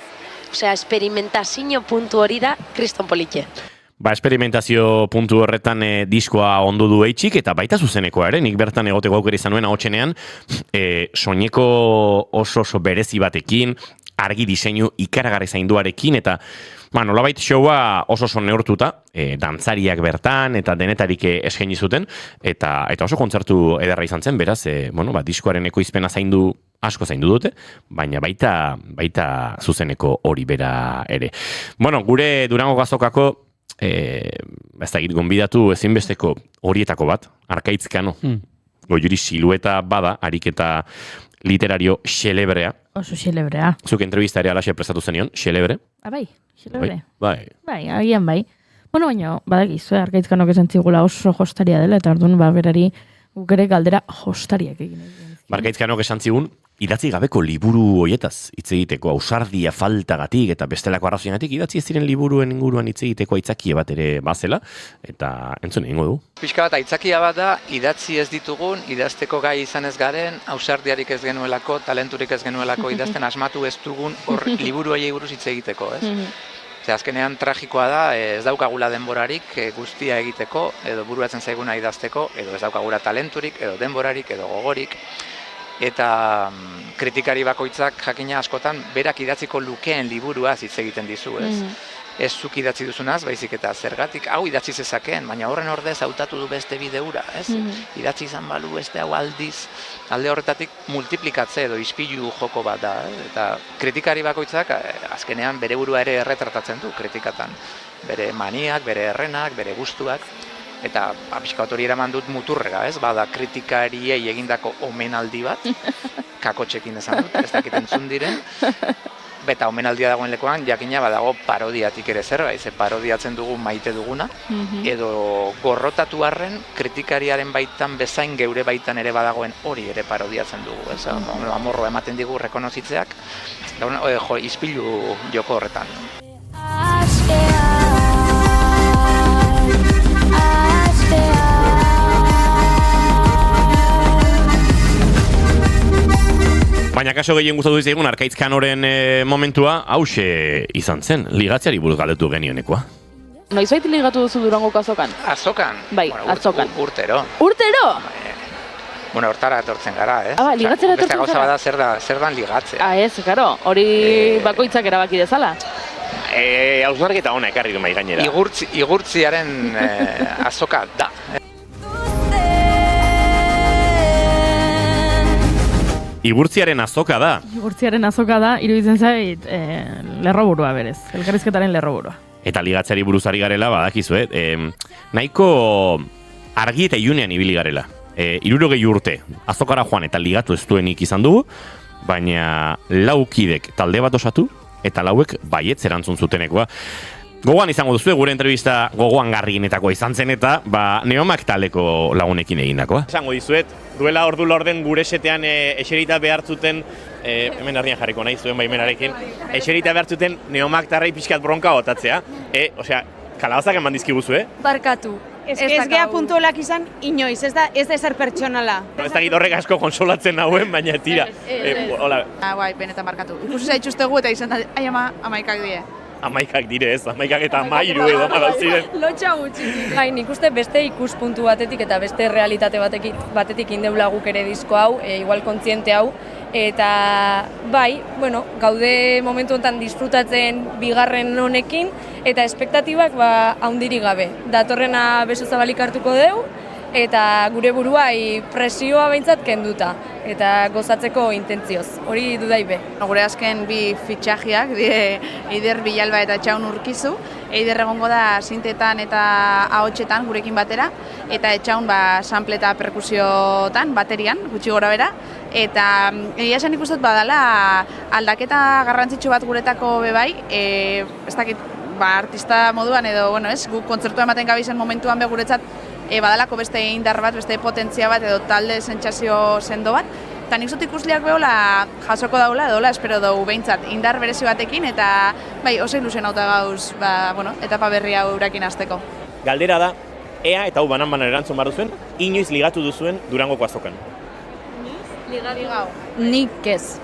A: osea, experimentazio puntu hori da, kriston politxe.
B: Experimentazio puntu horretan diskoa ondu du Eitxik, eta baita zuzenekoa ere, nik bertan egoteko aukera izan nuen ahotsenean, soineko oso berezi batekin, argi diseinu ikaragarri zainduarekin, eta nolabait showa oso neurtuta, dantzariak bertan, eta denetarik eskaini zuten, eta oso kontzertu ederra izan zen, beraz, diskoaren ekoizpena asko zaindu dute, baina baita zuzeneko hori bera ere. Gure Durango Azokako, ez da gonbidatu ezinbesteko horietako bat, Arkaitzkano, Goiuri silueta bada, ariketa literario xelebrea.
C: Oso xelebrea.
B: Zuk entrevista ere alaxe prestatu zenion, xelebre.
C: Bai, xelebre.
B: Bai,
C: agian bai. Baina, badakizu, Arkaitzkanok esan zigula oso jostaria dela, eta orduan berari guk ere galdera jostariak egin.
B: Arkaitzkanok esan zigun, idatzi gabeko liburu hoietaz hitz egiteko, ausardia faltagatik eta bestelako arrazoiengatik idatzi ez diren liburuen inguruan hitz egiteko aitzakia bat ere bazela, eta entzun egingo du.
F: Pixka bat aitzakia bat da, idatzi ez ditugun, idazteko gai izan ez garen, ausardiarik ez genuelako, talenturik ez genuelako idazten asmatu ez dugun hor liburu horiei buruz hitz egiteko, ez? Ze azkenean tragikoa da, ez daukagula denborarik guztia egiteko, edo buruatzen zaiguna idazteko, edo ez daukagula talenturik, edo denborarik, edo gogorik. Eta kritikari bakoitzak jakina askotan berak idatziko lukeen liburuaz hitz egiten dizu, ez? Ez zuk idatzi duzunaz, baizik eta zergatik hau idatzi zezakeen, baina horren ordez hautatu du beste bideura, ez? Idatzi izan balu beste hau aldiz, alde horretatik multiplikatze edo ispilu joko bat da, eta kritikari bakoitzak azkenean bere burua ere erretratatzen du kritikatan. Bere maniak, bere errenak, bere gustuak, eta pixka hori eraman dut muturrega, ez? Bada kritikariei egindako omenaldi bat, kakotxekin esan dut, ez dakit entzun diren, Beta omenaldia dagoen lekuan, jakina badago parodiatik ere zerbait, ze parodiatzen dugu maite duguna, edo gorrotatu arren, kritikariaren baitan bezain geure baitan ere badagoen hori ere parodiatzen dugu, ez? Amorro ematen digu rekonozitzeak, ispilu joko horretan.
B: Baina kaso gehien gustatu dizegun Arkaitz Kanoren momentua hauxe izan zen, ligatzeari buruz galdetu genionekoa.
G: Noizbait ligatu duzu Durangoko azokan?
F: Azokan?
G: Bai, azokan.
F: Urtero.
G: Urtero?
F: Bueno, hortara etortzen gara, ez?
G: Ligatzera etortzen
F: gara? Beste gauza bada zer dan ligatzea.
G: Ez, karo, hori bakoitzak erabaki dezala.
K: Hausnarketa ona ekarri du mai gainera.
F: Igurtziaren azoka da.
B: Igurtziaren azoka da.
C: Igurtziaren azoka da, iruditzen zait, lerroburua berez, elkarrizketaren lerroburua.
B: Eta ligatzeari buruzari garela, badakizu, nahiko argi eta ilunean ibili garela. 60 urte, azokara joan eta ligatu ez duenik izan dugu, baina 4 kidek talde bat osatu, eta 4ek baietz erantzun zutenekoa. Gogoan izango duzu, gure entrevista gogoan garrienetakoa izan zen eta Neomak taldeko lagunekin egindakoa.
K: Esango dizuet, duela ordu laurden gure setean eserita behartzuten, hemen herrian jarriko nahi zuen baimenarekin, eserita behartzuten Neomak tarrai pixkat bronka botatzea. Osea, kalabazak eman dizkiguzu,
H: Barkatu. Ez gea puntuolak izan inoiz, ez da ezer pertsonala.
K: Ez da horrek asko konsolatzen nauen, baina tira.
H: Bai, benetan barkatu. Ikusi zaitxuztegu eta izan da, ai ama, amaikak die.
K: Amaikak dire ez, amaikak eta amairu edo ziren.
H: Lotxa gutxi.
U: Bai, nik uste beste ikuspuntu batetik eta beste realitate batetik indeula guk ere disko hau, igual kontziente hau. Eta bai, gaude momentu honetan disfrutatzen bigarren honekin, eta espektatibak haundirik gabe. Datorrena beso zabalik hartuko deu, eta gure buruai presioa behintzat kenduta, eta gozatzeko intentzioz, hori dudai be.
H: Gure azken bi fitxajiak, Eider Bilalba eta Txaun Urkizu. Eider egongo da sintetan eta ahotsetan gurekin batera, eta Txaun sample eta perkusiotan, baterian, gutxi gora bera. Eta egia esan ikustot badala aldaketa garrantzitsu bat guretako bebai, ez dakit, artista moduan edo, guk kontzertua ematen gabizen momentuan be guretzat badalako beste indar bat, beste potentzia bat edo talde sentsazio sendo bat. Eta nik zut ikusleak behola jasoko daula edo espero dugu behintzat indar berezi batekin eta oso ilusionauta gauz etapa berri hau urakin hasteko.
K: Galdera da, ea eta hau banan erantzun behar duzuen, inoiz ligatu duzuen Durangoko azokan.
H: Ligau.
U: Nik ez.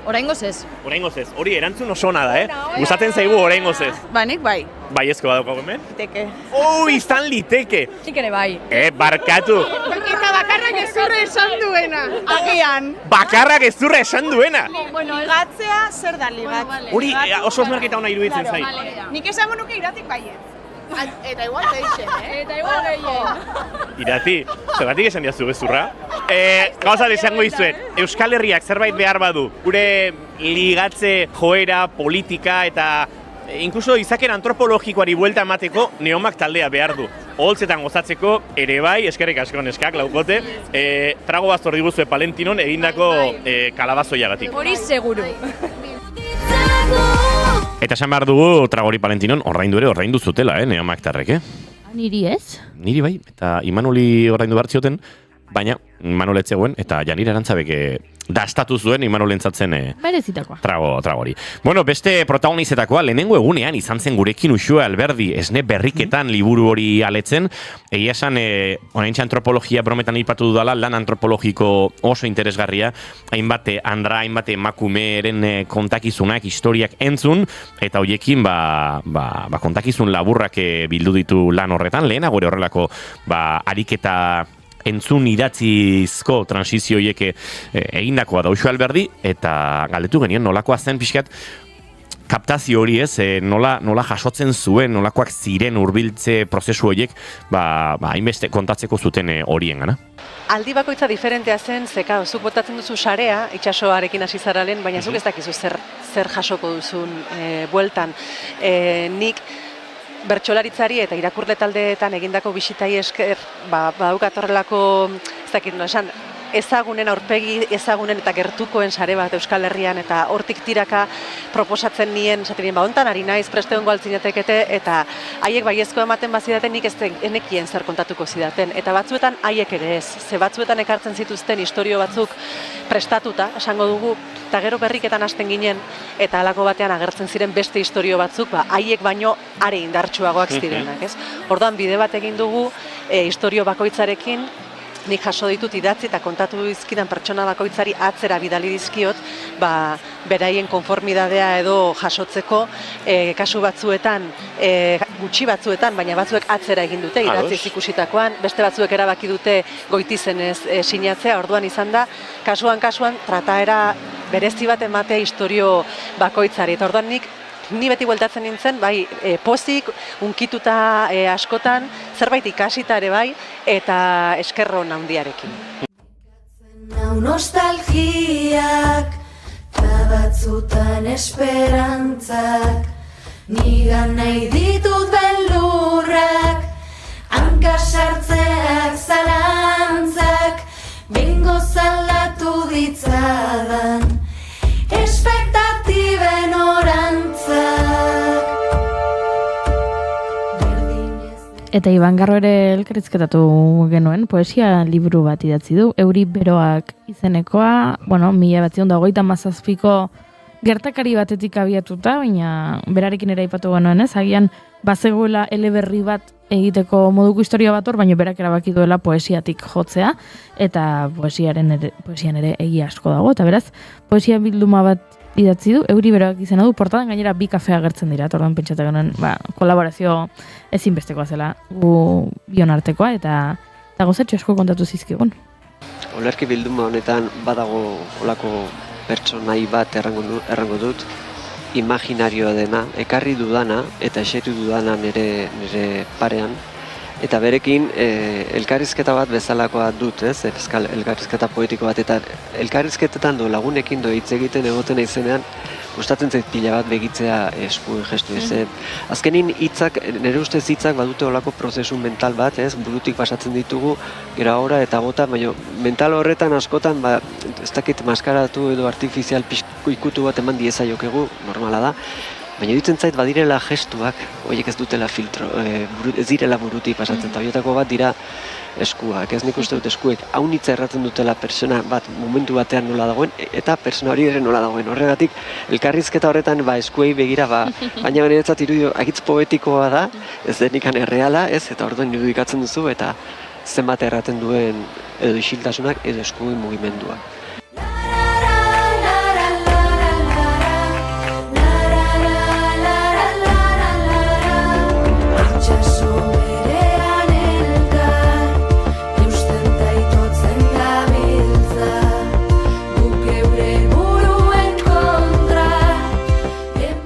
U: Oraingoz ez.
K: Oraingoz ez. Hori erantzun oso ona da, Gustatzen zaigu oraingoz ez.
H: Nik bai.
K: Baiezko badaukago hemen?
H: Liteke.
K: Izan liteke!
U: Nik ere bai.
K: Barkatu!
H: Eta bakarrak ezurra esan duena, agian.
K: Bakarrak ezurra esan duena?
H: Ligatzea zer da ligatzea?
K: Hori oso osmarketa ona iruditzen zait.
H: Nik esango nuke iratik baiet. Eta igual gehien, Eta igual gehien.
K: Irati, zergatik esan diazu gezurra? Gauza izango dizuet, Euskal Herriak zerbait behar badu, gure ligatze joera, politika eta inkluso izaken antropologikoari buelta emateko Neomak taldea behar du. Oholtzetan gozatzeko ere bai, eskerrik asko neskak, laukote, trago baztor diguzue Palentinon egindako kalabazoiagatik.
U: Hori seguru.
B: Eta esan behar dugu Tragori Palentinon ordaindu zutela, Neomak tarrek,
C: Niri ez?
B: Niri bai, eta Imanoli ordaindu behar zioten, baina Imanol ez zegoen, eta Janira Arantzabek dastatu zuen Imanolentzat
C: Berezitakoa.
B: Tragori. Bueno, beste protagonizetakoa lehenengo egunean izan zen gurekin Uxue Alberdi esne berriketan liburu hori aletzen. Egia esan, oraintxe antropologia brometan aipatu dudala, lan antropologiko oso interesgarria, hainbat emakumeren kontakizunak, historiak entzun, eta hoiekin kontakizun laburrak bildu ditu lan horretan, lehenago ere horrelako ariketa entzun idatzizko transizioiek egindakoa da Uxue Alberdi, eta galdetu genien nolakoa zen pixkat kaptazio hori nola jasotzen zuen, nolakoak ziren hurbiltze prozesu horiek, hainbeste kontatzeko zuten horien gana.
I: Aldi bakoitza diferentea zen, zeka, zuk botatzen duzu sarea, itxasoarekin hasi zara lehen, baina zuk ez dakizu zer jasoko duzun bueltan. Nik bertsolaritzari eta irakurle taldeetan egindako bisitai esker, badaukat horrelako, ez dakit no esan, ezagunen aurpegi, ezagunen eta gertukoen sare bat Euskal Herrian, eta hortik tiraka proposatzen nien, esaten hontan ari naiz, preste hongo altzinetekete, eta haiek baiezko ematen bazidaten nik ez enekien zer kontatuko zidaten, eta batzuetan haiek ere ez, ze batzuetan ekartzen zituzten istorio batzuk prestatuta, esango dugu, eta gero berriketan hasten ginen, eta halako batean agertzen ziren beste istorio batzuk, haiek baino are indartsuagoak zirenak, ez? Orduan bide bat egin dugu, istorio bakoitzarekin, nik jaso ditut idatzi eta kontatu dizkidan pertsona bakoitzari atzera bidali dizkiot, beraien konformidadea edo jasotzeko, kasu batzuetan, gutxi batzuetan, baina batzuek atzera egin dute, idatziz ikusitakoan, beste batzuek erabaki dute goitizenez sinatzea, orduan izan da, kasuan trataera berezi bat ematea istorio bakoitzari, eta orduan ni beti bueltatzen nintzen, pozik, unkituta askotan, zerbait ikasita ere bai, eta eskerro handiarekin.
L: Nau nostalgiak, ta batzutan esperantzak, nigan nahi ditut belurrak, hanka sartzeak zalantzak, bengo zaldatu ditzadan, espektatiben orantzak.
C: Eta Iban Garro ere elkarrizketatu genuen, poesia liburu bat idatzi du, Euri Beroak izenekoa, 1927ko gertakari batetik abiatuta, baina berarekin ere aipatu genuen, agian bazegoela eleberri bat egiteko moduko historia bat hor, baina berak erabaki duela poesiatik jotzea, eta poesian ere egia asko dago, eta beraz, poesia bilduma bat idatzi du, Euri Beroak izena du, portadan gainera bi kafea agertzen dira, eta orduan pentsatu genuen, kolaborazio ezinbestekoa zela gu bion artekoa, eta gozatxo asko kontatu zizkigun.
M: Olerki bilduma honetan badago olako pertsonai bat errango dut, imaginarioa dena, ekarri dudana eta eseri dudana nire parean, eta berekin elkarrizketa bat bezalakoa dut, elkarrizketa poetiko bat, eta elkarrizketetan lagunekin hitz egiten egoten izenean, gustatzen zait pila bat begitzea eskuen gestu ez. Azkenin hitzak, nire ustez hitzak badute olako prozesu mental bat, burutik pasatzen ditugu, gero ahora eta bota, baina mental horretan askotan, ez dakit maskaratu edo artifizial ikutu bat eman diezaiokegu, normala da, baina ditzen zait badirela gestuak, horiek ez dutela filtro, ez direla burutik pasatzen, eta horietako bat dira eskuak, ez nik uste dut eskuek haunitza erratzen dutela persona bat momentu batean nola dagoen, eta persona hori ere nola dagoen. Horregatik, elkarrizketa horretan eskuei begira, baina benetzat irudio agitz poetikoa da, ez denikan erreala, eta orduan irudikatzen duzu, eta zenbat erraten duen edo isiltasunak edo eskuen mugimendua.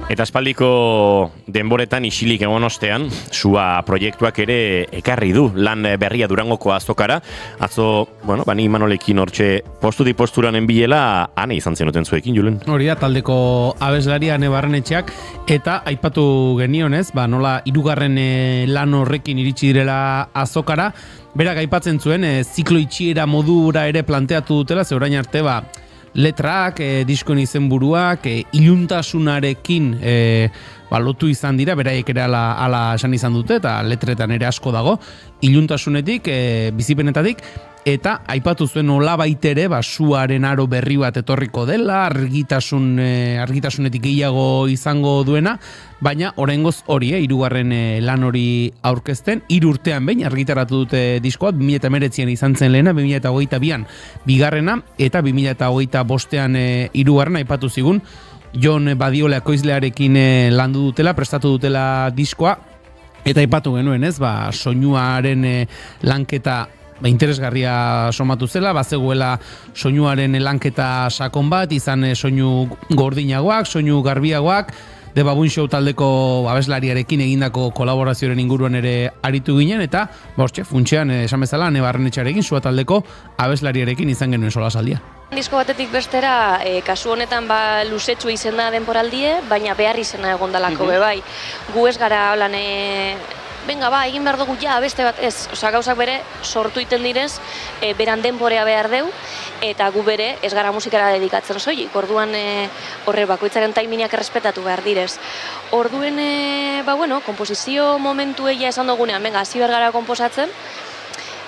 B: Eta aspaldiko denboretan isilik egon ostean, sua proiektuak ere ekarri du lan berria Durangoko azokara. Atzo, ni Imanolekin hortxe postutik posturanen bilela, ane izan zenuten zuekin, Julen?
D: Hori da, taldeko abeslaria Ane Barrenetxeak, eta aipatu genionez, nola hirugarren lan horrekin iritsi direla azokara, berak aipatzen zuen, ziklo itxiera modura ere planteatu dutela, ze orain arte, letrak, diskoen izenburuak, iluntasunarekin lotu izan dira, beraiek ere ala esan izan dute, eta letretan ere asko dago, iluntasunetik, bizipenetatik, eta aipatu zuen nolabait ere suaren aro berri bat etorriko dela, argitasunetik gehiago izango duena, baina oraingoz hori, hirugarren lan hori aurkezten, 3 urtean behin argitaratu dute diskoa, 2019an izan zen lehena, 2022an bigarrena, eta 2025an hirugarrena aipatu zigun, Jon Badiola ekoizlearekin landu dutela, prestatu dutela diskoa, eta aipatu genuen, soinuaren lanketa interesgarria somatu zela, bazegoela soinuaren lanketa sakon bat, izan soinu gordinagoak, soinu garbiagoak, The Baboon Show taldeko abeslariarekin egindako kolaborazioaren inguruan ere aritu ginen, eta funtsean esan bezala, Ane Barrenetxearekin, sua taldeko abeslariarekin izan genuen solasaldia.
A: Disko batetik bestera, kasu honetan luzetxu izena denporaldie, baina behar izena egondalako bai. Gu ez gara holan, venga egin behar dugu beste bat ez. Osa, gauzak bere sortu iten direz, beran denporea behar deu, eta gu bere ez gara musikara dedikatzen soilik. Orduan horre bakoitzaren taiminak errespetatu behar direz. Orduen, komposizio momentu egia esan dugunean, hasi behar gara komposatzen,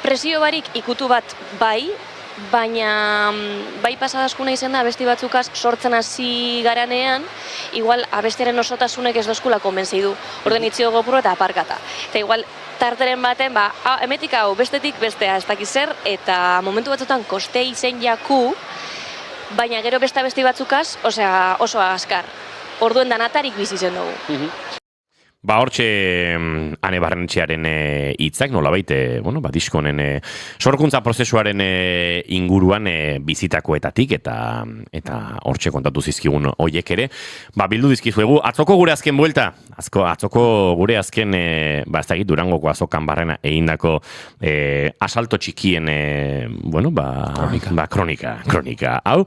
A: presio barik ikutu bat bai, baina bai pasadaskuna izan da abesti batzukaz sortzen hasi garanean, igual abestiaren osotasunek ez dozkula konbentzi du. Orden itzio gopuro eta aparkata. Eta igual tarteren baten, emetik hau, bestetik bestea, ez dakiz zer, eta momentu batzutan koste izen jaku, baina gero beste abesti batzukaz, oso azkar. Orduen danatarik bizi zen dugu.
B: Hortxe Ane Barrenetxearen hitzak nolabait, diskonen sorkuntza prozesuaren inguruan bizitakoetatik eta hortxe kontatu zizkigun hoiek ere, bildu dizkizuegu. Atzoko gure azken buelta, atzoko gure azken, ez dakit Durangoko azokan barrena egindako asalto txikien, kronika, hau,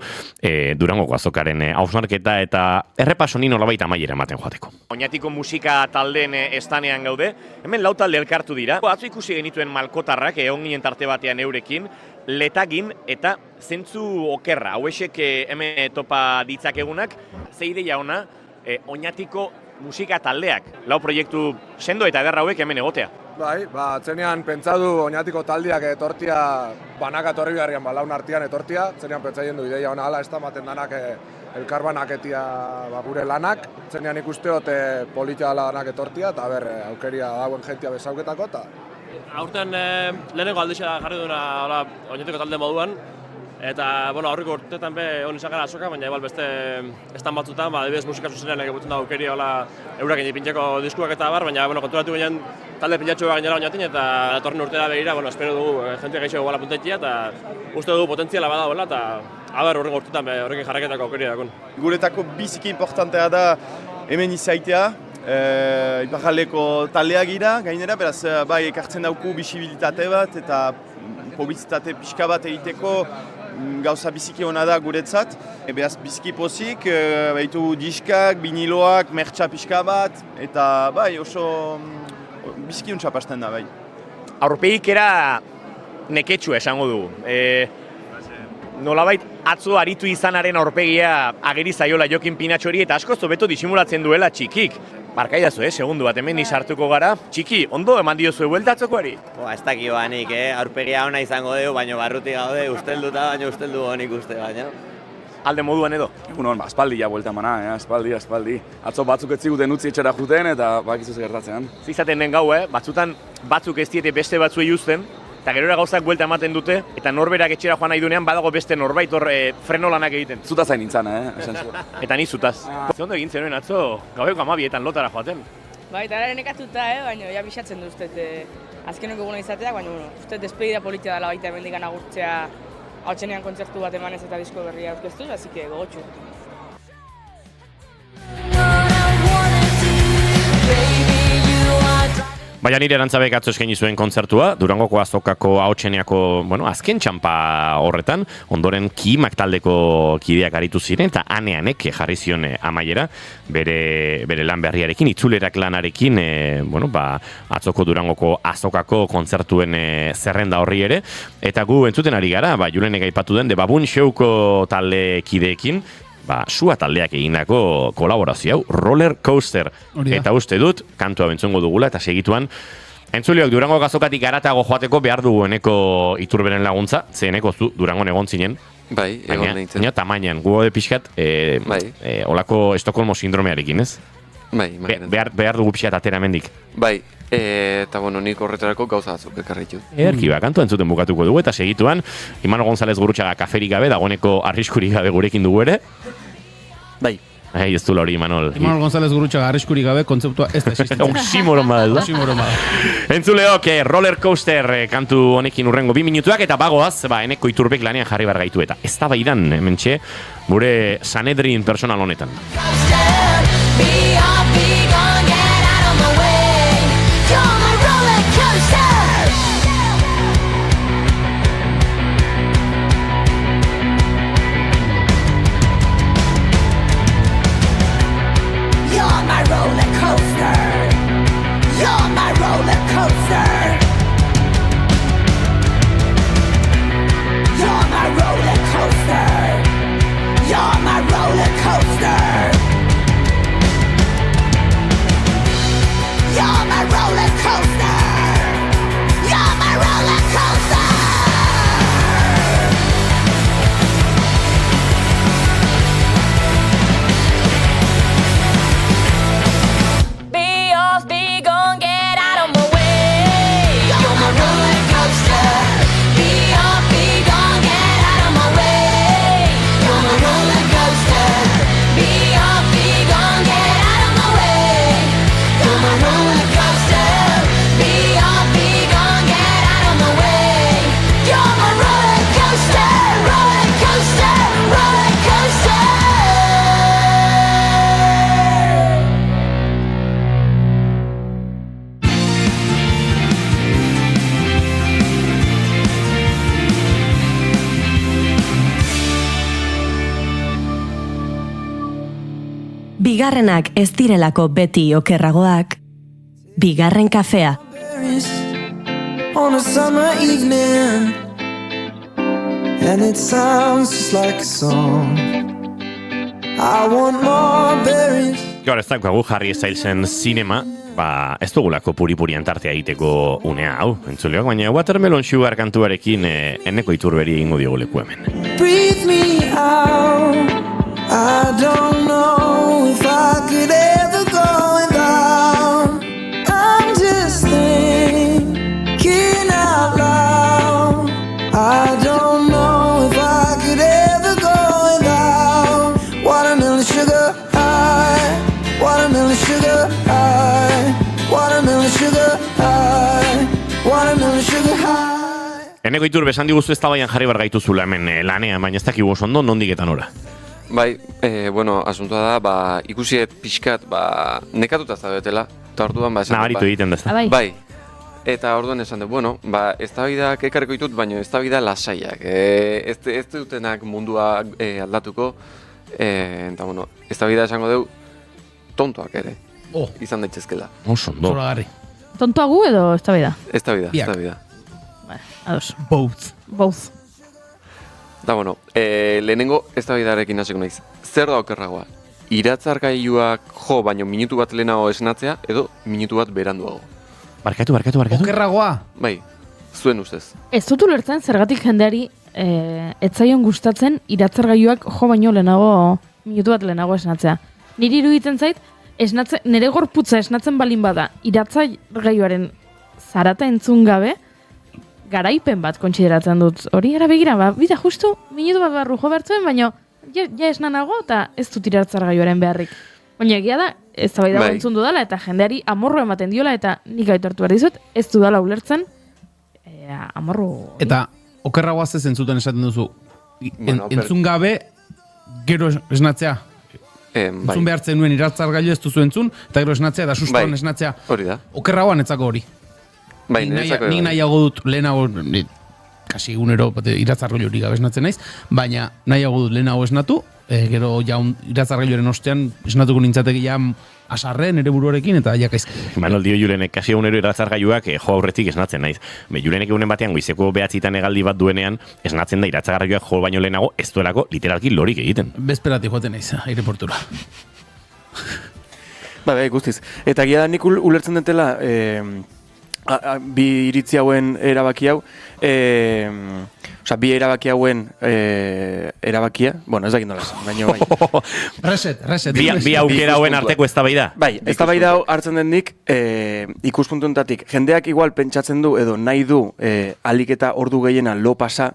B: Durangoko azokaren hausnarketa eta errepasoni nolabait amaiera ematen joateko.
K: Oñatiko musika taldeen estanean gaude, hemen 4 talde elkartu dira. Atzo ikusi genituen malkotarrak, egon ginen tarte batean eurekin, letagin eta zentzu okerra. Hauexek hemen topa ditzakegunak, ze ideia ona, Oñatiko musika taldeak. 4 proiektu sendo eta ederra hauek hemen egotea.
E: Bai, atzenean pentsadu Oñatiko taldeak etortia banaka etorri beharrian, laun artean etortia, atzenean pentsaien du ideia ona, ala ez da maten danak elkarbanaketia gure lanak, zenean ikusteot politia lanak etortia, eta aukeria dauen jentia bezauketako, eta...
N: Aurten lehenengo aldixera jarri duena Oñatiko talde moduan, eta aurriko urteetan hon izan gara azoka, baina beste estan batzutan, adibidez musika zuzenean egibutzen da aukeria eurak pintzeko diskuak eta baina konturatu ginen talde pintzatxo gainera Oñatin, eta datorren urtera begira, espero dugu jentia gaixo gala puntetxia, eta uste dugu potentziala badagoela, eta horrengo urteetan horrekin jarraketako aukeria dakon.
P: Guretako biziki importantea da hemen izaitea, Iparraldeko taldeak gira, gainera, beraz, ekartzen dauku bisibilitate bat eta publizitate pixka bat egiteko gauza biziki hona da guretzat. Beraz, biziki pozik, baitu diskak, biniloak, mertxa pixka bat, eta oso biziki untsa pasten da, bai.
K: Aurpegik era neketsua esango du. Nolabait atzo aritu izanaren aurpegia ageri zaiola Jokin Pinatxori eta askoz hobeto disimulatzen duela txikik. Barkaidazu, segundu bat hemen sartuko gara. Txiki, ondo eman diozue buelta atzokoari?
Q: Ez dakio banik, aurpegia ona izango dugu, baina barruti gaude, ustelduta, baina usteldu honik uste, baina.
K: Alde moduan edo?
V: Egunon, aspaldi buelta emana, aspaldi. Atzo batzuk ez ziguten utzi etxera juten eta bakizuz gertatzean.
K: Zizaten den gau, batzutan batzuk ez diete beste batzuei uzten, eta gerora gauzak buelta ematen dute, eta norberak etxera joan nahi duenean badago beste norbait hor freno lanak egiten.
V: Zutaz hain nintzen, esan zuen.
K: Eta ni zutaz. Zondo egin zenuen atzo, gaueko 12etan lotara joaten.
U: Eta eraren ekatuta, baina ja bisatzen du uste, azkeneko eguna izateak, baina uste despedida politia dela baita hemendikan agurtzea hautsenean kontzertu bat emanez eta disko berria aurkeztuz, así que gogotxu.
B: Baina nire erantzabek atzo eskaini zuen kontzertua, Durangoko azokako ahotseneako, azken txampa horretan, ondoren Kimak taldeko kideak aritu ziren, eta Aneanek jarri zion amaiera, bere lan berriarekin, itzulerak lanarekin, atzoko Durangoko azokako kontzertuen zerrenda horri ere, eta gu entzuten ari gara, Julenek aipatu den, The Baboon Showko talde kideekin, Sua taldeak egindako kolaborazio hau, Roller Coaster. Eta uste dut, kantua bentzongo dugula, eta segituan, entzuliok Durango gazokatik aratago joateko behar dugu eneko Iturberen laguntza, ze eneko zu Durango egon zinen.
J: Bai, egon nintzen.
B: Baina tamainan, gugo de pixkat, olako Estokolmo sindromearekin, ez?
J: Bai,
B: behar dugu pixkat atera mendik.
J: Bai, eta nik horretarako gauza batzuk ekarritu.
B: Erki kantu entzuten bukatuko dugu, eta segituan, Imano González Gurutxaga kaferik gabe, dagoeneko arriskurik gabe gurekin dugu ere.
J: Bai.
B: Ez du hori, Imanol.
D: Imanol González Gurutxaga arriskurik gabe, kontzeptua ez da existitzen.
B: Oximoron bada, Entzuleok, Roller Coaster kantu honekin urrengo 2 minutuak, eta bagoaz, eneko Iturbek lanean jarri bargaitu, eta ez da baidan, hementxe, gure Sanedrin personal honetan.
R: Bigarrenak ez direlako beti okerragoak. Bigarren kafea.
L: On a summer evening and it sounds just like a song. I want more berries.
B: Gaur ez daukagu Harry Stylesen zinema, ez dugulako puri-purian tartea egiteko unea hau, entzuleok, baina Watermelon Sugar kantuarekin eneko Iturberi egingo diogu leku hemen.
L: Breathe me out. I don't know if I could ever go without. I'm just thinking out loud. I don't know if I could ever go without. Watermelon sugar high. Watermelon sugar high. Watermelon sugar high. Watermelon sugar high.
B: Eneko Iturbe, esan diguztu ez tabaian jarri bargaituzula hemen lanean, baina ez dakigu oso ondo nondik eta nora.
J: Bai, asuntua da, ikusiet pixkat, nekatuta zaudetela, eta orduan,
B: nabaritu egiten da, ezta?
J: Bai, eta orduan esan dut, eztabaidak ekarriko ditut, baina eztabaida lasaiak. Ez dutenak mundua aldatuko, eta, eztabaida esango dugu, tontoak ere, izan daitezkela.
B: Oso, ondo.
C: Tontoa gu edo eztabaida?
J: Eztabaida.
C: Ados.
D: Both.
J: Da, lehenengo eztabaidarekin hasiko naiz. Zer da okerragoa? Iratzargailuak baino minutu bat lehenago esnatzea, edo minutu bat beranduago?
B: Barkatu.
D: Okerragoa?
J: Bai, zuen ustez.
C: Ez dut ulertzen zergatik jendeari etzaion gustatzen iratzargailuak baino lehenago, minutu bat lehenago esnatzea. Niri iruditzen zait, nire gorputza esnatzen balin bada, iratzargailuaren zarata entzun gabe, garaipen bat kontsideratzen dut. Hori ara begira, bida justu, minutu bat barru jo bertzuen, baina ja esnanago eta ez dut iratzargailuaren beharrik. Baina egia da, ez da bai dago entzun dudala, eta jendeari amorro ematen diola, eta nik aitortu behar dizut, ez dudala ulertzen, amorro...
D: Eta okerragoaz ez entzuten esaten duzu, entzun gabe, gero esnatzea. Entzun behartzen nuen iratzargailu ez duzu entzun, eta gero esnatzea, da sustoan esnatzea.
J: Hori da.
D: Okerragoa netzako hori. Nik nahiago dut lehenago, kasi egunero iratzargailu hori gabe esnatzen naiz, baina nahiago dut lehenago esnatu, Gero jaun iratzargailuaren ostean esnatuko nintzateke ja asarren ere buruarekin eta jakaiz.
B: Manol dio Julenek kasi egunero iratzargailuak jo aurretik esnatzen naiz. Julenek egunen batean goizeko 9 hegaldi bat duenean esnatzen da iratzargailuak jo baino lehenago ez duelako literalki lorik egiten.
D: Bezperatik joaten naiz aireportura.
O: Bai, guztiz. Eta gira nik ulertzen dutela bi iritzi hauen erabaki hau, bi erabaki hauen erabakia, bueno, ez dakit nola esan, baina bai.
D: Reset.
B: Bi aukera hauen arteko eztabaida.
O: Bai, eztabaida hau hartzen den nik ikuspuntuetatik. Jendeak igual pentsatzen du edo nahi du alik eta ordu gehiena lo pasa,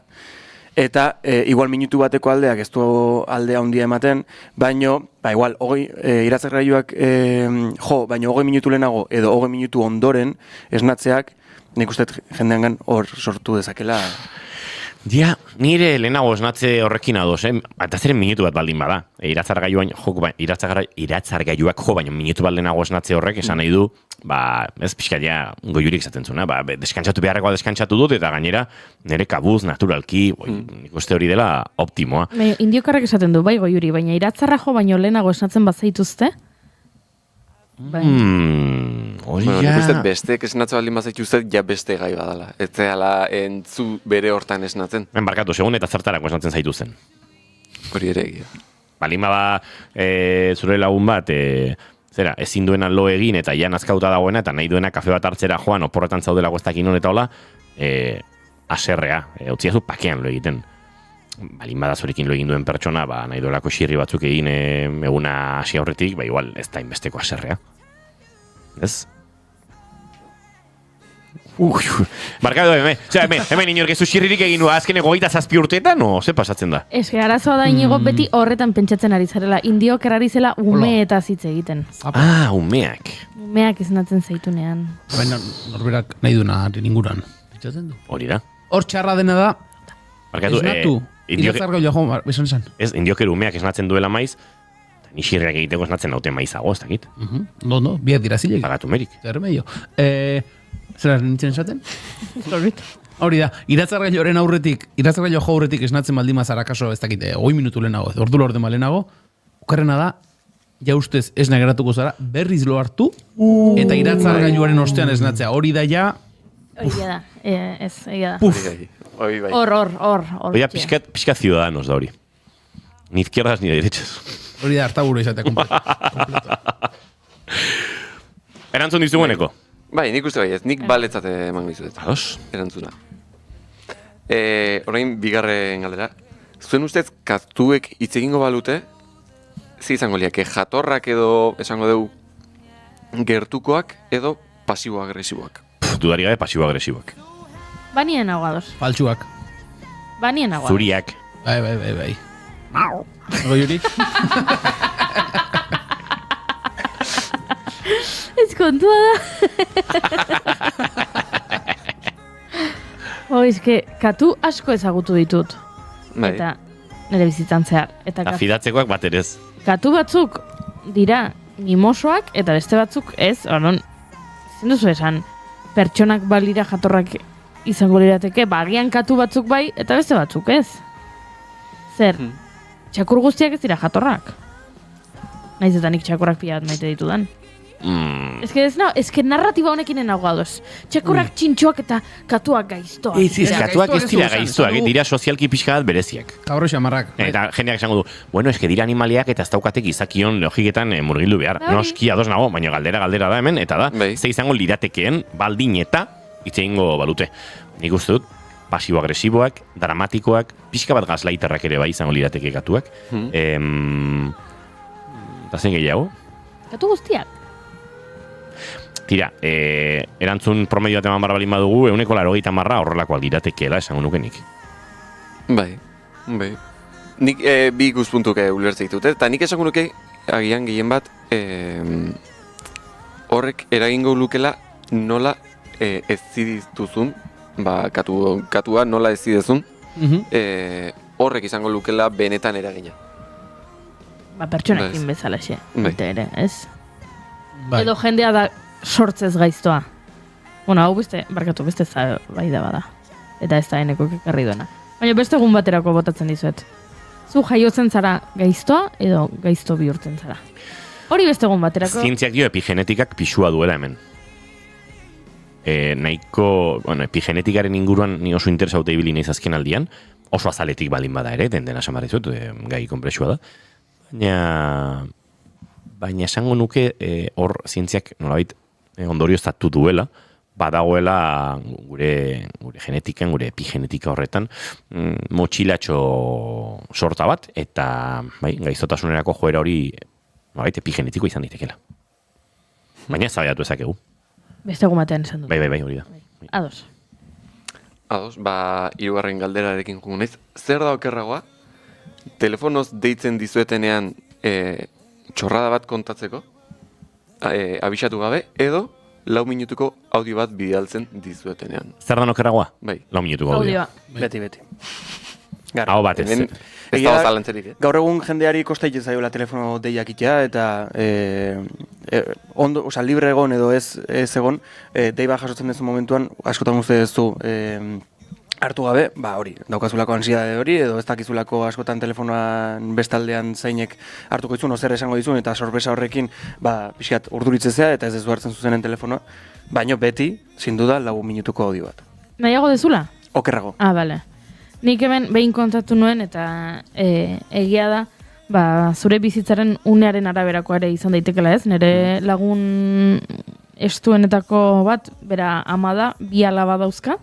O: eta igual minutu bateko aldeak ez du aldea handia ematen, baino, igual, iratzargailuak baino 20 minutu lehenago edo 20 minutu ondoren esnatzeak, nik uste jendeangan hor sortu dezakela.
B: Ja, nire lehenago esnatze horrekin ados, eta zeren minutu bat baldin bada. Iratzargailuak jo baino minutu bat lehenago esnatze horrek esan nahi du, ez pixka ja goiurik zaten zuna, deskantzatu beharrekoa deskantzatu dut, eta gainera nire kabuz, naturalki, nik uste hori dela optimoa.
C: Indiokarrak esaten du, bai goiuri, baina iratzarra jo baino lehenago esnatzen bazaituzte?
J: Nik uste bestek esnatze baldin bazaituzte, ja beste gai badala. Ez zehala entzu bere hortan esnatzen.
B: Barkatu, segun eta zertarako esnatzen zaituzten.
J: Hori ere egia.
B: Baldin bada zure lagun bat, ezin duena lo egin eta ja nazkauta dagoena eta nahi duena kafe bat hartzera joan oporretan zaudelako ez dakin hon eta hola, aserrea, utziazu pakean lo egiten. Balin bada zurekin lo egin duen pertsona, nahi duelako xirri batzuk egin eguna hasi aurretik, igual ez da inbesteko aserrea. Ez? Barkatu, hemen inork ez du xirririk egin du azkeneko 27 urteetan, o ze pasatzen da?
C: Ez que arazoa da inigo beti horretan pentsatzen ari zarela, indiok erari zela umeetaz hitz egiten.
B: Umeak.
C: Umeak esnatzen zaitunean.
D: Baina norberak nahi duena inguran. Pentsatzen du.
B: Hori da.
D: Hor txarra dena da, esnatu, iratzargailua jo, esan esan.
B: Ez, indioker umeak esnatzen duela maiz, ni xirriak egiteko esnatzen naute maizago, ez dakit.
D: No, biak dira zilek.
B: Pagatu merik.
D: Zerremeio. Zera nintzen esaten? Hori da, iratzargailuaren iratzargailua jo aurretik esnatzen baldin mazara kaso, ez dakit, 20 minutu lehenago, ordu orden lehenago, okerrena da, ja ustez esna geratuko zara, berriz lo hartu, eta iratzargailuaren ostean esnatzea. Hori da ja...
C: Hori da, ez, egia da. Hor.
B: Hori da, pixka ciudadanos da hori. Ni izquierdas ni derechas.
D: Hori da, hartaburu izatea kompleto.
B: Erantzun dizugueneko?
J: Bai, nik uste baiet, nik baletzate eman gizuet. Erantzuna. Orain, bigarren galdera. Zuen ustez, katuek hitz egingo balute, zi izango liake, jatorrak edo, esango dugu, gertukoak edo pasibo-agresiboak?
B: Dudari gabe pasibo-agresiboak.
C: Banien aguados.
D: Faltsuak.
C: Banien aguados.
B: Zuriak.
D: Bai. Goiuri?
C: Ez kontua da. Eske, katu asko ezagutu ditut. Eta nire bizitzan zehar.
B: Eta fidatzekoak bat ere ez.
C: Katu batzuk dira mimosoak eta beste batzuk ez. Zen duzu esan, pertsonak balira jatorrak izango lirateke, agian katu batzuk bai eta beste batzuk ez. Zer, txakur guztiak ez dira jatorrak. Naiz eta nik txakurrak pila bat maite ditudan. Ez que narratiba honekin enagoadoz. Txakurrak txintxoak eta katuak gaiztoak.
B: Katuak ez dira gaiztoak, dira sozialki pixka bat bereziak.
D: Gaurro xamarrak.
B: Eta jendeak esango du, dira animaliak eta ez daukatek izakion logiketan murgildu behar. Noski ados nago, baina galdera da hemen, eta da, ze izango liratekeen baldin eta hitz egingo balute. Nik uste dut, pasibo-agresiboak, dramatikoak, pixka bat gazlaiterrak ere bai izango lirateke katuak. Eta zen gehiago?
C: Katu guztiak.
B: Tira, erantzun promedio bat eman barra balin badugu, 180 horrelakoak liratekeela esango nukenik.
J: Bai. Nik bi ikuspuntuke ulertze ditut, eta nik esango nuke agian gehien bat horrek eragingo lukela nola ez zidiztuzun, katua nola ez zidezun, horrek izango lukela benetan eragina.
C: Pertsonekin bezala xe, ere, ez? Edo jendea da sortzez gaiztoa. Hau beste bai da bada. Eta ez da eneko kekarri duena. Baina beste egun baterako botatzen dizuet. zu jaiotzen zara gaiztoa edo gaizto bihurtzen zara. Hori beste egun baterako.
B: Zientziak dio epigenetikak pisua duela hemen. Nahiko, epigenetikaren inguruan ni oso interesaute ibili naiz azken aldian, oso azaletik baldin bada ere, dena esan barrizut, gai konplexua da. Baina esango nuke hor zientziak nolabait ondorioztatu duela, badagoela gure genetikan, gure epigenetika horretan, motxilatxo sorta bat, eta gaizotasunerako joera hori epigenetiko izan daitekela. Baina ez zabaiatu ezakegu.
C: Beste egun batean esan dut.
B: Bai, hori da.
C: Ados.
J: Hirugarren galderarekin jugu naiz. Zer da okerragoa? Telefonoz deitzen dizuetenean txorrada bat kontatzeko, abisatu gabe, edo 4 minutuko audio bat bidaltzen dizuetenean.
B: Zer da okerragoa?
J: Bai.
B: 4 minutuko audio.
O: Beti.
B: Hau bat ez.
J: Ez da zalantzerik,
O: Gaur egun jendeari kosta egiten zaiola telefono deiak itea, eta libre egon edo ez egon, dei bat jasotzen dezu momentuan, askotan uste duzu hartu gabe, hori, daukazulako ansiedade hori, edo ez dakizulako askotan telefonoan bestaldean zeinek hartuko izun, ozer esango dizun, eta sorpresa horrekin, pixkat urduritzezea, eta ez dezu hartzen zuzenen telefonoa, baino beti, sin duda, 4 minutuko audio bat.
C: Nahiago dezula?
O: Okerrago.
C: Bale. Nik hemen behin kontatu nuen, eta egia da, zure bizitzaren unearen araberakoa ere izan daitekela ez, nire lagun estuenetako bat, bera ama da, 2 alaba dauzka,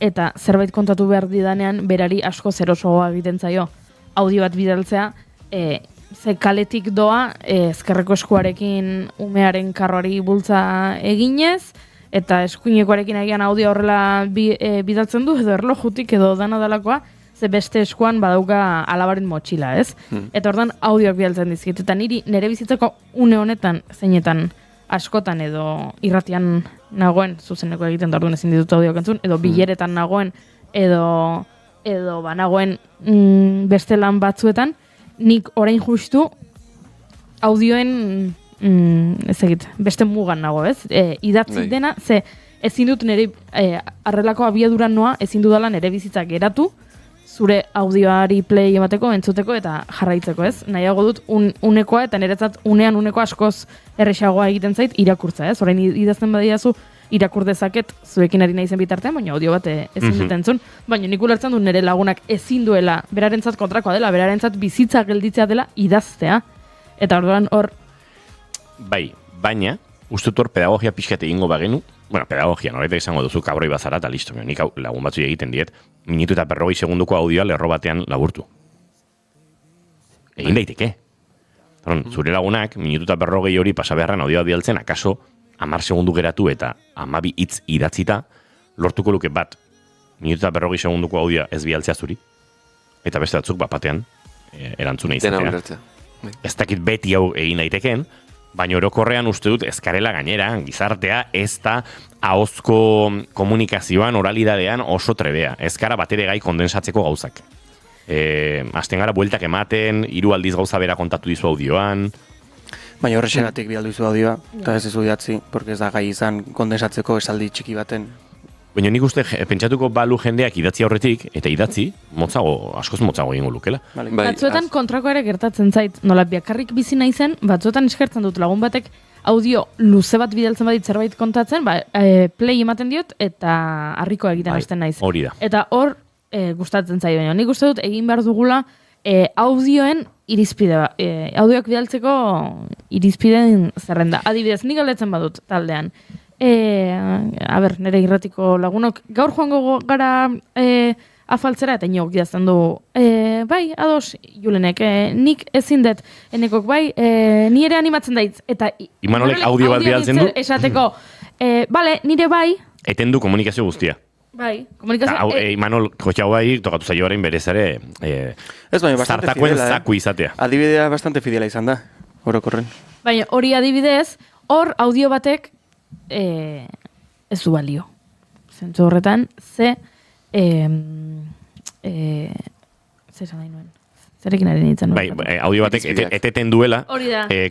C: eta zerbait kontatu behar didanean, berari asko zerosogoa egiten zaio. Audio bat bidaltzea, ze kaletik doa, ezkerreko eskuarekin umearen karroari bultza eginez, eta eskuinekoarekin agian audio horrela bidaltzen du, edo erlojutik edo dana dalakoa, ze beste eskuan badauka alabaren motxila, ez? Eta ordan audioak bidaltzen dizkit, eta nire bizitzako une honetan, zeinetan askotan edo irratian nagoen, zuzeneko egiten da orduan ezin ditut audioak entzun, edo bileretan nagoen, edo nagoen beste lan batzuetan, nik orain justu audioen beste mugan nago, ez? Idatzi dena, ze ezin dut nire arrelako abiaduran noa, ezin dudala nire bizitzak geratu, zure audioari play emateko, entzuteko eta jarraitzeko, ez? Nahiago dut unekoa eta niretzat unean uneko askoz erresagoa egiten zait irakurtza, ez? Orain idazten badiazu irakur dezaket zuekin ari naizen bitartean, baina audio bat ezin dut entzun. Baina nik ulertzen du nire lagunak ezin duela, berarentzat kontrakoa dela, berarentzat bizitza gelditzea dela idaztea. Eta orduan hor...
B: Bai, baina, uste hor pedagogia pixkat egingo bagenu, pedagogia, noretek izango duzu kabroi bazara eta listo. Nik lagun batzu egiten diet, minutu eta 40 segunduko audioa lerro batean laburtu. Egin daiteke. Zure lagunak, minutu eta 40 hori pasabeharran audioa bidaltzen, akaso 10 segundu geratu eta 12 hitz idatzita, lortuko luke bat, minutu eta 40 segunduko audioa ez bidaltzea zuri, eta beste batzuk batean erantzuna izatea. Ez dakit beti hau egin daitekeen, baina orokorrean uste dut ezkarela gainera, gizartea ez da ahozko komunikazioan, oralidadean oso trebea. Ezkara batere gai kondensatzeko gauzak. Azten gara bueltak ematen, 3 aldiz gauza bera kontatu dizu audioan.
O: Baina horrexegatik bialdu izu audioa, eta ez idatzi, porque ez da gai izan kondensatzeko esaldi txiki baten.
B: Baina nik uste pentsatuko balu jendeak idatzi aurretik, eta idatzi, askoz motzago egingo lukela.
C: Batzuetan kontrako ere gertatzen zait, nola biakarrik bizi naizen, batzuetan eskertzen dut lagun batek audio luze bat bidaltzen badit zerbait kontatzen, play ematen diot, eta harriko egiten hasten naiz.
B: Hori da.
C: Eta hor gustatzen zait, baina nik uste dut egin behar dugula audioen irizpide, audioak bidaltzeko irizpideen zerrenda. Adibidez, nik galdetzen badut taldean. Nire irratiko lagunok, gaur joango gara afaltzera, eta inok idazten du, bai, ados, Julenek, nik ezin dut, enekok, bai, ni ere animatzen daitz, eta
B: Imanolek audio bat bidaltzen du,
C: esateko, bale, nire bai,
B: eten du komunikazio guztia.
C: Bai, komunikazio...
B: Imanol, kotxau bai, tokatu zaio horrein berez ere, zartakoen zaku izatea.
O: Adibidea bastante fidela izan da, orokorren.
C: Baina hori adibidez, hor audio batek ez du balio. Zentzu horretan, ze esan nahi nuen. Zerekin ari nintzen.
B: Bai, audio batek eteten duela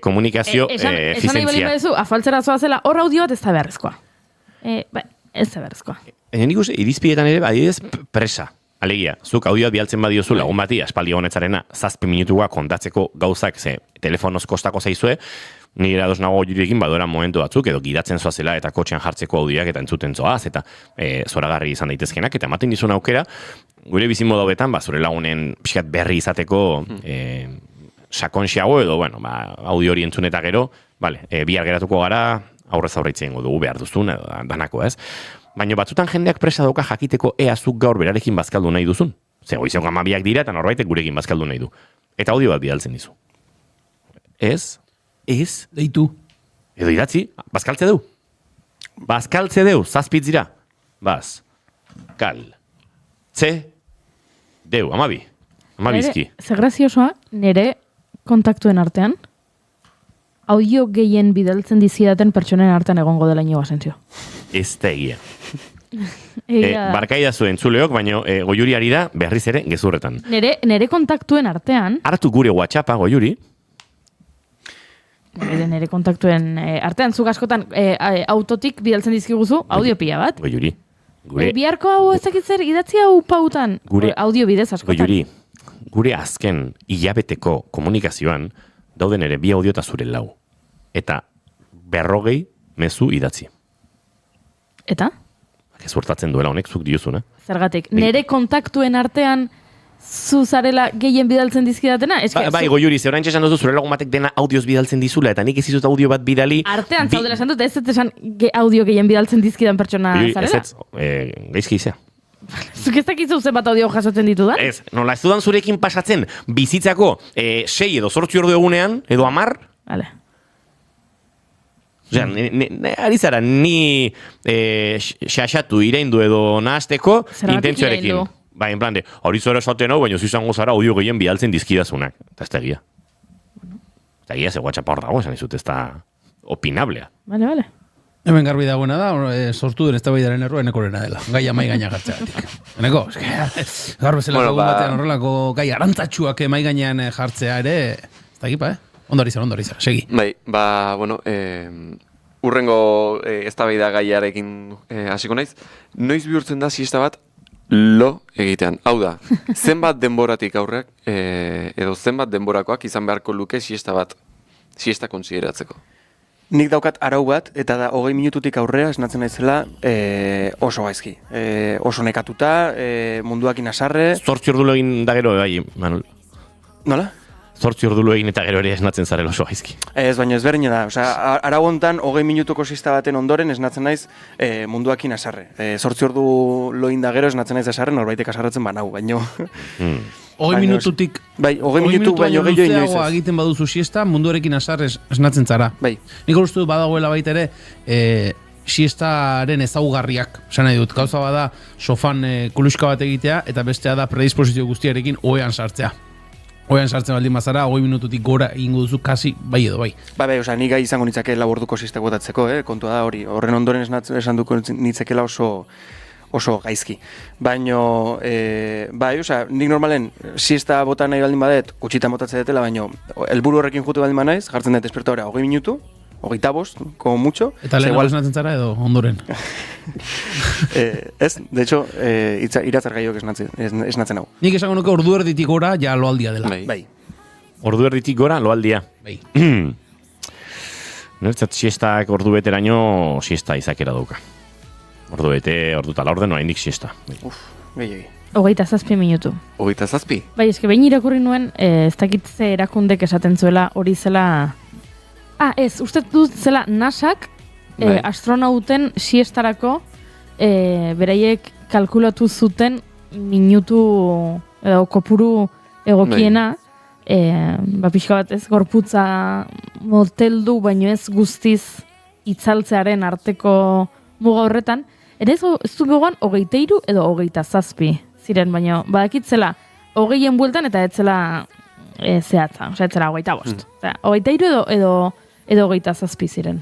B: komunikazio efizientzia.
C: Esan nahi balio bezu, afaltzera zoazela, hor audio bat ez da beharrezkoa. Ez da beharrezkoa.
B: Nik uste, irizpidetan ere, adibidez, presa. Alegia, zuk audioa bialtzen badiozu lagun bati, aspaldi honetzarena, 7 minutua kontatzeko gauzak, ze telefonoz kostako zaizue, nire ados nago Goiurirekin badoera momentu batzuk, edo gidatzen zoazela eta kotxean jartzeko audioak eta entzuten zoaz, eta zoragarri izan daitezkenak, eta ematen dizun aukera, gure bizimo daudetan, zure lagunen pixkat berri izateko sakonxiago edo, bueno, audio hori entzun eta gero, bihar geratuko gara, aurrez aurreitzen dugu behar duzun, edo danako ez. Baina batzutan jendeak presa dauka jakiteko ea zuk gaur berarekin bazkaldu nahi duzun. Ze goizeko 12 dira eta norbaitek gurekin bazkaldu nahi du. Eta audio bat bidaltzen dizu. Ez?
D: Deitu.
B: Edo idatzi, bazkaltze deu. Bazkaltze deu, 7 dira. Baz. Kal. Tze. Deu, 12. 12.
C: Ze graziosoa, nire kontaktuen artean, audio gehien bidaltzen dizidaten pertsonen artean egongo dela Iñigo Asencio.
B: Ez da egia. Barkaida zuen entzuleok, baina Goiuri ari da berriz ere gezurretan.
C: Nere kontaktuen artean...
B: Hartu gure WhatsAppa, Goiuri.
C: Nere kontaktuen artean, zuk askotan autotik bidaltzen dizkiguzu, audio pila bat.
B: Goiuri.
C: Biharko hau ezakitzer, idatzi hau pautan, audio bidez askotan.
B: Goiuri, gure azken hilabeteko komunikazioan, dauden ere 2 audio eta zure 4. Eta 40 mezu idatzi.
C: Eta?
B: Gezurtatzen duela honek zuk diozuna.
C: Zergatik, nere kontaktuen artean zuzarela gehien bidaltzen dizkidatena?
B: Bai, Goiuri, ze orain txesan duzu zure lagun batek dena audioz bidaltzen dizula, eta nik ez izut audio bat bidali...
C: Artean zaudela esan dut, ez esan audio gehien bidaltzen dizkidan pertsona zarela?
B: Gaizki izea.
C: Zuk ez dakizu zenbat audio jasotzen ditu da?
B: Ez, nola ez dudan zurekin pasatzen bizitzako 6 edo 8 ordu egunean, edo 10.
C: Vale.
B: Osea, ari zara, ni xaxatu ireindu edo nahazteko intentzioarekin. Ba, en plan de, hori zora esaten hau, baina zizango zara audio gehien bidaltzen dizkidazunak. Eta ez da egia. Eta egia ze WhatsApp hor dago, esan izut, ez da opinablea.
C: Vale.
D: Hemen garbi dagoena da, sortu den eztabaidaren errua enekorena dela. Gaia mai gaina jartzeatik. Eneko, gaur bezala lagun batean horrelako gai arantzatsuak mai gainean jartzea ere, ez da egipa, Ondo ari zara, segi.
J: Bai, bueno, urrengo eztabaida gaiarekin hasiko naiz. Noiz bihurtzen da siesta bat lo egitean. Hau da, zenbat denboratik aurreak, edo zenbat denborakoak izan beharko luke siesta konsideratzeko.
O: Nik daukat arau bat, eta da 20 minututik aurrera esnatzen naizela oso gaizki. Oso nekatuta, munduakin asarre...
B: 8 ordu egin da gero, bai, Manuel.
O: Nola?
B: 8 ordu egin eta gero ere esnatzen zarela oso gaizki.
O: Ez, baina ezberdina da. Osea, arau hontan 20 minutuko siesta baten ondoren esnatzen naiz munduakin asarre. 8 ordu loin da gero esnatzen naiz asarre, norbaitek asarratzen banau, baino...
D: 20 minututik...
O: Bai, 20 minutu baino gehiago inoiz ez.
D: Egiten baduzu siesta, munduarekin asar esnatzen zara.
O: Bai.
D: Nik uste dut badagoela baita ere, siestaren ezaugarriak, esan nahi dut, gauza bada sofan kuluska bat egitea, eta bestea da predisposizio guztiarekin ohean sartzea. Ohean sartzen baldin bazara, 20 minututik gora egingo duzu kasi bai edo bai.
O: Bai, osea, nik gai izango nitzake laborduko siestak botatzeko, kontua da hori. Horren ondoren esan duko nitzakela oso gaizki. Baino, bai, osea, nik normalen siesta bota nahi baldin badet, gutxitan botatze detela, baino, helburu horrekin jute baldin banaiz, jartzen dut despertadora 20 minutu, 25, como mucho.
D: Eta lehenago esnatzen zara edo ondoren?
O: Ez, de hecho, iratzar gaiok esnatzen hau.
D: Nik esango nuke ordu erditik gora, ja loaldia dela.
O: Bai.
B: Ordu erditik gora, loaldia.
D: Bai.
B: Nertzat siestak ordu beteraino siesta izakera dauka. Ordu bete, ordu tala orden, oraindik siesta.
O: Gehiagi.
C: 27 minutu.
J: 27?
C: Bai, eske behin irakurri nuen, ez dakitze erakundek esaten zuela hori zela... ez, uste dut zela NASAk astronauten siestarako beraiek kalkulatu zuten minutu edo kopuru egokiena, pixka bat ez, gorputza moteldu, baino ez guztiz itzaltzearen arteko muga horretan. Ere ez du gogoan 23 edo 27 ziren, baina badakitzela 20en bueltan eta etzela zehatza, osea etzela 25. 23 edo 27 ziren.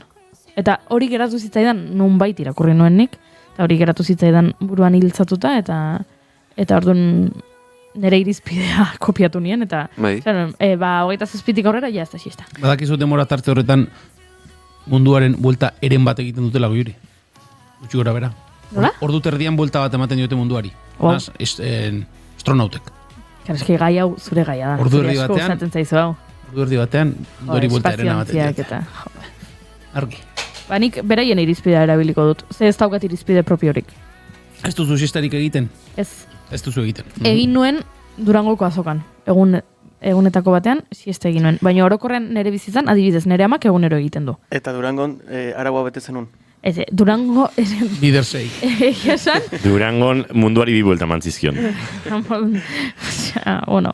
C: Eta hori geratu zitzaidan nunbait irakurri nuen nik, eta hori geratu zitzaidan buruan hiltzatuta, eta orduan nire irizpidea kopiatu nien, eta 27tik aurrera ja ez da siesta.
D: Badakizu demora tarte horretan munduaren buelta eren bat egiten dutela Goiuri. Gutxi gora bera.
C: Nola?
D: Ordu terdian buelta bat ematen diote munduari.
C: Wow.
D: Astronautek.
C: Eski gai hau zure gaia da.
D: Ordu erdi
C: Zure asko
D: batean.
C: gustatzen zaizu hau.
D: Ordu erdi batean, dori bultaren
C: espaziontziak
D: amaten.
C: eta.
D: Argi.
C: Ba, nik beraien irizpidea erabiliko dut. Ze ez daukat irizpide propiorik.
D: Ez duzu siestarik egiten?
C: Ez.
D: Ez duzu egiten.
C: Egin nuen Durangoko azokan. Egunetako batean, siesta egin nuen. Baina orokorrean nire bizitzan, adibidez, nire amak egunero egiten du.
O: Eta Durangon araua bete zenun?
C: Ez, Durango...
D: Bidersei.
C: Esan?
B: Durangon munduari bi buelta mantzizkion.
C: Bueno.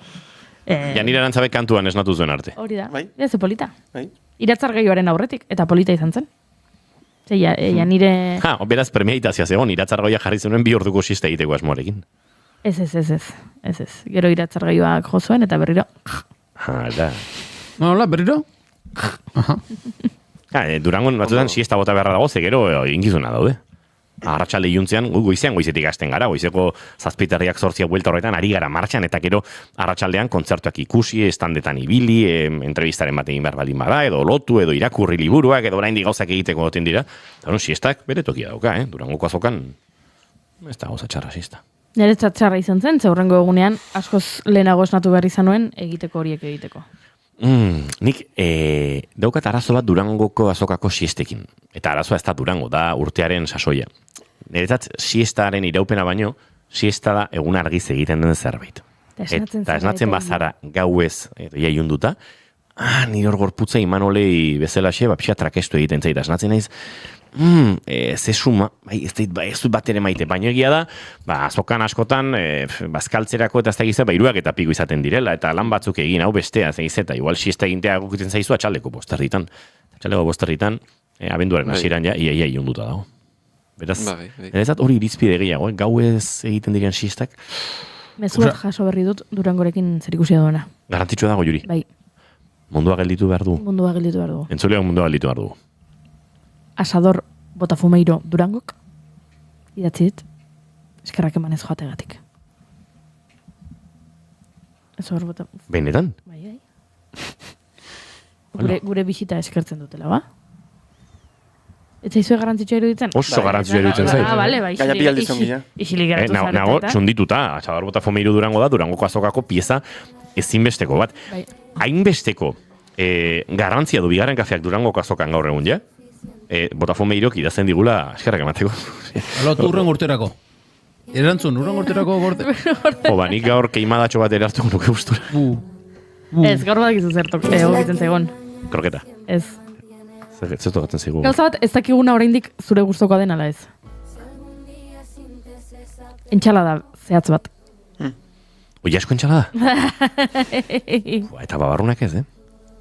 B: Janira Arantzabe kantuan esnatu zuen arte.
C: Hori da.
O: Bai?
C: Ez polita.
O: Bai?
C: Iratzar gehioaren aurretik, eta polita izan zen. Ze, Janire...
B: Ha, beraz premiaitazia zegoen, iratzargoia jarri zenuen 2 orduko siesta egiteko asmoarekin.
C: Ez. Gero iratzar gehioak jo zuen, eta berriro...
B: Hala.
D: Hola, berriro?
B: Durangon batzutan siesta bota beharra dago, ze gero ingizuna daude. Arratsalde iluntzean, goizean goizetik hasten gara, goizeko 7:00 8:00 buelta horretan ari gara martxan, eta gero arratsaldean kontzertuak ikusi, estandetan ibili, entrevistaren bat egin behar baldin bada, edo lotu, edo irakurri liburuak, edo oraindik gauzak egiteko goten dira. Eta siestak bere tokia dauka, Durangoko azokan ez da gauza txarra siesta.
C: Nire txarra izan zen, zeurrengo egunean askoz lehenago esnatu behar izan nuen egiteko horiek egiteko.
B: Nik daukat arazo bat Durangoko azokako siestekin. Eta arazoa ez da Durango, da urtearen sasoia. Niretzat siestaren iraupena baino, siesta da egun argiz egiten den zerbait. Eta esnatzen bazara gauez jaiunduta, nire hor gorputza Imanolei bezalaxe, pixka trakestu egiten zaita. Esnatzen naiz, ze suma, ez dut bat ere maite, baina egia da, azokan askotan, bazkaltzerako eta ez da gizet, 3 eta piko izaten direla, eta lan batzuk egin, hau bestea, ez eta igual siesta egintea gukiten zaizu atxaldeko 5:00. Atxaldeko 5:00, abenduaren hasieran ja, ia iunduta dago. Beraz, ez hori irizpide gehiago, gauez egiten diren siestak.
C: Mezuak jaso berri dut Durangorekin zerikusia duena.
B: Garrantzitsua dago, Juri?
C: Bai.
B: Mundua gelditu behar du?
C: Mundua gelditu behar du.
B: Entzuleak mundua gelditu behar du.
C: Asador Botafumeiro Durangok, idatzi dit, eskerrak emanez joategatik. Asador Botafumeiro.
B: Benetan?
C: Bai. Gure bisita eskertzen dutela, ba? Ez zaizue garrantzitsua iruditzen?
B: Oso garrantzitsua iruditzen zait.
C: Bale, bai. Isilik geratu zarete.
B: Nago, txundituta, Asador Botafumeiro Durango da, Durangoko azokako pieza ezinbesteko bat. Hainbesteko garrantzia du bigarren kafeak Durangoko azokan gaur egun, ja? Botafumeirok idazten digula eskerrak emateko.
D: Alo, urren urterako. Erantzun, urren urterako gorte.
B: Nik gaur keimadatxo bat erartu nuke gustura.
C: Ez, gaur bat gizu zertok, egokitzen zegoen.
B: Kroketa.
C: Ez.
B: Zertu gaten zigu.
C: Gauza bat, ez dakiguna oraindik zure gustokoa den ala ez. Entxalada zehatz bat.
B: Oi, asko entxalada? Eta babarrunak ez,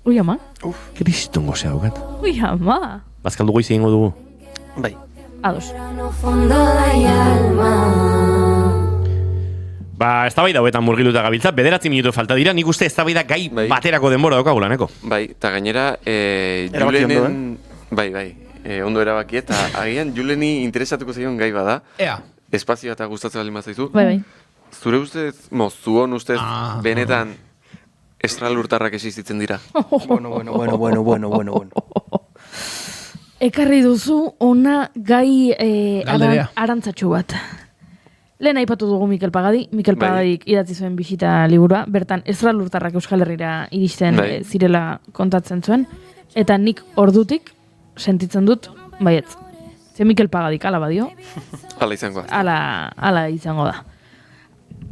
C: Ui, ama.
B: Kristongo zea dukat.
C: Ui, ama.
B: Bazkaldu goiz egingo dugu?
O: Bai.
C: Ados.
B: Eztabaida hauetan murgiluta gabiltza, 9 minutu falta dira, nik uste eztabaida gai baterako denbora daukagula, neko?
J: Bai, eta gainera, Julenen... Bai, ondo erabaki, eta agian Juleni interesatuko zaion gai bada.
D: Ea.
J: Espazioa eta gustatzen baldin bazaizu.
C: Bai.
J: Zure ustez, zuon ustez, benetan estralurtarrak existitzen dira.
O: Bueno.
C: Ekarri duzu ona gai arantzatxu bat. Lehen aipatu dugu Mikel Pagadi. Mikel Pagadik idatzi zuen bisita liburua. Bertan, estralurtarrak Euskal Herrira iristen zirela kontatzen zuen. Eta nik ordutik sentitzen dut, baietz. Ze Mikel Pagadik ala badio.
J: Ala izango da.
C: Ala izango da.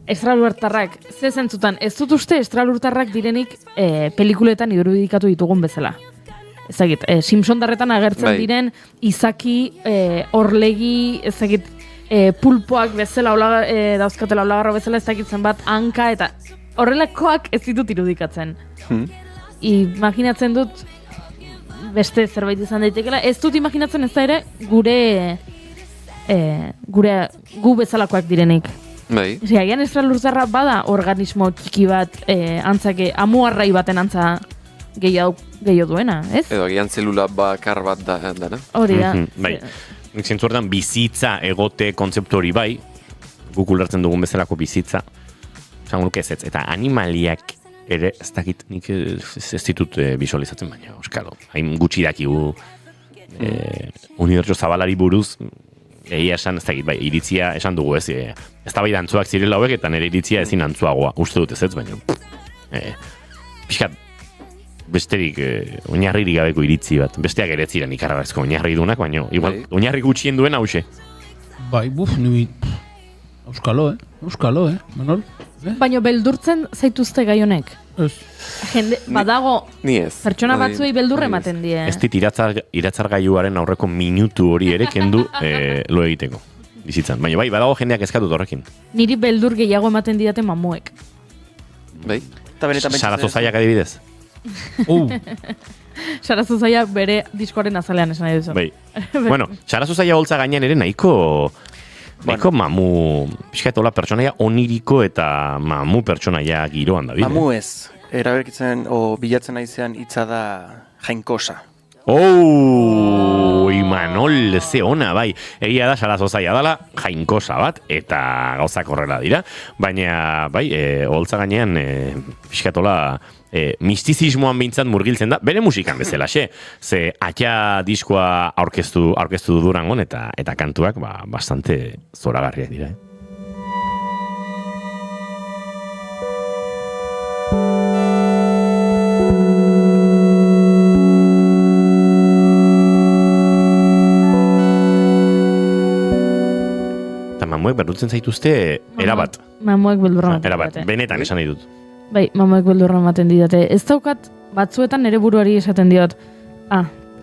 C: Estralurtarrak, ze zentzutan, ez dut uste estralurtarrak direnik pelikuletan irudikatu ditugun bezala. Ezagit, Simpsondarretan agertzen diren izaki, orlegi, ezagit, pulpoak bezala, dauzkatela olagarro bezala, ez dakitzen bat, hanka, eta horrelakoak ez ditut irudikatzen. Imaginatzen dut, beste zerbait izan daitekela, ez dut imaginatzen ez da ere, gu bezalakoak direnik.
J: Bai.
C: Agian estralurtarra bada organismo txiki bat, antzake, amuarrai baten antza gehiago duena, ez?
J: Edo agian zelula bakar bat dana.
C: Hori da.
B: Bai. Nik zentzu hortan bizitza egote kontzeptu hori bai, guk ulertzen dugun bezalako bizitza, zango nuke ez, eta animaliak ere, ez dakit, nik ez ditut visualizatzen, baina, euskalo, hain gutxi dakigu unibertso zabalari buruz, egia esan, ez dakit, bai, iritzia esan dugu ez, ez da bai da antzuak zirela hauek, eta nire iritzia ezin antzuagoa, uste dut ez, baina, pixkat, besterik oinarririk gabeko iritzi bat, besteak ere ziren ikarrarezko oinarri dunak, baina, igual, oinarri gutxien duen hause.
D: Bai, Euskalo, Manol?
C: Baina beldurtzen zaituzte gai honek? Jende, badago, pertsona batzuei beldurre ematen die.
B: Ez dit iratzargailuaren aurreko minutu hori ere kendu lo egiteko, bizitzan. Baina bai, badago jendeak eskatut horrekin.
C: Niri beldur gehiago ematen didate mamuek.
J: Bai?
B: Sarazozaiak adibidez.
C: Sarazozaia bere diskoaren azalean esan nahi duzu.
B: Bai. Bueno, Sarazozaia holtza gainean ere nahiko mamu, pixkatola pertsonaia oniriko eta mamu pertsonaia giroan da.
O: Mamu ez, eraberkitzen o bilatzen naizean hitza da jainkosa.
B: Imanol, ze ona, bai. Egia da, Sarazozaia dala, jainkosa bat, eta gauzak horrela dira. Baina, bai, holtza gainean, pixkatola, mistizismoan bintzat murgiltzen da, bere musikan bezala, ze atxa diskoa aurkeztu Durangon eta kantuak bastante zoragarriak dira. Eta mamuek berdurtzen zaituzte erabat.
C: Mamuek beldurra ematen
B: erabat, benetan esan nahi dut.
C: Bai, mamuek beldurra ematen didate. Ez daukat, batzuetan nere buruari esaten diot,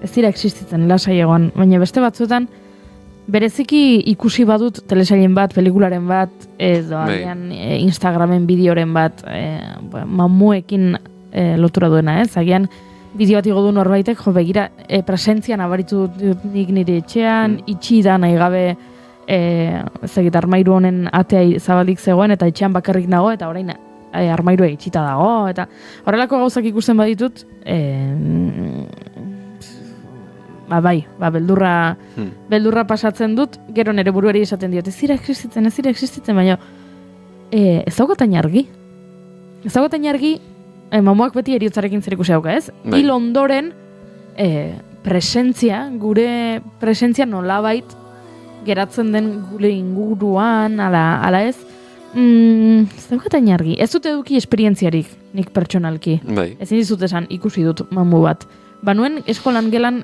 C: ez dira existitzen, lasai egon, baina beste batzuetan, bereziki ikusi badut telesailen bat, pelikularen bat, edo agian Instagramen bideoren bat, mamuekin lotura duena, ez? Agian bideo bat igo du norbaitek, jo, begira, presentzian abaritu dut nik nire etxean, itxi da nahi gabe, ezagit, armairu honen atea zabalik zegoen, eta etxean bakarrik nago, eta orain armairua itxita dago, eta horrelako gauzak ikusten baditut, beldurra pasatzen dut, gero nere buruari esaten diot, ez dira existitzen, baina ez daukatain argi. Ez daukatain argi, mamuak beti eriotzarekin zer ikusi dauka, ez? Hil ondoren, gure presentzia nolabait geratzen den gure inguruan, ala ez, ez daukatain argi. Ez dut eduki esperientziarik, nik pertsonalki. Ezin dizut esan, ikusi dut mamu bat. Banuen eskolan gelan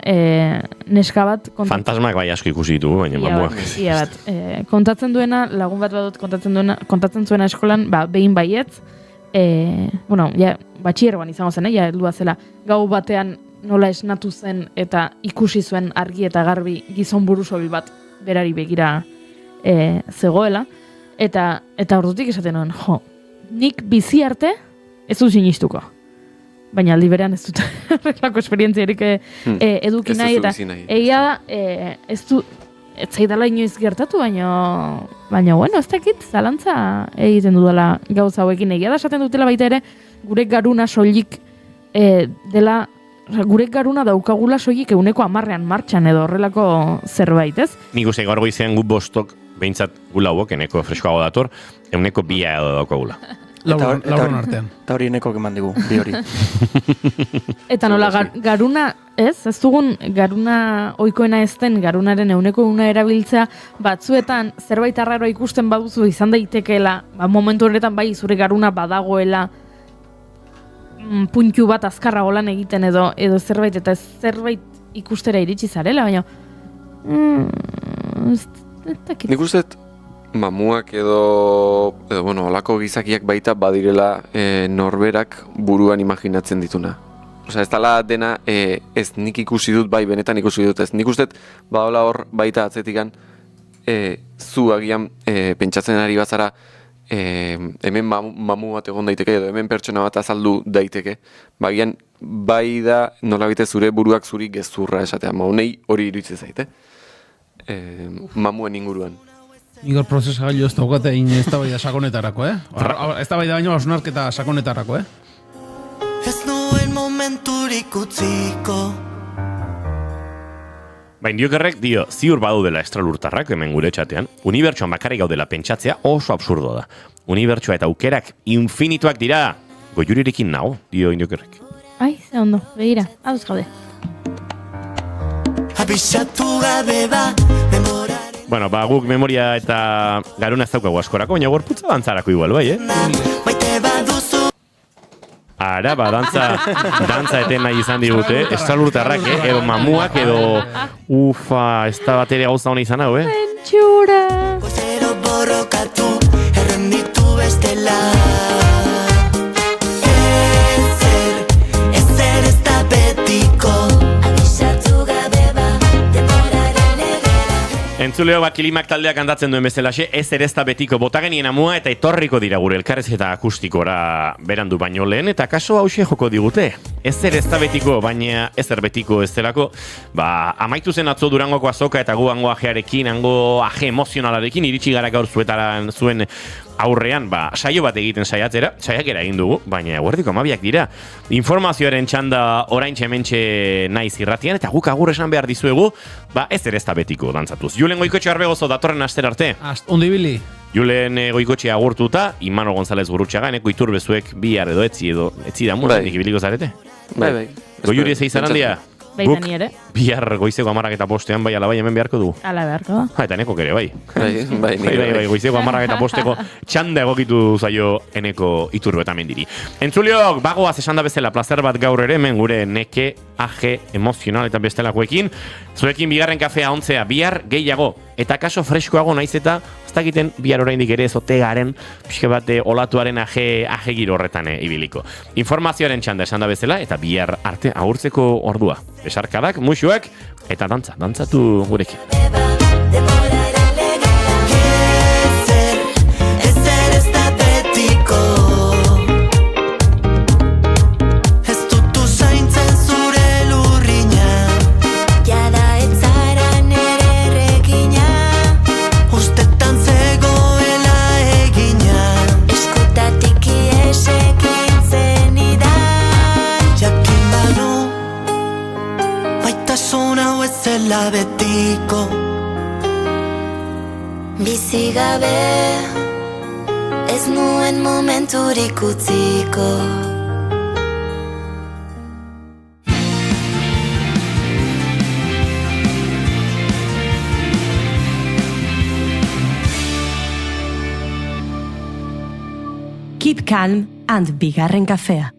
C: neska bat...
B: Fantasmak bai asko ikusi ditugu, baina mamuak.
C: Ia bat. Kontatzen duena, lagun bat badut kontatzen zuena eskolan, behin baietz, batxierroan izango zen, heldua zela, gau batean nola esnatu zen eta ikusi zuen argi eta garbi gizon burusobil bat berari begira zegoela. Eta ordutik esaten nuen, nik bizi arte ez dut sinistuko. Baina aldi berean ez dut horrelako esperientziarik eduki nahi, eta egia da, ez zaidala inoiz gertatu, baina, bueno, ez dakit, zalantza egiten dudala gauza hauekin. Egia da esaten dutela baita ere, gure garuna soilik dela, gure garuna daukagula soilik 100% martxan edo horrelako zerbait, ez?
B: Nik uste gaur goizean gu bostok, behintzat gu lauok, eneko freskoago dator, 102 edo daukagula.
D: Lauron artean.
O: Eta hori eneko keman digu, bi hori.
C: Eta nola, garuna, ez dugun garuna oikoena ez den, garunaren 100% erabiltzea, batzuetan zerbait arraro ikusten baduzu izan daitekeela, momentu horretan bai zure garuna badagoela, puntu bat azkarra golan egiten edo zerbait, eta zerbait ikustera iritsi zarela, baina...
J: Nik usteet, mamuak edo olako gizakiak baita badirela norberak buruan imaginatzen dituna. Osa, ez dala dena ez nik ikusi dut, bai benetan ikusi dut ez. Nik usteet, badola hor baita atzetikan zu agian pentsatzen ari bazara hemen mamu bat egon daiteke edo hemen pertsona bat azaldu daiteke. Bagian, bai da nolabite zure buruak zuri gezurra esatea. Maunei hori iruditzen zaite. Mamuen inguruan.
D: Igor prozesagailu ez daukate egin ez da baida sakonetarako, Ez da baida baino hausnarketa sakonetarako,
L: Ez nuen momenturik utziko.
B: Baina diokerrek dio, ziur badudela estralurtarrak hemen gure txatean, unibertsuan bakarrik gaudela pentsatzea oso absurdo da. Unibertsua eta aukerak infinituak dira, goiurirekin nago, dio indiokerrek.
C: Ai, ze ondo, begira, aduz gaude.
L: Abisatu gabe da,
B: Bueno, ba, guk memoria eta garuna ez daukagu askorako, baina gorputza dantzarako igual, bai, Ara, ba, dantza eten nahi izan digute, eskalurtarrak, edo mamuak, edo ufa, ez da bat ere gauza hona izan hau,
C: Txura!
L: Zero borrokatu, errenditu bestela. Ezer ez da betiko, abisatu gabe ba, denboraren legera.
B: Entzuleo bat kilimak taldeak kantatzen duen bezalaxe, ez ere ez da betiko botagenien amua eta etorriko dira gure elkarrezketa akustikora berandu baino lehen, eta kaso hause joko digute. Ez ere ez da betiko, baina ezer betiko ez delako, ba, amaitu zen atzo Durangoko azoka eta gu hango ajearekin, hango aje emozionalarekin, iritsi gara gaur zuetaran zuen aurrean, ba, saio bat egiten saiakera egin dugu, baina eguerdiko 12 dira. Informazioaren txanda oraintxe hementxe naiz irratian, eta guk agur esan behar dizuegu, ba, ez ere ez da betiko dantzatuz. Julen Goikotxe Arbegozo datorren aster arte.
D: Ondo ibili.
B: Julen Goikotxe agurtuta, Imano González Gurrutxaga, eneko Iturbezuek bihar edo etzi da muzik ibiliko zarete?
J: Bai.
B: Goiuri ez izan handia?
C: Baita ni ere.
B: Bihar goizeko 10:05 bai ala bai hemen beharko du.
C: Ala beharko da.
B: Eta eneko kere bai.
J: Bai,
B: goizeko 10:05 txanda egokitu zaio eneko Iturbeta mendiri. Entzuliok, bagoaz esan da bezala plazer bat gaur ere hemen gure neke, aje, emozional eta bestelakoekin. Zuekin bigarren kafea ontzea bihar gehiago. Eta kaso freskoago naiz eta ez dakiten bihar oraindik ere zotegaren pixka bat olatuaren aje giro horretan ibiliko. Informazioaren txanda esan da bezala eta bihar arte agurtzeko ordua. Besarkadak, musuak eta dantzatu gurekin.
L: Ezer ez da betiko, ez dutu zaintzen zure lurrina, jada ez zara nere erregina, ustetan zegoela egina, eskutatik iesekin zenidan, jakin banu baitasun hau ez zela betiko, bizi gabe ez nuen momenturik utziko.
R: Keep calm and bigarren kafea.